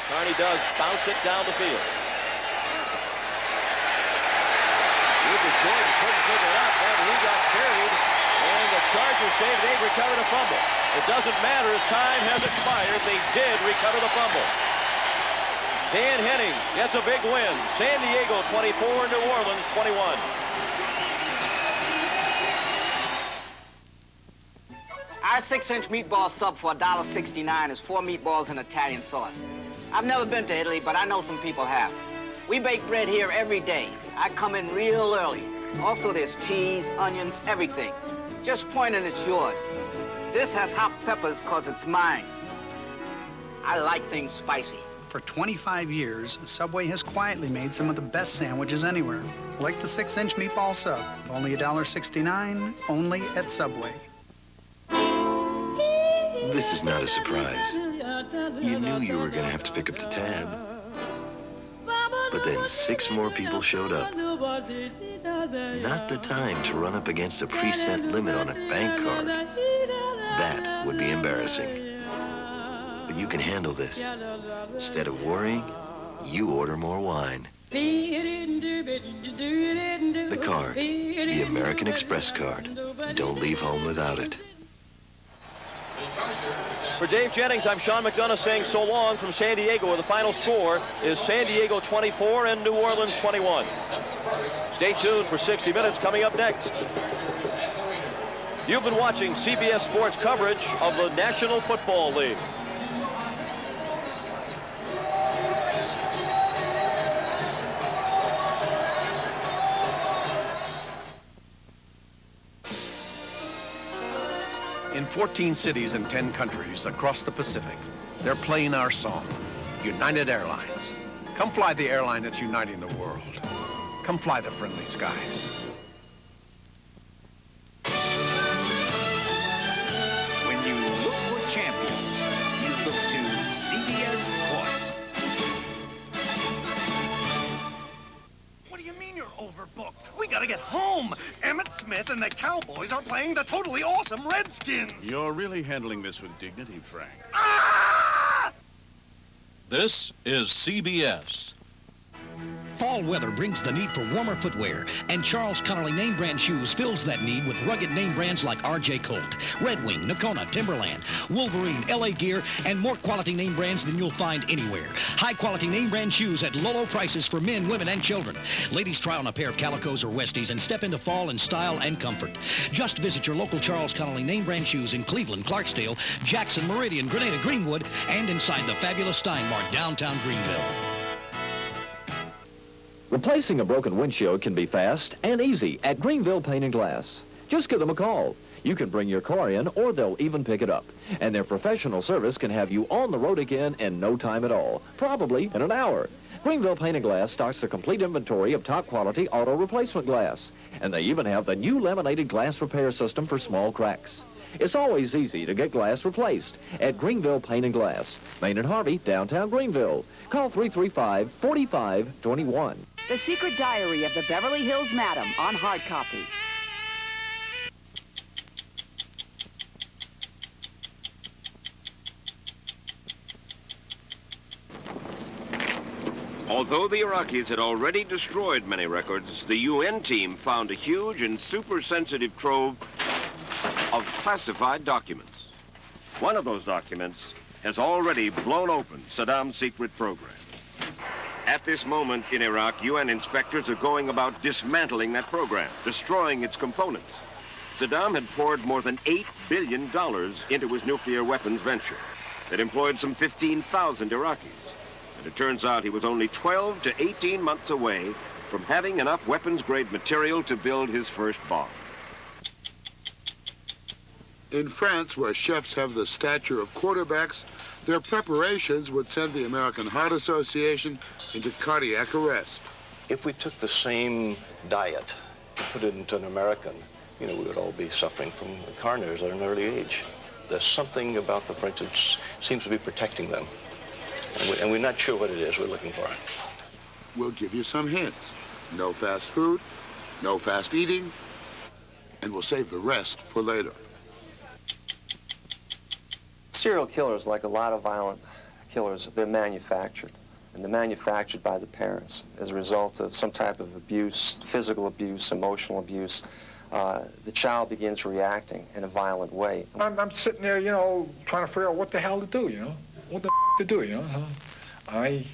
Carney does bounce it down the field. Jordan couldn't pick it up, and he got carried, and the Chargers say they've recovered a fumble. It doesn't matter as time has expired. They did recover the fumble. Dan Henning gets a big win. San Diego 24, New Orleans 21. Our 6-inch meatball sub for $1.69 is 4 meatballs and Italian sauce. I've never been to Italy, but I know some people have. We bake bread here every day. I come in real early. Also, there's cheese, onions, everything. Just point and it's yours. This has hot peppers because it's mine. I like things spicy. For 25 years, Subway has quietly made some of the best sandwiches anywhere. Like the 6-inch meatball sub. Only $1.69, only at Subway. This is not a surprise. You knew you were going to have to pick up the tab. But then 6 more people showed up. Not the time to run up against a preset limit on a bank card. That would be embarrassing. But you can handle this. Instead of worrying, you order more wine. The card, the American Express card. Don't leave home without it. For Dave Jennings, I'm Sean McDonough saying so long from San Diego, where the final score is San Diego 24 and New Orleans 21. Stay tuned for 60 Minutes coming up next. You've been watching CBS Sports coverage of the National Football League. In 14 cities and 10 countries across the Pacific, they're playing our song, United Airlines. Come fly the airline that's uniting the world. Come fly the friendly skies. When you look for champions, you look to CBS Sports. What do you mean you're overbooked? We gotta get home. Emmett Smith and the Cowboys are playing the totally awesome Redskins. You're really handling this with dignity, Frank. Ah! This is CBS. Fall weather brings the need for warmer footwear, and Charles Connolly name brand shoes fills that need with rugged name brands like RJ Colt, Red Wing, Nakona, Timberland, Wolverine, LA Gear, and more quality name brands than you'll find anywhere. High quality name brand shoes at low prices for men, women, and children. Ladies, try on a pair of Calicos or Westies and step into fall in style and comfort. Just visit your local Charles Connolly name brand shoes in Cleveland, Clarksdale, Jackson, Meridian, Grenada, Greenwood, and inside the fabulous Steinmart, downtown Greenville. Replacing a broken windshield can be fast and easy at Greenville Paint and Glass. Just give them a call. You can bring your car in, or they'll even pick it up. And their professional service can have you on the road again in no time at all, probably in an hour. Greenville Paint and Glass stocks a complete inventory of top-quality auto replacement glass. And they even have the new laminated glass repair system for small cracks. It's always easy to get glass replaced at Greenville Paint and Glass. Main and Harvey, downtown Greenville. Call 335-4521. The Secret Diary of the Beverly Hills Madam on hard copy. Although the Iraqis had already destroyed many records, the UN team found a huge and super-sensitive trove of classified documents. One of those documents has already blown open Saddam's secret program. At this moment in Iraq, UN inspectors are going about dismantling that program, destroying its components. Saddam had poured more than $8 billion into his nuclear weapons venture that employed some 15,000 Iraqis. And it turns out he was only 12 to 18 months away from having enough weapons-grade material to build his first bomb. In France, where chefs have the stature of quarterbacks, their preparations would send the American Heart Association into cardiac arrest. If we took the same diet and put it into an American, we would all be suffering from coroners at an early age. There's something about the French that seems to be protecting them. And we're not sure what it is we're looking for. We'll give you some hints. No fast food, no fast eating, and we'll save the rest for later. Serial killers, like a lot of violent killers, they're manufactured. And they're manufactured by the parents as a result of some type of abuse, physical abuse, emotional abuse. The child begins reacting in a violent way. I'm sitting there, trying to figure out what the hell to do, What the to do, I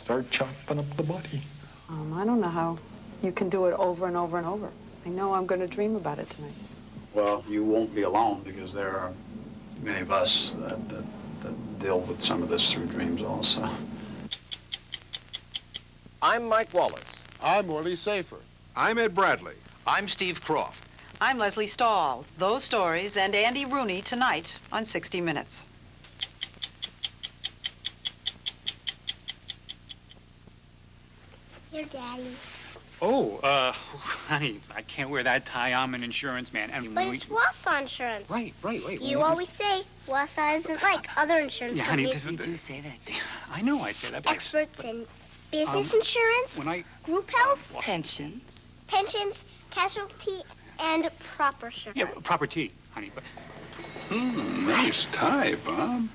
start chopping up the body. I don't know how you can do it over and over and over. I know I'm going to dream about it tonight. Well, you won't be alone, because there are many of us that deal with some of this through dreams also. I'm Mike Wallace. I'm Orly Safer. I'm Ed Bradley. I'm Steve Croft. I'm Leslie Stahl. Those stories and Andy Rooney tonight on 60 Minutes. Your daddy. Oh, honey, I can't wear that tie. I'm an insurance man. But it's Wausau Insurance. Right. You always say Wausau isn't like other insurance Yeah, honey, companies. you do say that. I know I say that. Experts in Business insurance, group health, pensions, casualty, and property. Yeah, property, honey. But... Nice tie, Bob.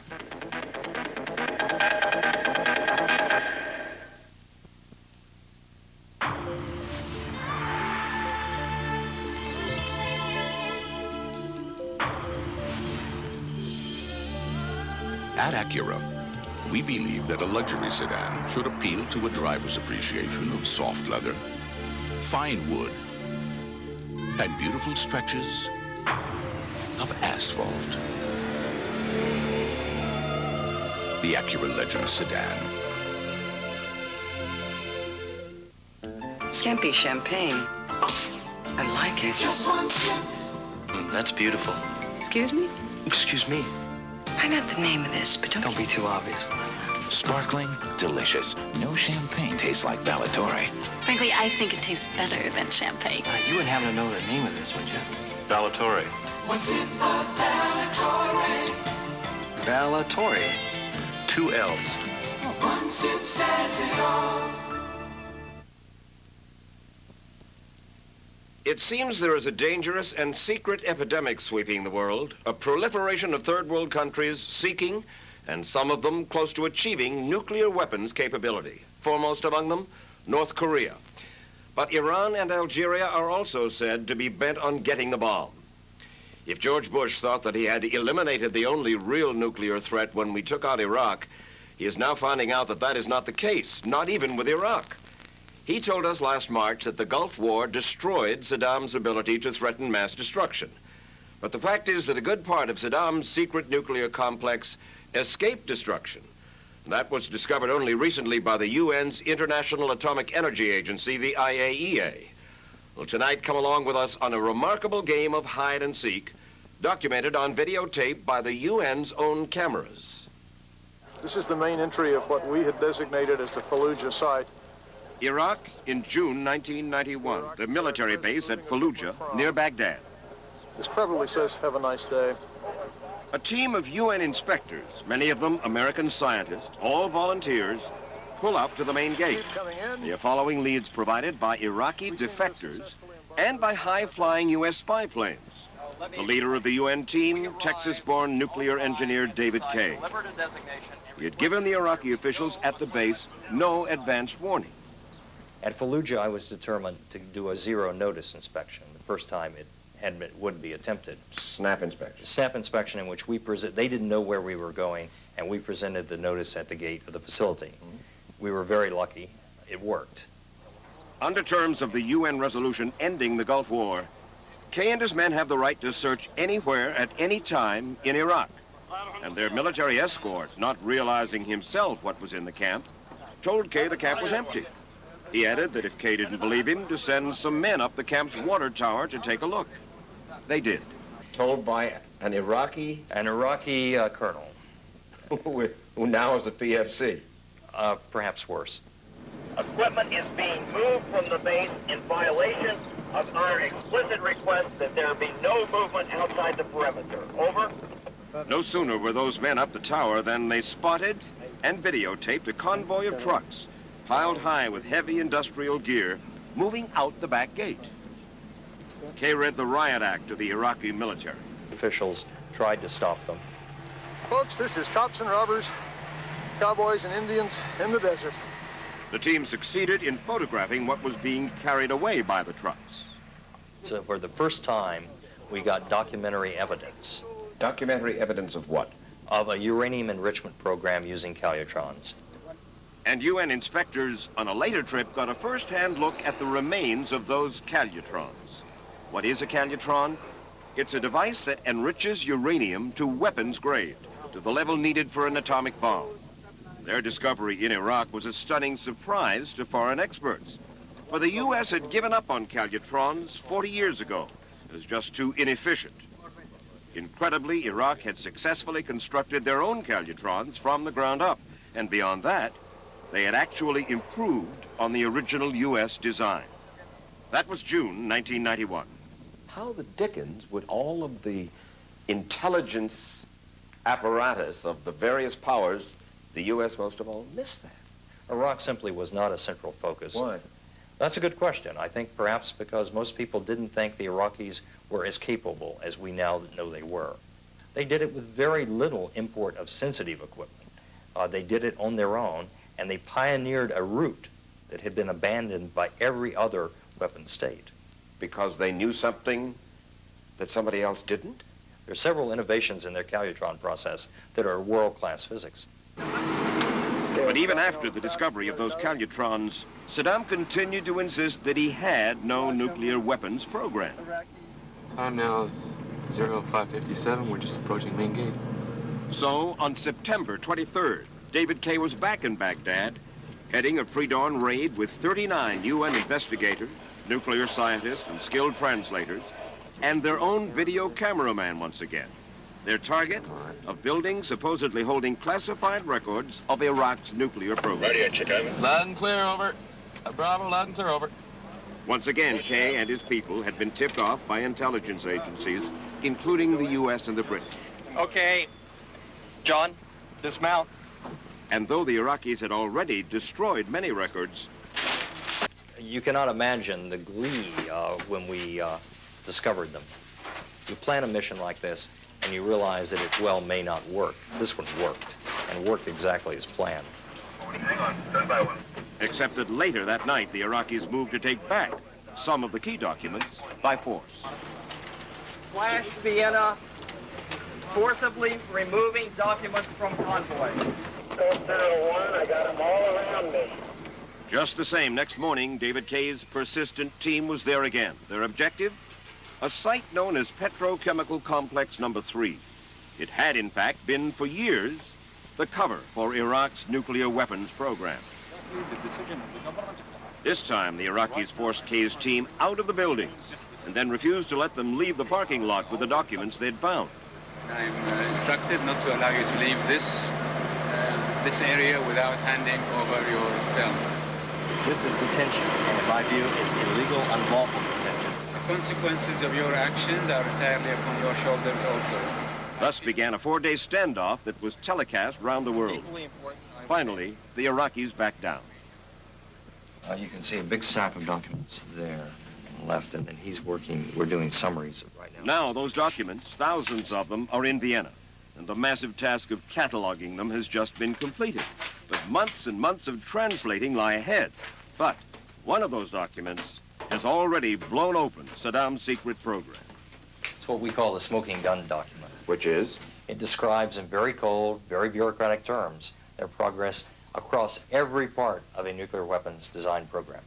At Acura, we believe that a luxury sedan should appeal to a driver's appreciation of soft leather, fine wood, and beautiful stretches of asphalt. The Acura Legend sedan. Skimpy champagne. I like it. Just one sip. That's beautiful. Excuse me? Excuse me. Find out the name of this, but don't be too obvious. Sparkling, delicious. No champagne tastes like Vallatore. Frankly, I think it tastes better than champagne. You wouldn't happen to know the name of this, would you? Vallatore. What's it for Vallatore? Vallatore. 2 L's. One sip says it all. It seems there is a dangerous and secret epidemic sweeping the world, a proliferation of third world countries seeking, and some of them close to achieving, nuclear weapons capability. Foremost among them, North Korea. But Iran and Algeria are also said to be bent on getting the bomb. If George Bush thought that he had eliminated the only real nuclear threat when we took out Iraq, he is now finding out that that is not the case, not even with Iraq. He told us last March that the Gulf War destroyed Saddam's ability to threaten mass destruction. But the fact is that a good part of Saddam's secret nuclear complex escaped destruction. That was discovered only recently by the UN's International Atomic Energy Agency, the IAEA. Well, tonight, come along with us on a remarkable game of hide and seek, documented on videotape by the UN's own cameras. This is the main entry of what we had designated as the Fallujah site. Iraq in June 1991, the military base at Fallujah, near Baghdad. This probably says, "Have a nice day." A team of UN inspectors, many of them American scientists, all volunteers, pull up to the main gate. They are following leads provided by Iraqi defectors and by high-flying U.S. spy planes. The leader of the UN team, Texas-born nuclear engineer David Kay. He had given the Iraqi officials at the base no advance warning. At Fallujah, I was determined to do a zero notice inspection, the first time it would be attempted. Snap inspection. Snap inspection in which they didn't know where we were going, and we presented the notice at the gate of the facility. We were very lucky. It worked. Under terms of the UN resolution ending the Gulf War, Kay and his men have the right to search anywhere at any time in Iraq. And their military escort, not realizing himself what was in the camp, told Kay the camp was empty. He added that if Kay didn't believe him, to send some men up the camp's water tower to take a look. They did. Told by an Iraqi colonel. who now is a PFC. Perhaps worse. Equipment is being moved from the base in violation of our explicit request that there be no movement outside the perimeter. Over. No sooner were those men up the tower than they spotted and videotaped a convoy of trucks piled high with heavy industrial gear moving out the back gate. Kay read the riot act of the Iraqi military. Officials tried to stop them. Folks, this is cops and robbers, cowboys and Indians in the desert. The team succeeded in photographing what was being carried away by the trucks. So for the first time, we got documentary evidence. Documentary evidence of what? Of a uranium enrichment program using calutrons. And UN inspectors on a later trip got a first-hand look at the remains of those calutrons. What is a calutron? It's a device that enriches uranium to weapons grade, to the level needed for an atomic bomb. Their discovery in Iraq was a stunning surprise to foreign experts, for the U.S. had given up on calutrons 40 years ago as just too inefficient. Incredibly, Iraq had successfully constructed their own calutrons from the ground up, and beyond that, they had actually improved on the original U.S. design. That was June 1991. How the dickens would all of the intelligence apparatus of the various powers, the U.S. most of all, miss that? Iraq simply was not a central focus. Why? That's a good question. I think perhaps because most people didn't think the Iraqis were as capable as we now know they were. They did it with very little import of sensitive equipment. They did it on their own, and they pioneered a route that had been abandoned by every other weapon state. Because they knew something that somebody else didn't? There are several innovations in their calutron process that are world-class physics. But even after the discovery of those calutrons, Saddam continued to insist that he had no nuclear weapons program. Time now is 0557. We're just approaching main gate. So, on September 23rd, David Kay was back in Baghdad, heading a pre-dawn raid with 39 UN investigators, nuclear scientists, and skilled translators, and their own video cameraman once again. Their target, a building supposedly holding classified records of Iraq's nuclear program. Radio, Chicago. Loud and clear, over. Bravo, loud and clear, over. Once again, Kay and his people had been tipped off by intelligence agencies, including the U.S. and the British. Okay, John, dismount. And though the Iraqis had already destroyed many records, You cannot imagine the glee when we discovered them. You plan a mission like this, and you realize that it well may not work. This one worked, and worked exactly as planned. Hang on, stand by one. except that later that night, the Iraqis moved to take back some of the key documents by force. Flash Vienna, forcibly removing documents from convoy. Code 01, I got them all around me. Just the same, next morning, David Kay's persistent team was there again. Their objective? A site known as Petrochemical Complex Number 3. It had, in fact, been for years the cover for Iraq's nuclear weapons program. This time, the Iraqis forced Kay's team out of the buildings and then refused to let them leave the parking lot with the documents they'd found. I'm instructed not to allow you to leave this area without handing over your film. This is detention, and in my view, it's illegal, unlawful detention. The consequences of your actions are entirely upon your shoulders also. Thus began a 4-day standoff that was telecast round the world. Finally, the Iraqis backed down. You can see a big stack of documents there on the left, and then we're doing summaries right now. Now, those documents, thousands of them, are in Vienna, and the massive task of cataloging them has just been completed. But months and months of translating lie ahead. But one of those documents has already blown open Saddam's secret program. It's what we call the smoking gun document. Which is? It describes in very cold, very bureaucratic terms their progress across every part of a nuclear weapons design program.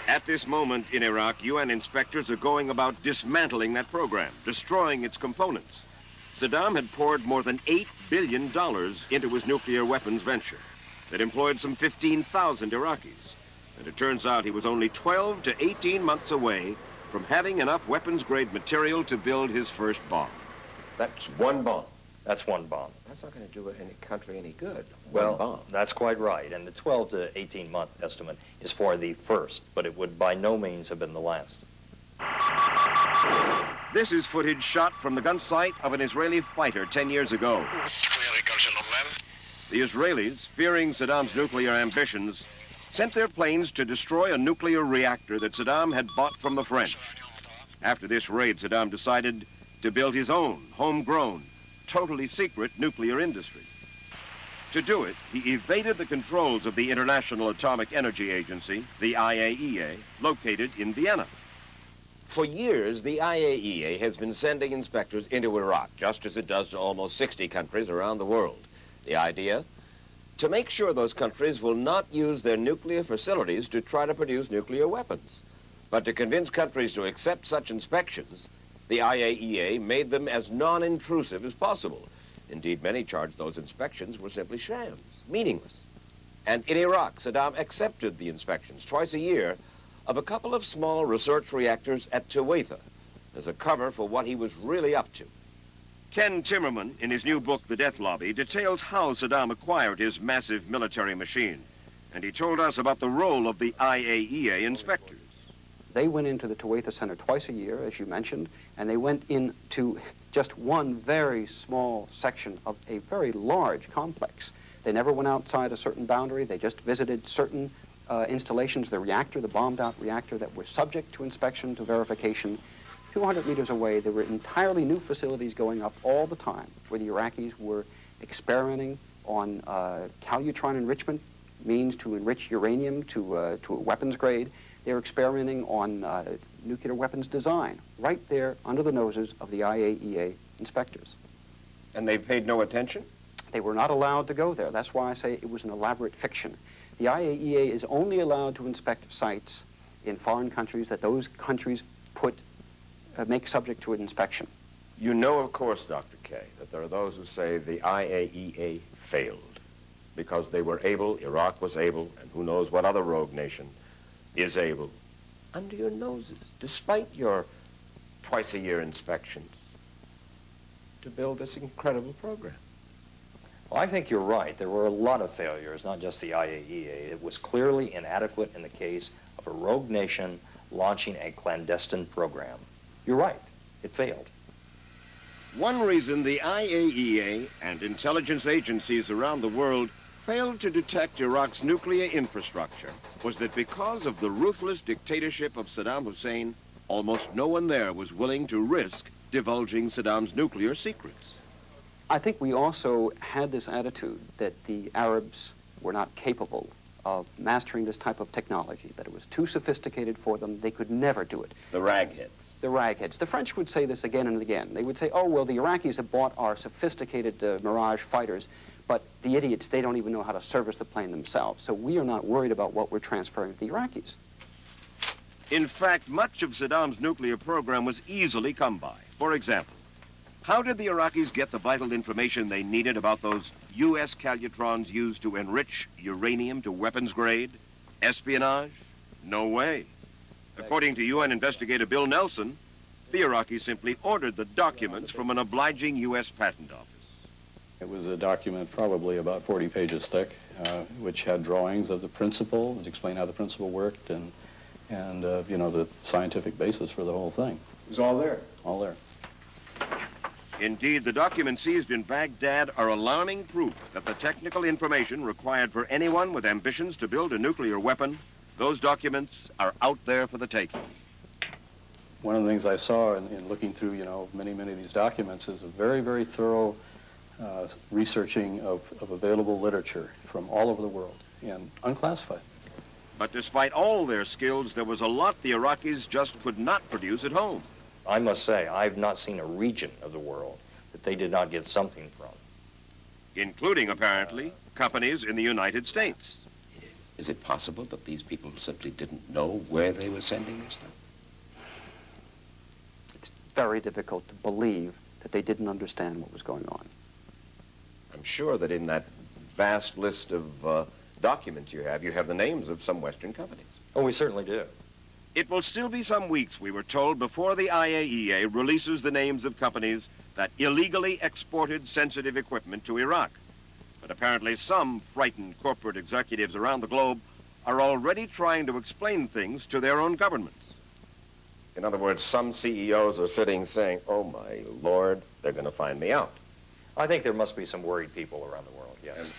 At this moment in Iraq, UN inspectors are going about dismantling that program, destroying its components. Saddam had poured more than $8 billion into his nuclear weapons venture that employed some 15,000 Iraqis. And it turns out he was only 12 to 18 months away from having enough weapons-grade material to build his first bomb. That's one bomb. That's one bomb. That's not going to do any country any good. Well, one bomb. That's quite right. And the 12 to 18-month estimate is for the first, but it would by no means have been the last. This is footage shot from the gun sight of an Israeli fighter 10 years ago. The Israelis, fearing Saddam's nuclear ambitions, sent their planes to destroy a nuclear reactor that Saddam had bought from the French. After this raid, Saddam decided to build his own, homegrown, totally secret nuclear industry. To do it, he evaded the controls of the International Atomic Energy Agency, the IAEA, located in Vienna. For years, the IAEA has been sending inspectors into Iraq, just as it does to almost 60 countries around the world. The idea? To make sure those countries will not use their nuclear facilities to try to produce nuclear weapons. But to convince countries to accept such inspections, the IAEA made them as non-intrusive as possible. Indeed, many charged those inspections were simply shams, meaningless. And in Iraq, Saddam accepted the inspections twice a year of a couple of small research reactors at Tuwaitha as a cover for what he was really up to. Ken Timmerman, in his new book, The Death Lobby, details how Saddam acquired his massive military machine. And he told us about the role of the IAEA inspectors. They went into the Tuwaitha Center twice a year, as you mentioned, and they went into just one very small section of a very large complex They never went outside a certain boundary. They just visited certain installations, the reactor, the bombed-out reactor that were subject to inspection, to verification. 200 meters away, there were entirely new facilities going up all the time where the Iraqis were experimenting on calutron enrichment, means to enrich uranium to a weapons grade. They were experimenting on nuclear weapons design right there under the noses of the IAEA inspectors. And they paid no attention? They were not allowed to go there. That's why I say it was an elaborate fiction. The IAEA is only allowed to inspect sites in foreign countries that those countries make subject to an inspection. You know, of course, Dr. K, that there are those who say the IAEA failed because they were able, Iraq was able, and who knows what other rogue nation is able, under your noses, despite your twice-a-year inspections, to build this incredible program. Well, I think you're right. There were a lot of failures, not just the IAEA. It was clearly inadequate in the case of a rogue nation launching a clandestine program. You're right. It failed. One reason the IAEA and intelligence agencies around the world failed to detect Iraq's nuclear infrastructure was that because of the ruthless dictatorship of Saddam Hussein, almost no one there was willing to risk divulging Saddam's nuclear secrets. I think we also had this attitude that the Arabs were not capable of mastering this type of technology, that it was too sophisticated for them. They could never do it. The ragheads. The ragheads. The French would say this again and again. They would say, oh, well, the Iraqis have bought our sophisticated Mirage fighters, but the idiots, they don't even know how to service the plane themselves. So we are not worried about what we're transferring to the Iraqis. In fact, much of Saddam's nuclear program was easily come by. For example, how did the Iraqis get the vital information they needed about those U.S. calutrons used to enrich uranium to weapons grade? Espionage? No way. According to UN investigator Bill Nelson, the Iraqis simply ordered the documents from an obliging U.S. patent office. It was a document probably about 40 pages thick, which had drawings of the principle, which explained how the principle worked, and you know, the scientific basis for the whole thing. It was all there. All there. Indeed, the documents seized in Baghdad are alarming proof that the technical information required for anyone with ambitions to build a nuclear weapon, those documents are out there for the taking. One of the things I saw in looking through, you know, many of these documents is a very, very thorough researching of available literature from all over the world and unclassified. But despite all their skills, there was a lot the Iraqis just could not produce at home. I must say, I've not seen a region of the world that they did not get something from. Including, apparently, companies in the United States. Is it possible that these people simply didn't know where they were sending this stuff? It's very difficult to believe that they didn't understand what was going on. I'm sure that in that vast list of documents you have the names of some Western companies. Oh, we certainly do. It will still be some weeks, we were told, before the IAEA releases the names of companies that illegally exported sensitive equipment to Iraq. But apparently some frightened corporate executives around the globe are already trying to explain things to their own governments. In other words, some CEOs are sitting saying, oh my Lord, they're going to find me out. I think there must be some worried people around the world, yes.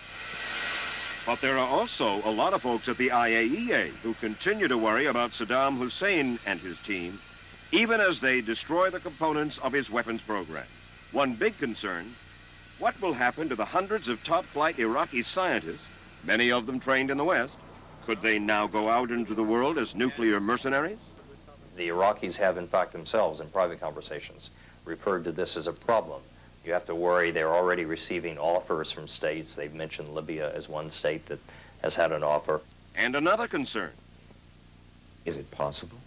But there are also a lot of folks at the IAEA who continue to worry about Saddam Hussein and his team, even as they destroy the components of his weapons program. One big concern, what will happen to the hundreds of top-flight Iraqi scientists, many of them trained in the West? Could they now go out into the world as nuclear mercenaries? The Iraqis have, in fact, themselves, in private conversations, referred to this as a problem. You have to worry they're already receiving offers from states. They've mentioned Libya as one state that has had an offer. And another concern. Is it possible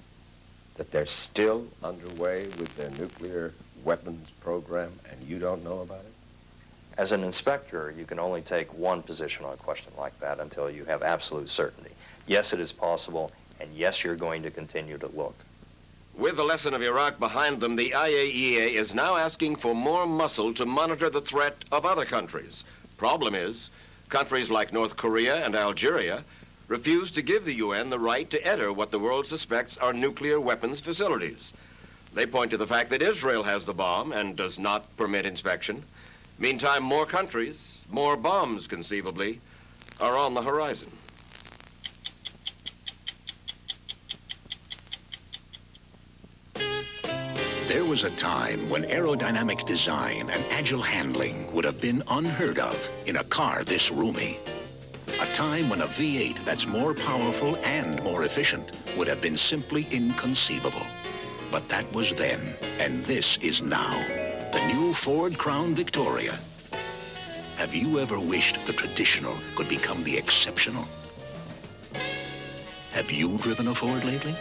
that they're still underway with their nuclear weapons program and you don't know about it? As an inspector, you can only take one position on a question like that until you have absolute certainty. Yes, it is possible, and yes, you're going to continue to look. With the lesson of Iraq behind them, the IAEA is now asking for more muscle to monitor the threat of other countries. Problem is, countries like North Korea and Algeria refuse to give the UN the right to enter what the world suspects are nuclear weapons facilities. They point to the fact that Israel has the bomb and does not permit inspection. Meantime, more countries, more bombs, conceivably, are on the horizon. There was a time when aerodynamic design and agile handling would have been unheard of in a car this roomy. A time when a V8 that's more powerful and more efficient would have been simply inconceivable. But that was then, and this is now. The new Ford Crown Victoria. Have you ever wished the traditional could become the exceptional? Have you driven a Ford lately?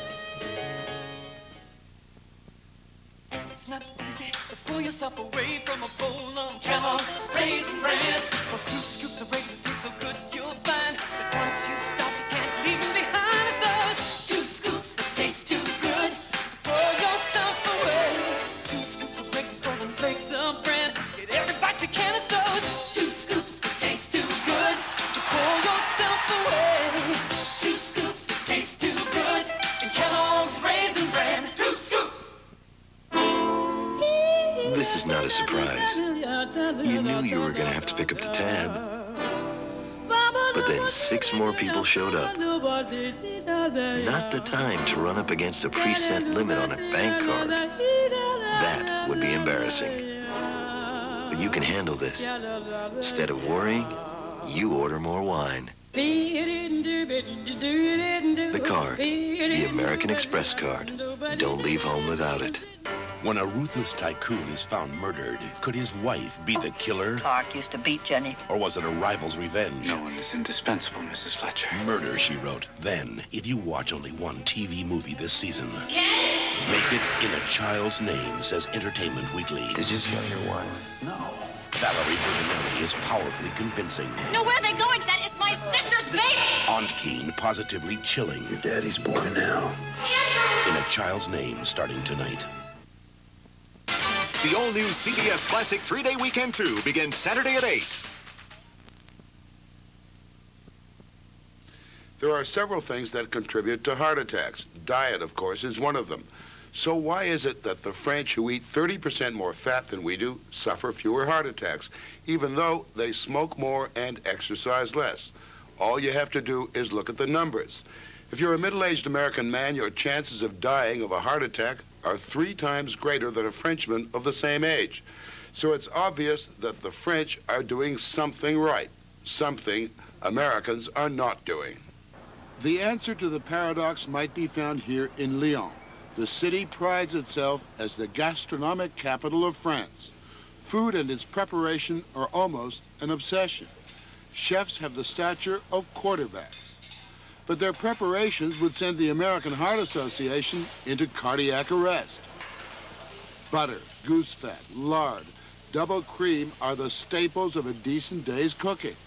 It's not easy to pull yourself away from a bowl of Kellogg's Raisin Bran. Those 2 scoops of raisins taste so good, you'll find that once you start, you can't leave them behind. It's those 2 scoops that taste too good. Pull yourself away. 2 scoops of raisins, golden flakes of bran. Get every bite you can. It's those 2 scoops that taste too good. To pull yourself away. 2 scoops that taste too good. And Kellogg's Raisin Bran. 2 scoops. This is not a surprise. You knew you were going to have to pick up the tab. But then 6 more people showed up. Not the time to run up against a preset limit on a bank card. That would be embarrassing. But you can handle this. Instead of worrying, you order more wine. The card, the American Express card. Don't leave home without it. When a ruthless tycoon is found murdered, could his wife be the killer? Clark used to beat Jenny. Or was it a rival's revenge? No one is indispensable, Mrs. Fletcher. Murder, she wrote. Then, if you watch only one TV movie this season, make it in a child's name, says Entertainment Weekly. Did you kill your wife? No. Valerie Bertinelli is powerfully convincing. No, where are they going? That is my sister's baby! Aunt Keen positively chilling. Your daddy's boy now. In a child's name, starting tonight. The all-new CBS Classic 3-Day Weekend 2 begins Saturday at 8. There are several things that contribute to heart attacks. Diet, of course, is one of them. So why is it that the French, who eat 30% more fat than we do, suffer fewer heart attacks, even though they smoke more and exercise less? All you have to do is look at the numbers. If you're a middle-aged American man, your chances of dying of a heart attack are 3 times greater than a Frenchman of the same age. So it's obvious that the French are doing something right, something Americans are not doing. The answer to the paradox might be found here in Lyon. The city prides itself as the gastronomic capital of France. Food and its preparation are almost an obsession. Chefs have the stature of quarterbacks. But their preparations would send the American Heart Association into cardiac arrest. Butter, goose fat, lard, double cream are the staples of a decent day's cooking.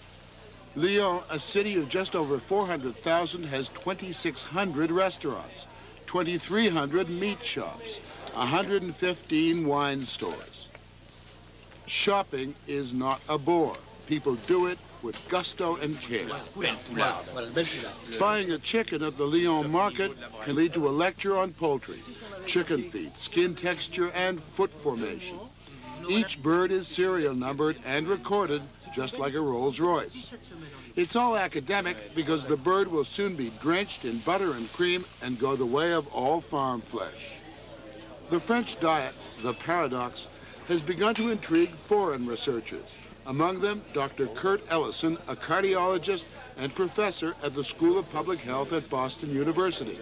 Lyon, a city of just over 400,000, has 2,600 restaurants, 2,300 meat shops, 115 wine stores. Shopping is not a bore. People do it with gusto and care. Buying a chicken at the Lyon market can lead to a lecture on poultry, chicken feet, skin texture, and foot formation. Each bird is serial numbered and recorded, just like a Rolls Royce. It's all academic because the bird will soon be drenched in butter and cream and go the way of all farm flesh. The French diet, the paradox, has begun to intrigue foreign researchers. Among them, Dr. Kurt Ellison, a cardiologist and professor at the School of Public Health at Boston University.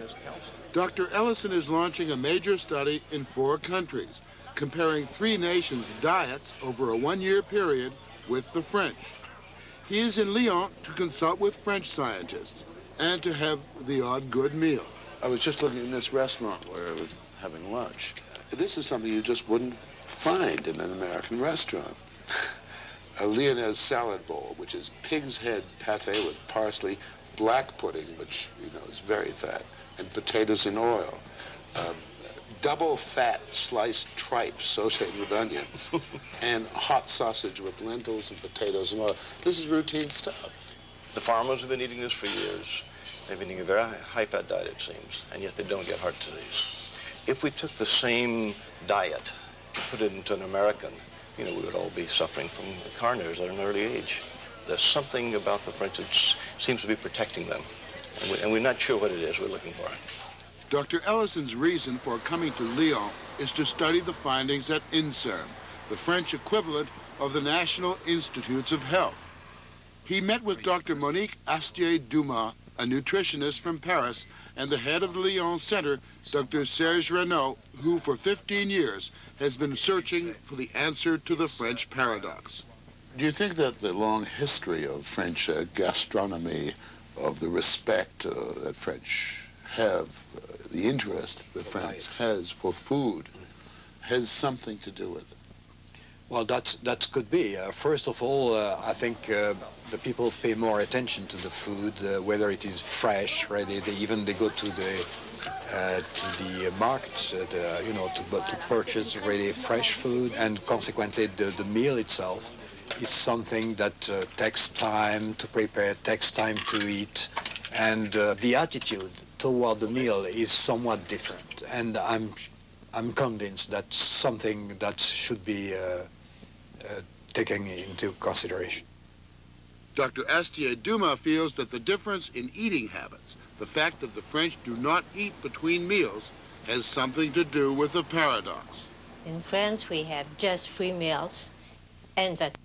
Dr. Ellison is launching a major study in 4 countries, comparing 3 nations' diets over a 1-year period with the French. He is in Lyon to consult with French scientists and to have the odd good meal. I was just looking in this restaurant where I was having lunch. This is something you just wouldn't find in an American restaurant. A Lyonnaise salad bowl, which is pig's head pate with parsley, black pudding, which, is very fat, and potatoes in oil. Double fat sliced tripe sauteed with onions, and hot sausage with lentils and potatoes and oil. This is routine stuff. The farmers have been eating this for years. They've been eating a very high-fat diet, it seems, and yet they don't get heart disease. If we took the same diet, put it into an American, we would all be suffering from coroners at an early age. There's something about the French that seems to be protecting them, and we're not sure what it is we're looking for. Dr. Ellison's reason for coming to Lyon is to study the findings at INSERM, the French equivalent of the National Institutes of Health. He met with Dr. Monique Astier-Dumas, a nutritionist from Paris, and the head of the Lyon Center, Dr. Serge Renaud, who for 15 years has been searching for the answer to the French paradox. Do you think that the long history of French gastronomy, of the respect that French have, the interest that France has for food, has something to do with it? Well, that could be. First of all, I think the people pay more attention to the food, whether it is fresh, ready. They go to the markets, to purchase really fresh food, and consequently the meal itself is something that takes time to prepare, takes time to eat, and the attitude toward the meal is somewhat different. And I'm convinced that's something that should be taken into consideration. Dr. Astier-Dumas feels that the difference in eating habits, the fact that the French do not eat between meals, has something to do with the paradox. In France, we have just 3 meals, and that